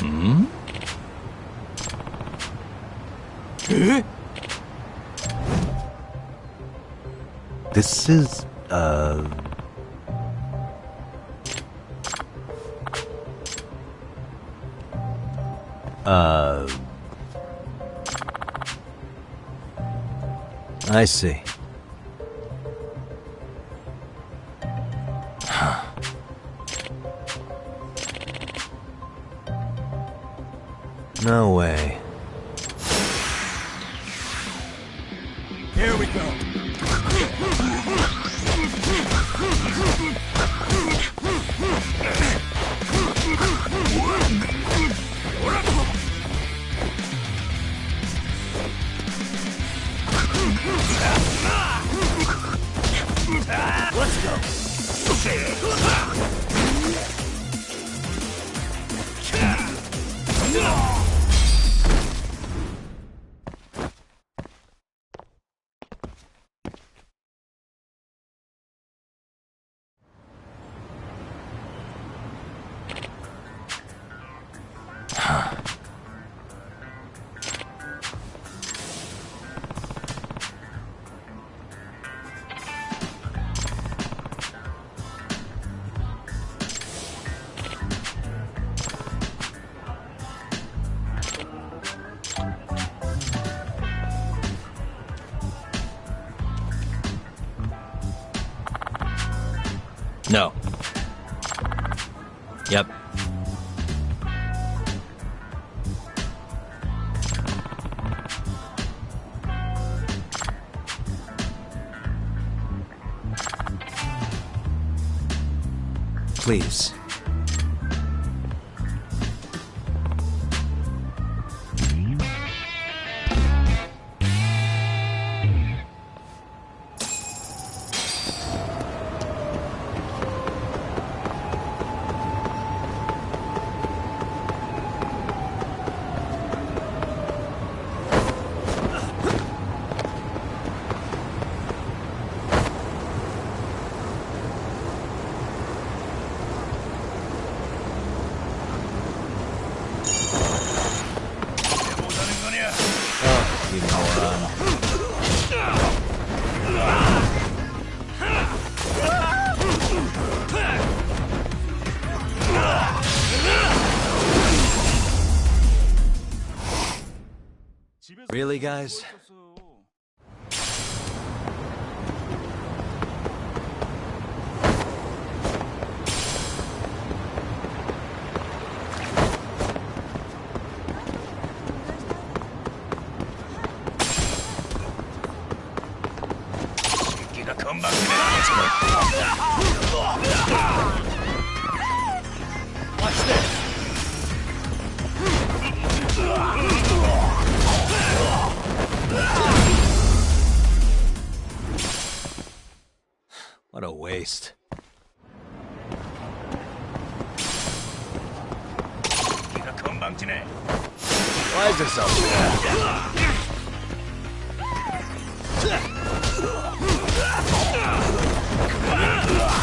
Hmm? This is, I see. No way. Here we go. Let's go. No. Yep. Please. Really, guys? Watch this. What a waste. Why is this so bad?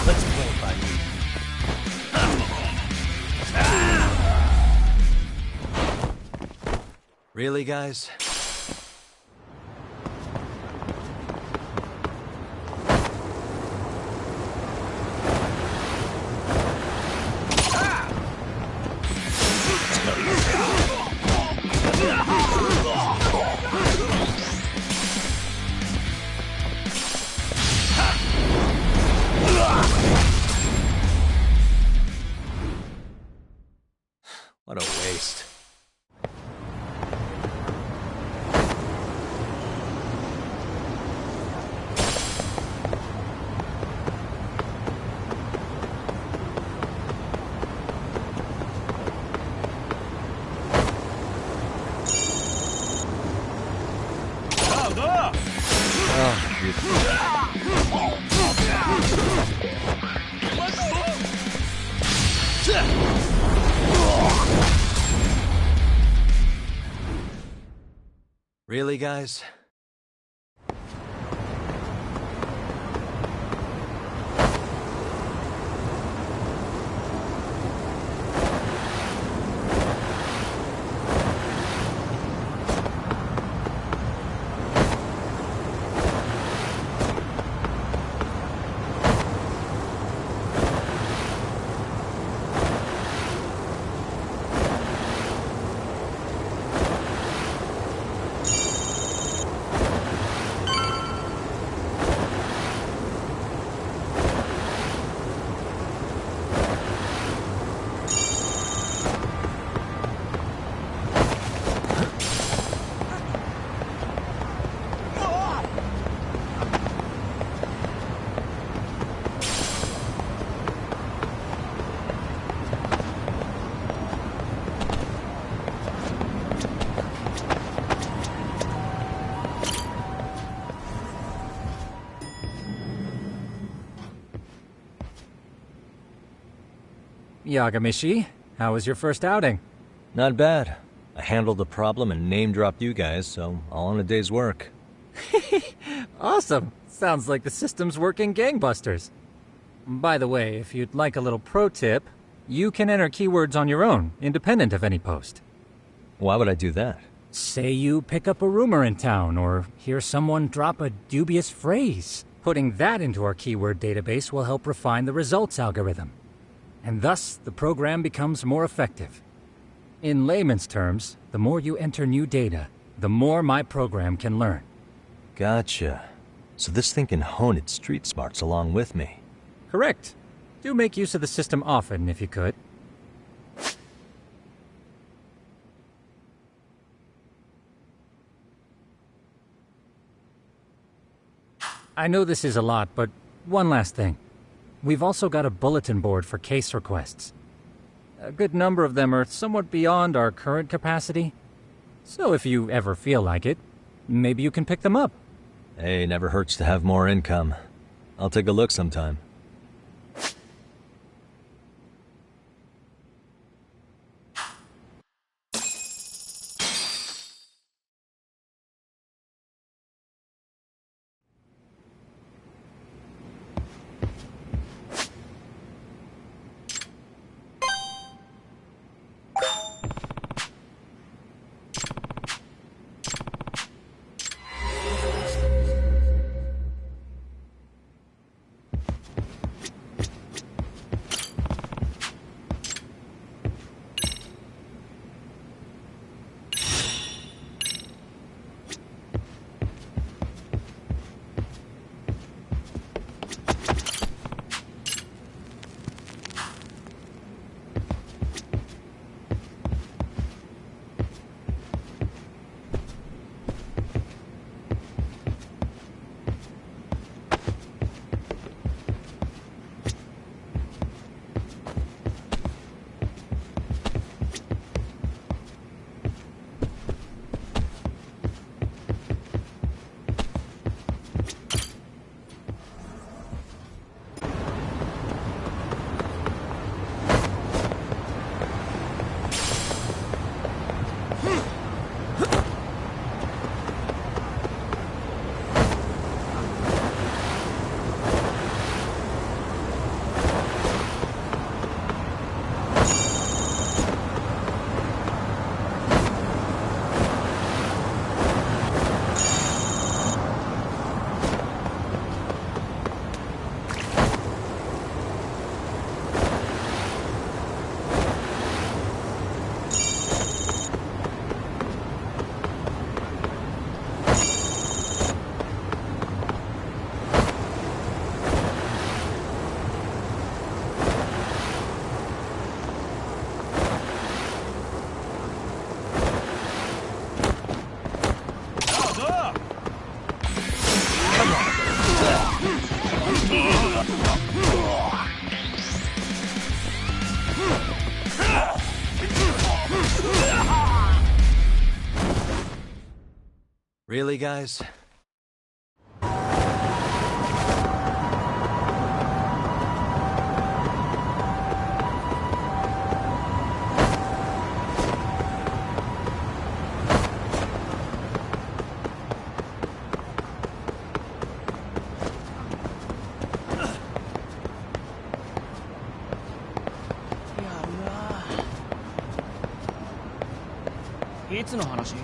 Let's play by you. Really, guys? What a waste. Really, guys? Yagamishi, how was your first outing? Not bad. I handled the problem and name-dropped you guys, so all in a day's work. Awesome! Sounds like the system's working gangbusters. By the way, if you'd like a little pro tip, you can enter keywords on your own, independent of any post. Why would I do that? Say you pick up a rumor in town, or hear someone drop a dubious phrase. Putting that into our keyword database will help refine the results algorithm. And thus, the program becomes more effective. In layman's terms, the more you enter new data, the more my program can learn. Gotcha. So this thing can hone its street smarts along with me. Correct. Do make use of the system often, if you could. I know this is a lot, but one last thing. We've also got a bulletin board for case requests. A good number of them are somewhat beyond our current capacity. So if you ever feel like it, maybe you can pick them up. Hey, never hurts to have more income. I'll take a look sometime. Really, guys?いつの話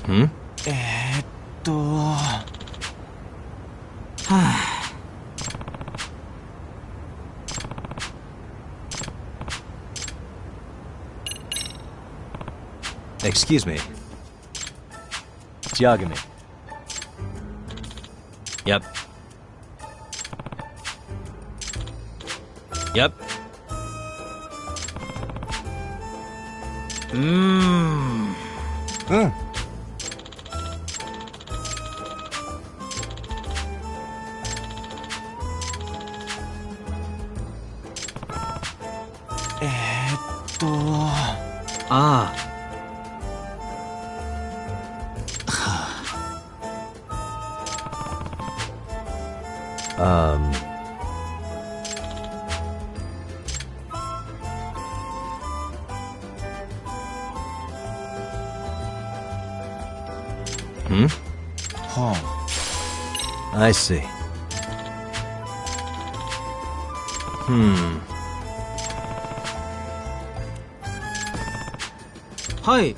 ？Hmm? Excuse me. Yagami. Yep. Yep. Mmm. Ah. Hmm? Huh. I see. Hi.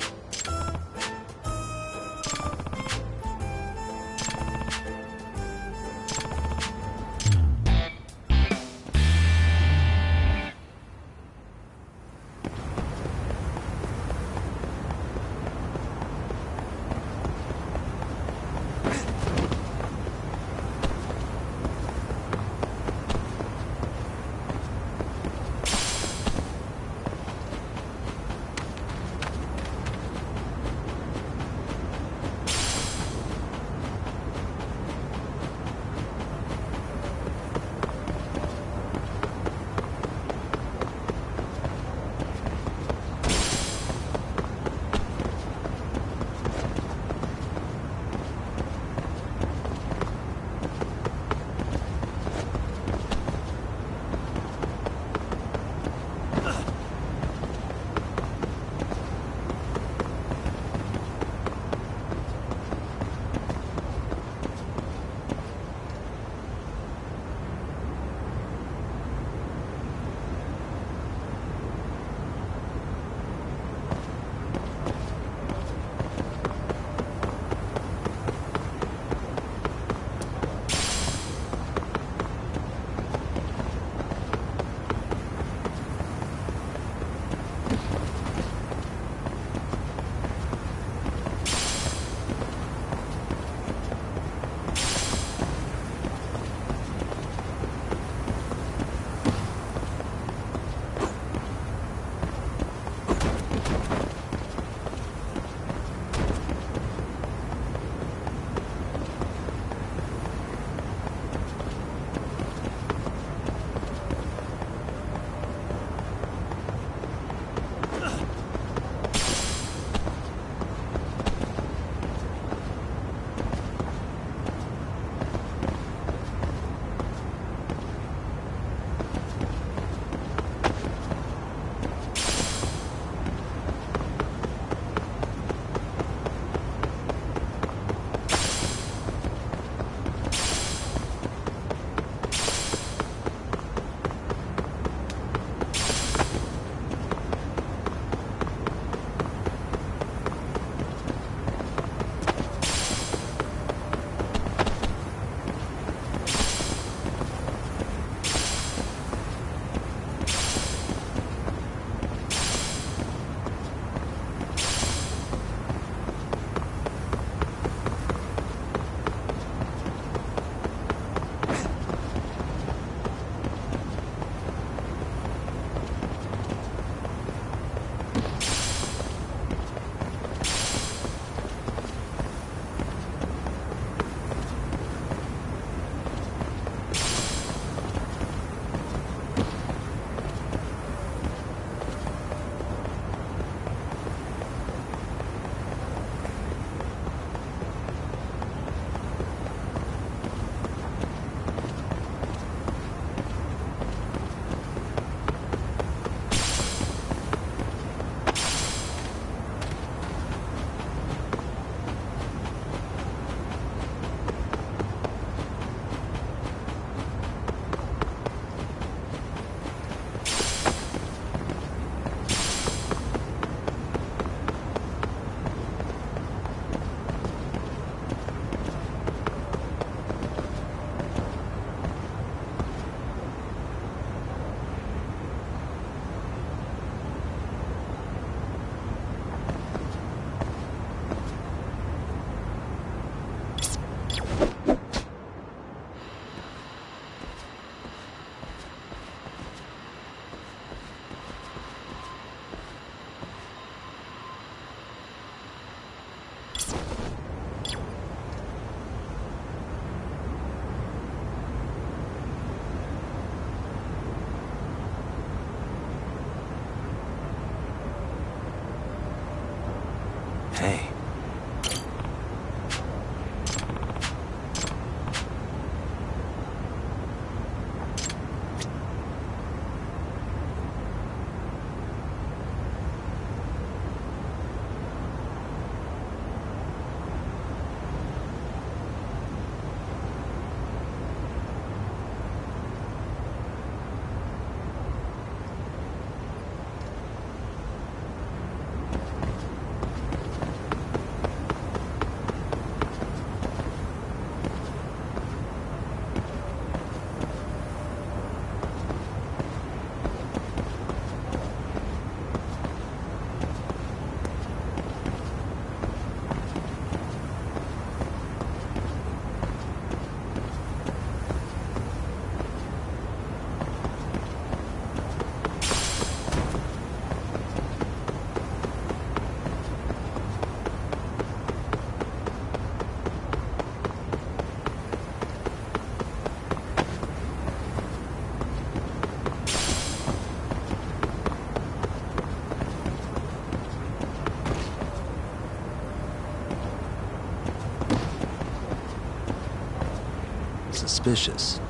Hey. suspicious.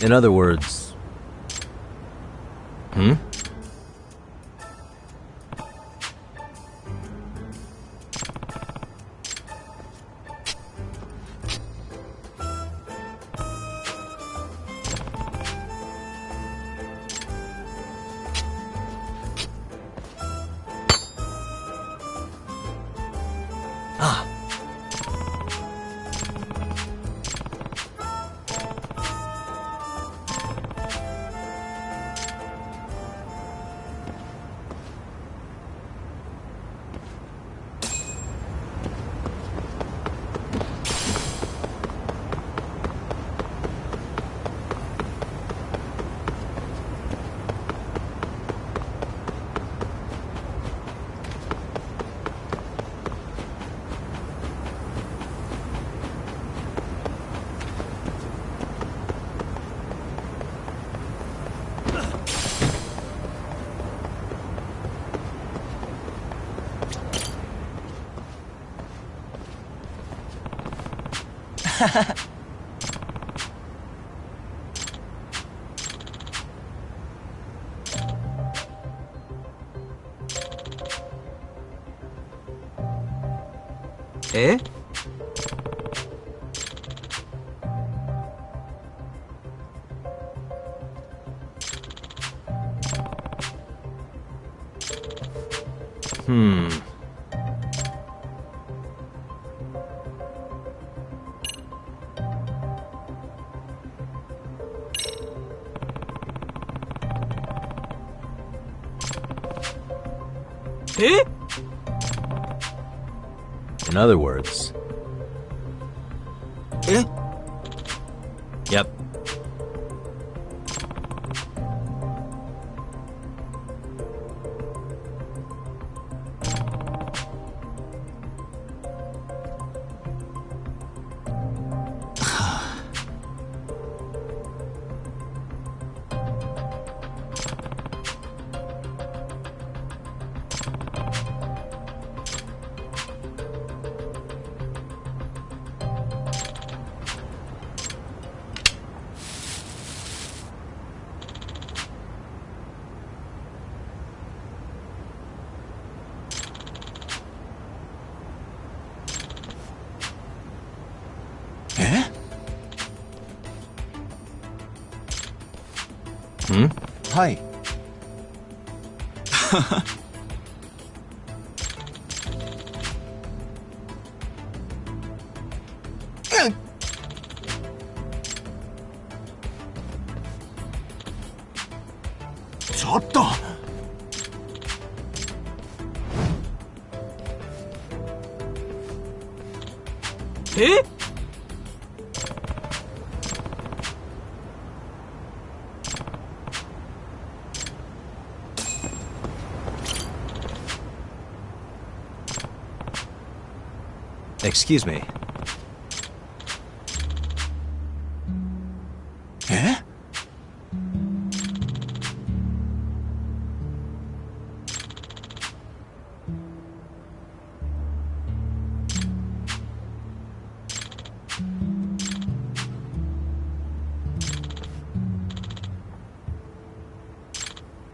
In other words... Hmm? Eh? Eh? In other words... Eh? Yep. Hi. Eh? Excuse me. Eh?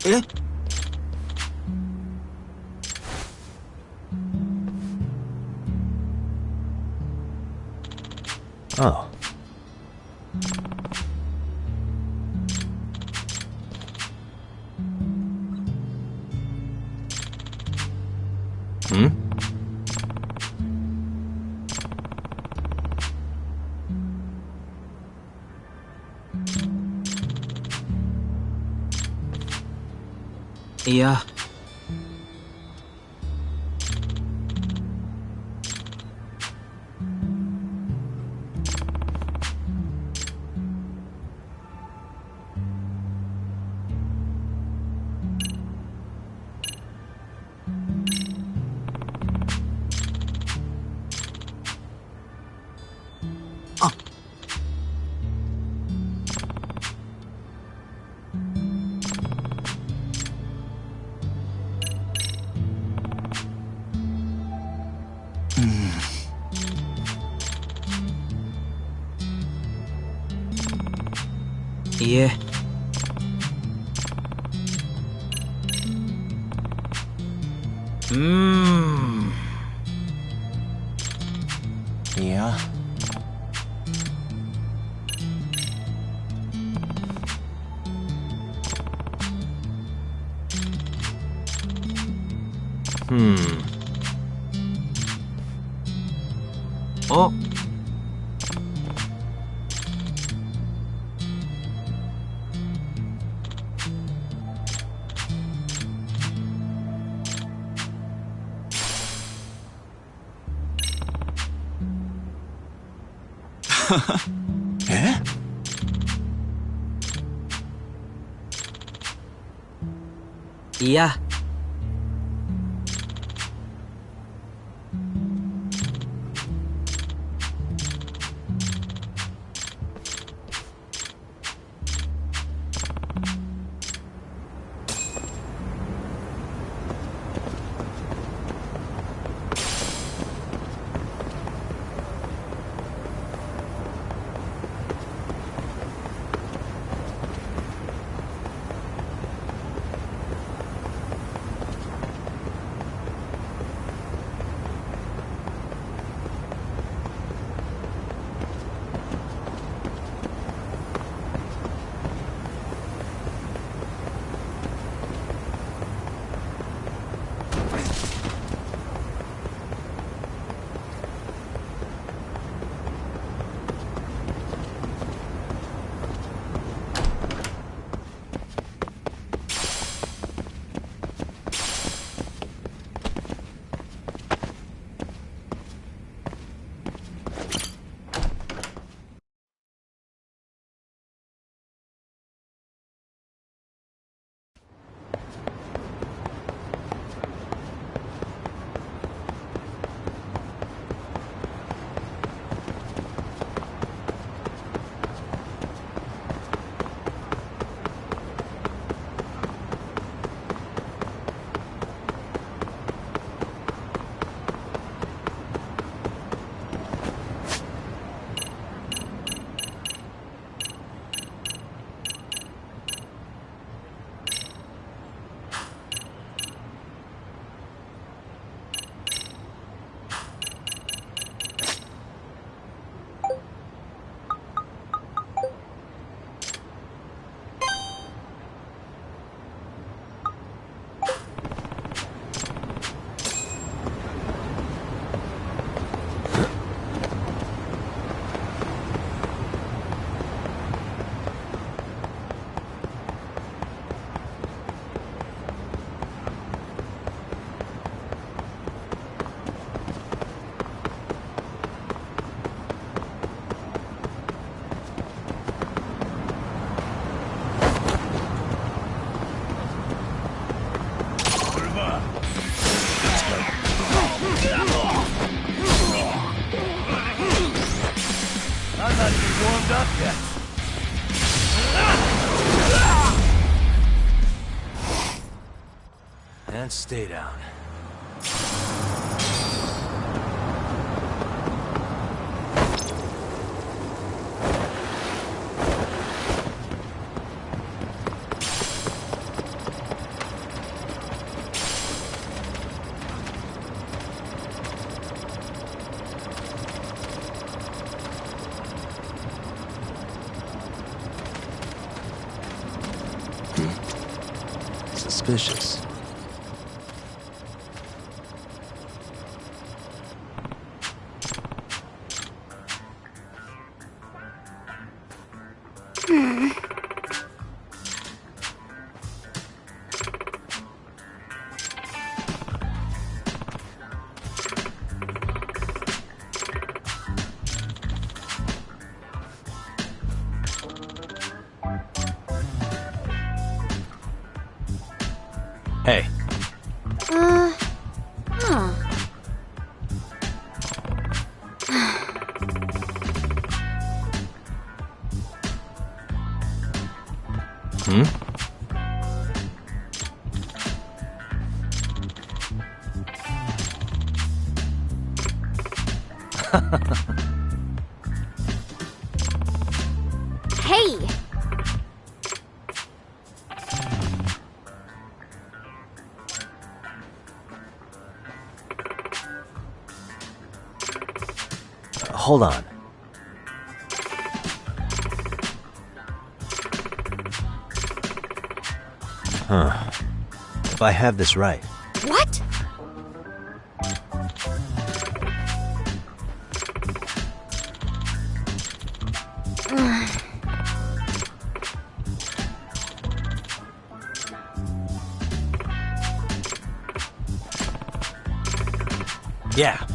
Eh? Oh. Hmm? Yeah. いえ。いや。あ。え？いや。I'm not even warmed up yet. And stay down. Suspicious. Hey. Hey! Hold on. Huh. If I have this right. What? Yeah.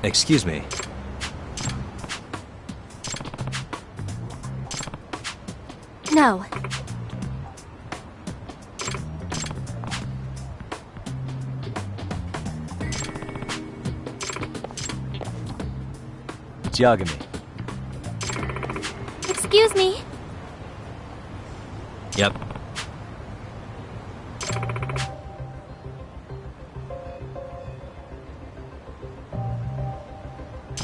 Excuse me. No. Yagami. Excuse me. Yep.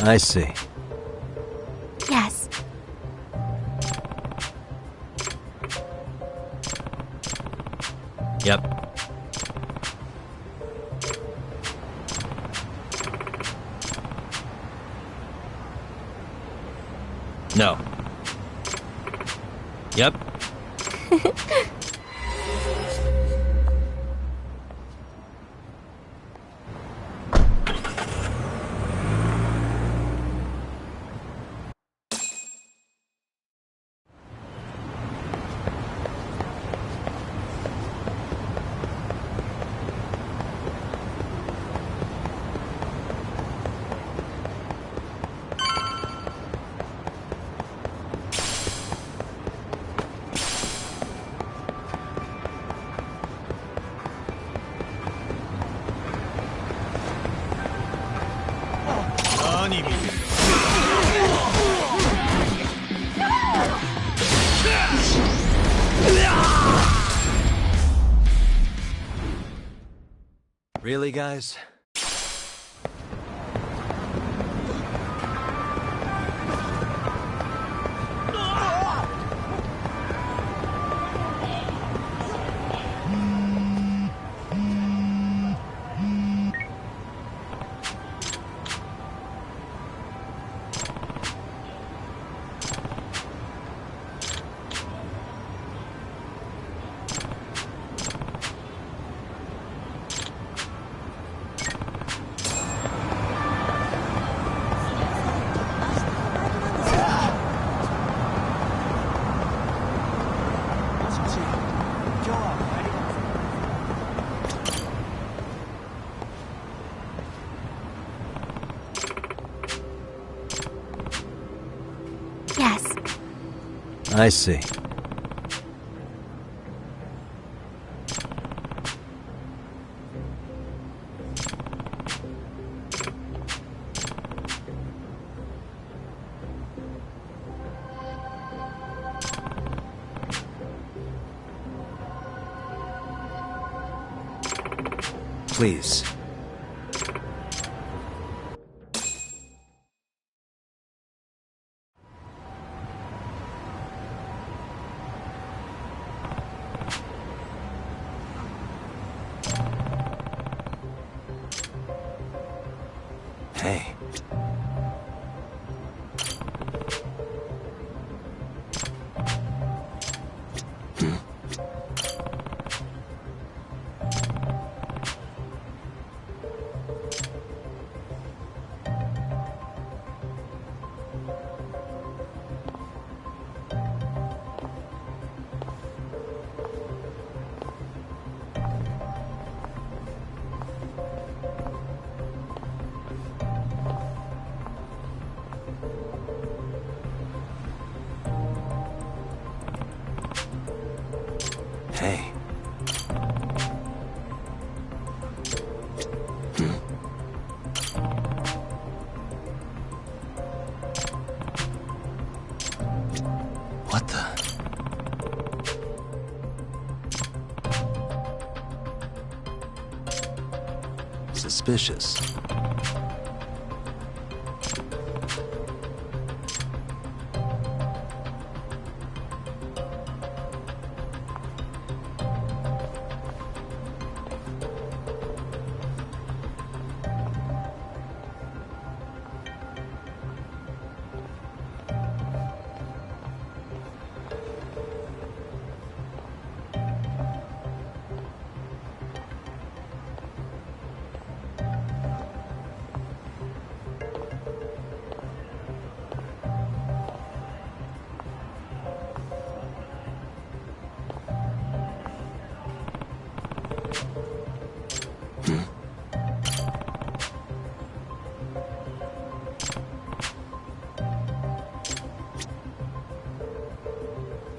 I see. Yes. Yep. No. Yep. Really, guys? Yes. I see. Please. What the? Suspicious.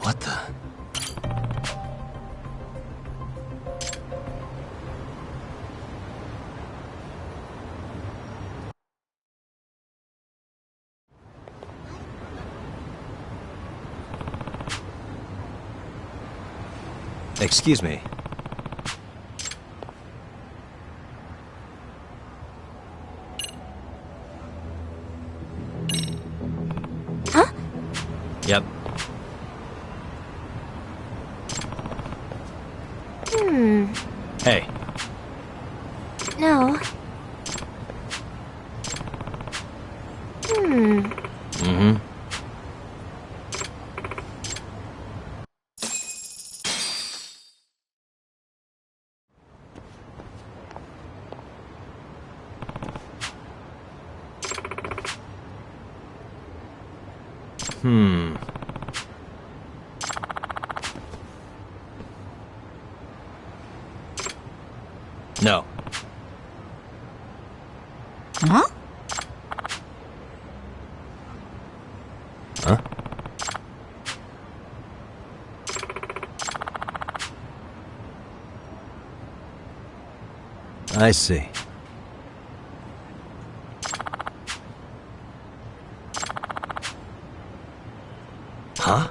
What the? Excuse me. Huh? Yep. Hey. No. Mm-hmm. No. Huh? Huh? I see. Huh?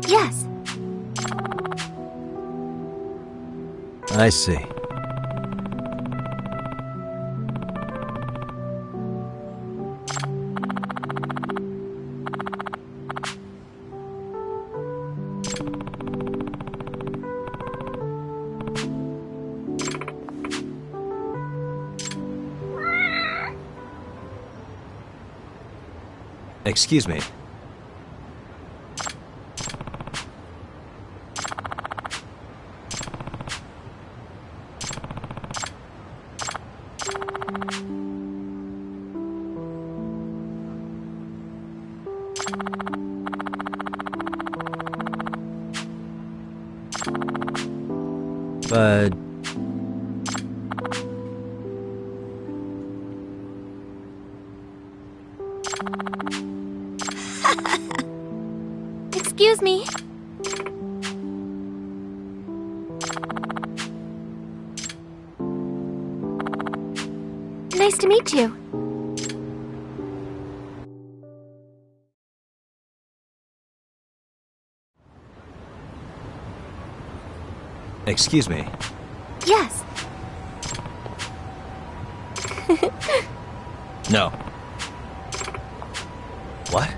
Yes. I see. Excuse me. But... Excuse me. Nice to meet you. Excuse me. Yes. No. What?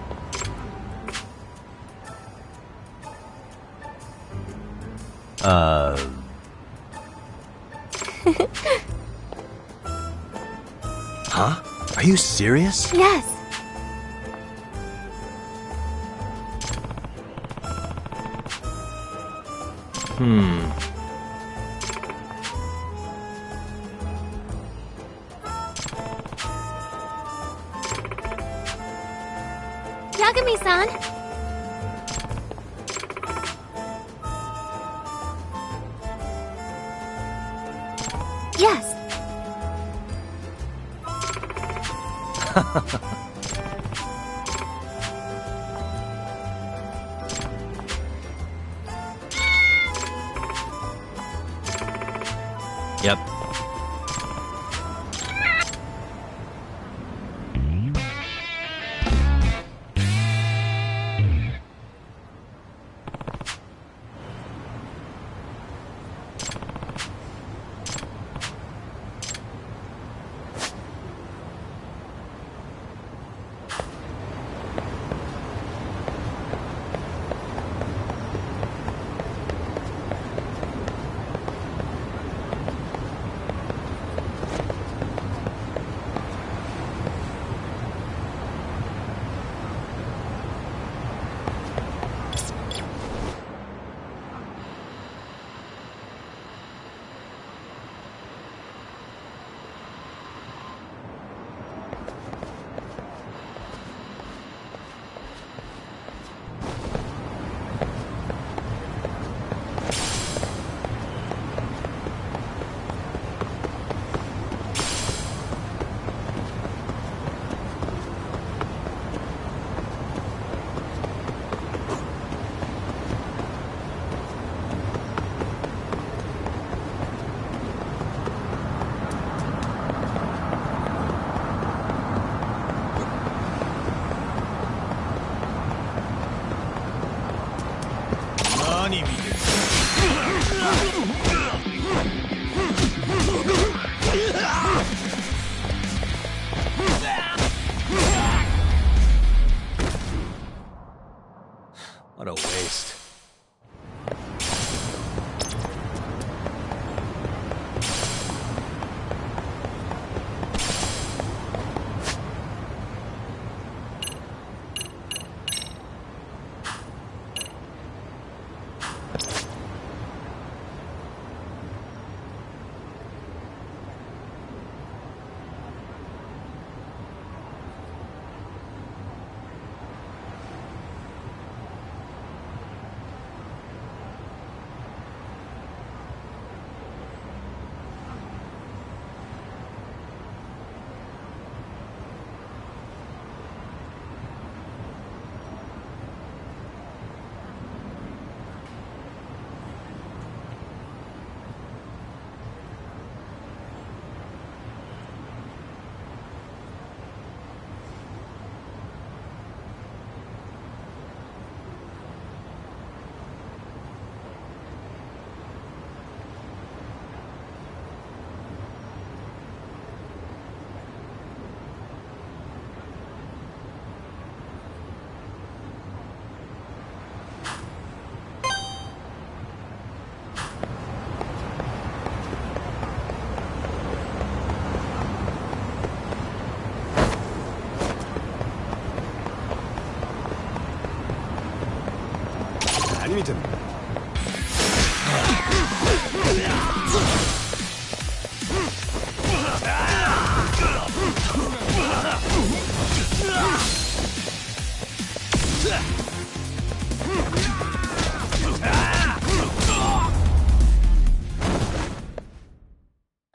Huh? Are you serious? Yes. Yagami-san! Yes. Yep. What a waste.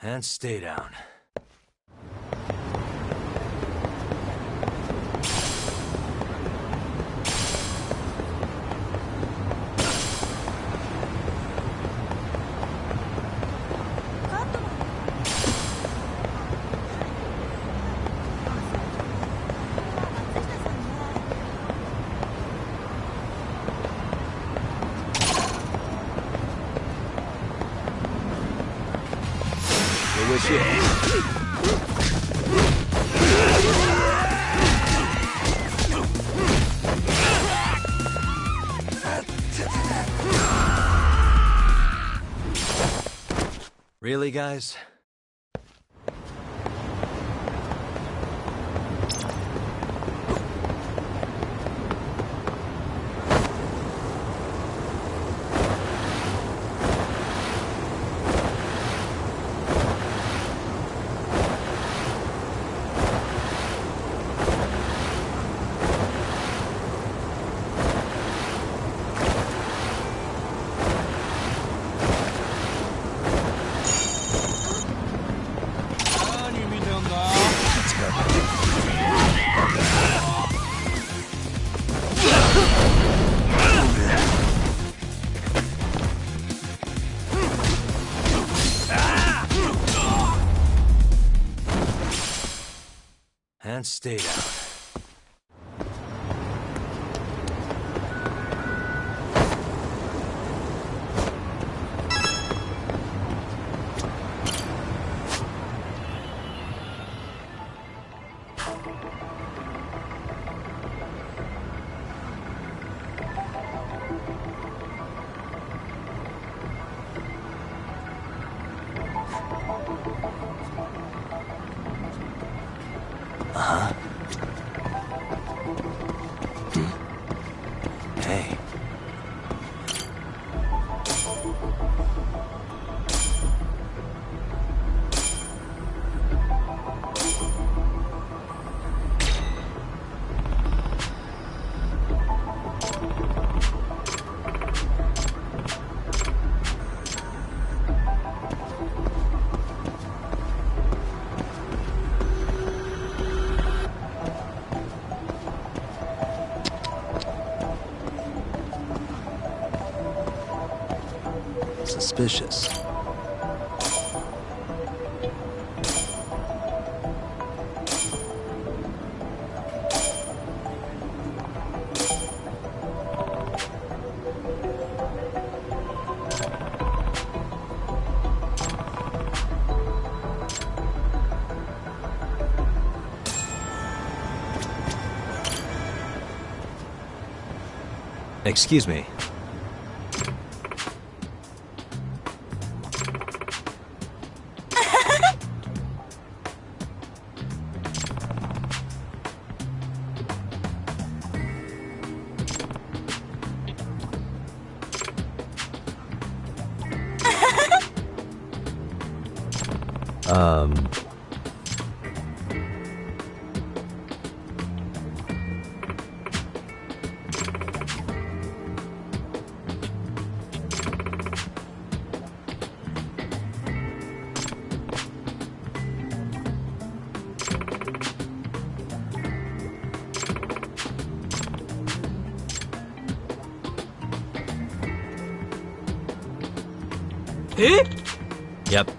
And stay down. Really, guys? and stayed out. Uh-huh. Hey. Suspicious. Excuse me. Eh? Yep.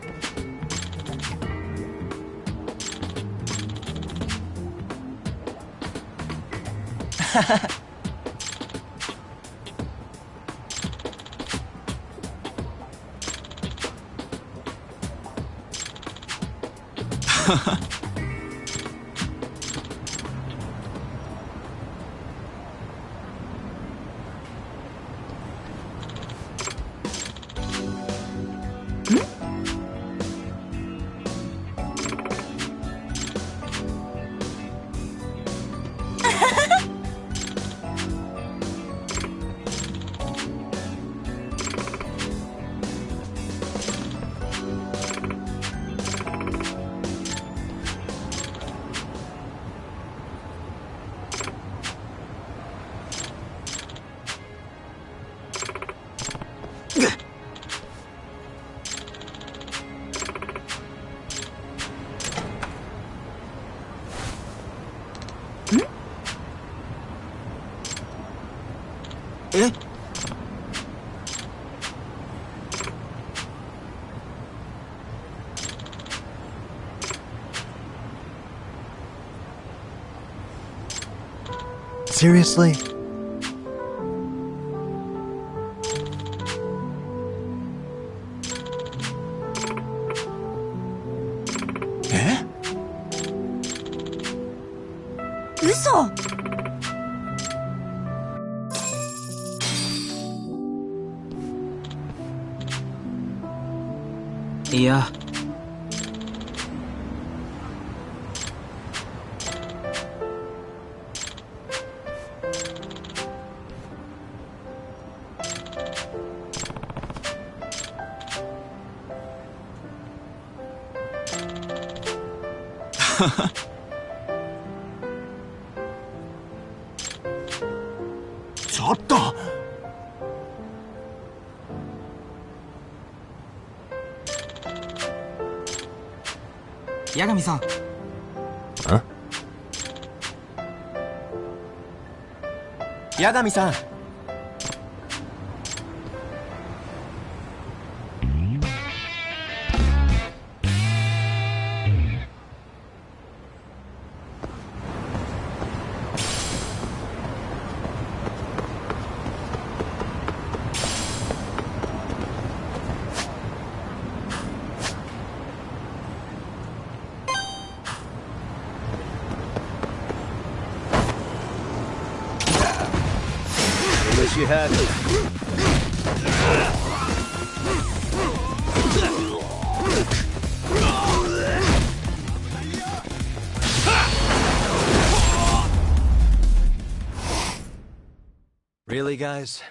Eh? Seriously? Eh? 嘘。いや。ちょっと。八神さん。八神さん。Wish you had it. Really, guys?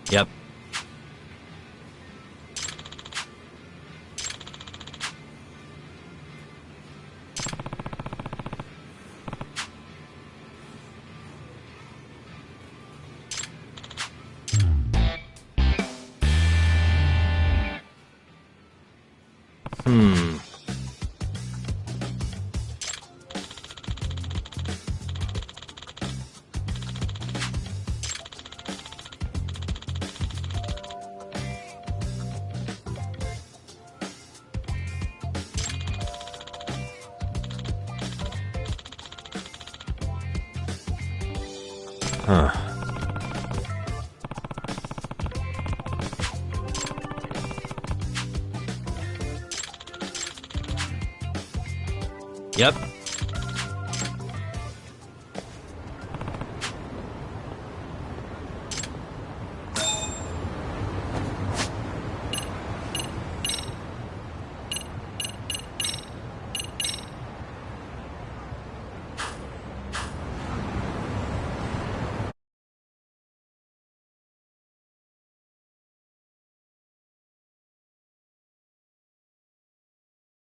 Yep. Huh. Yep.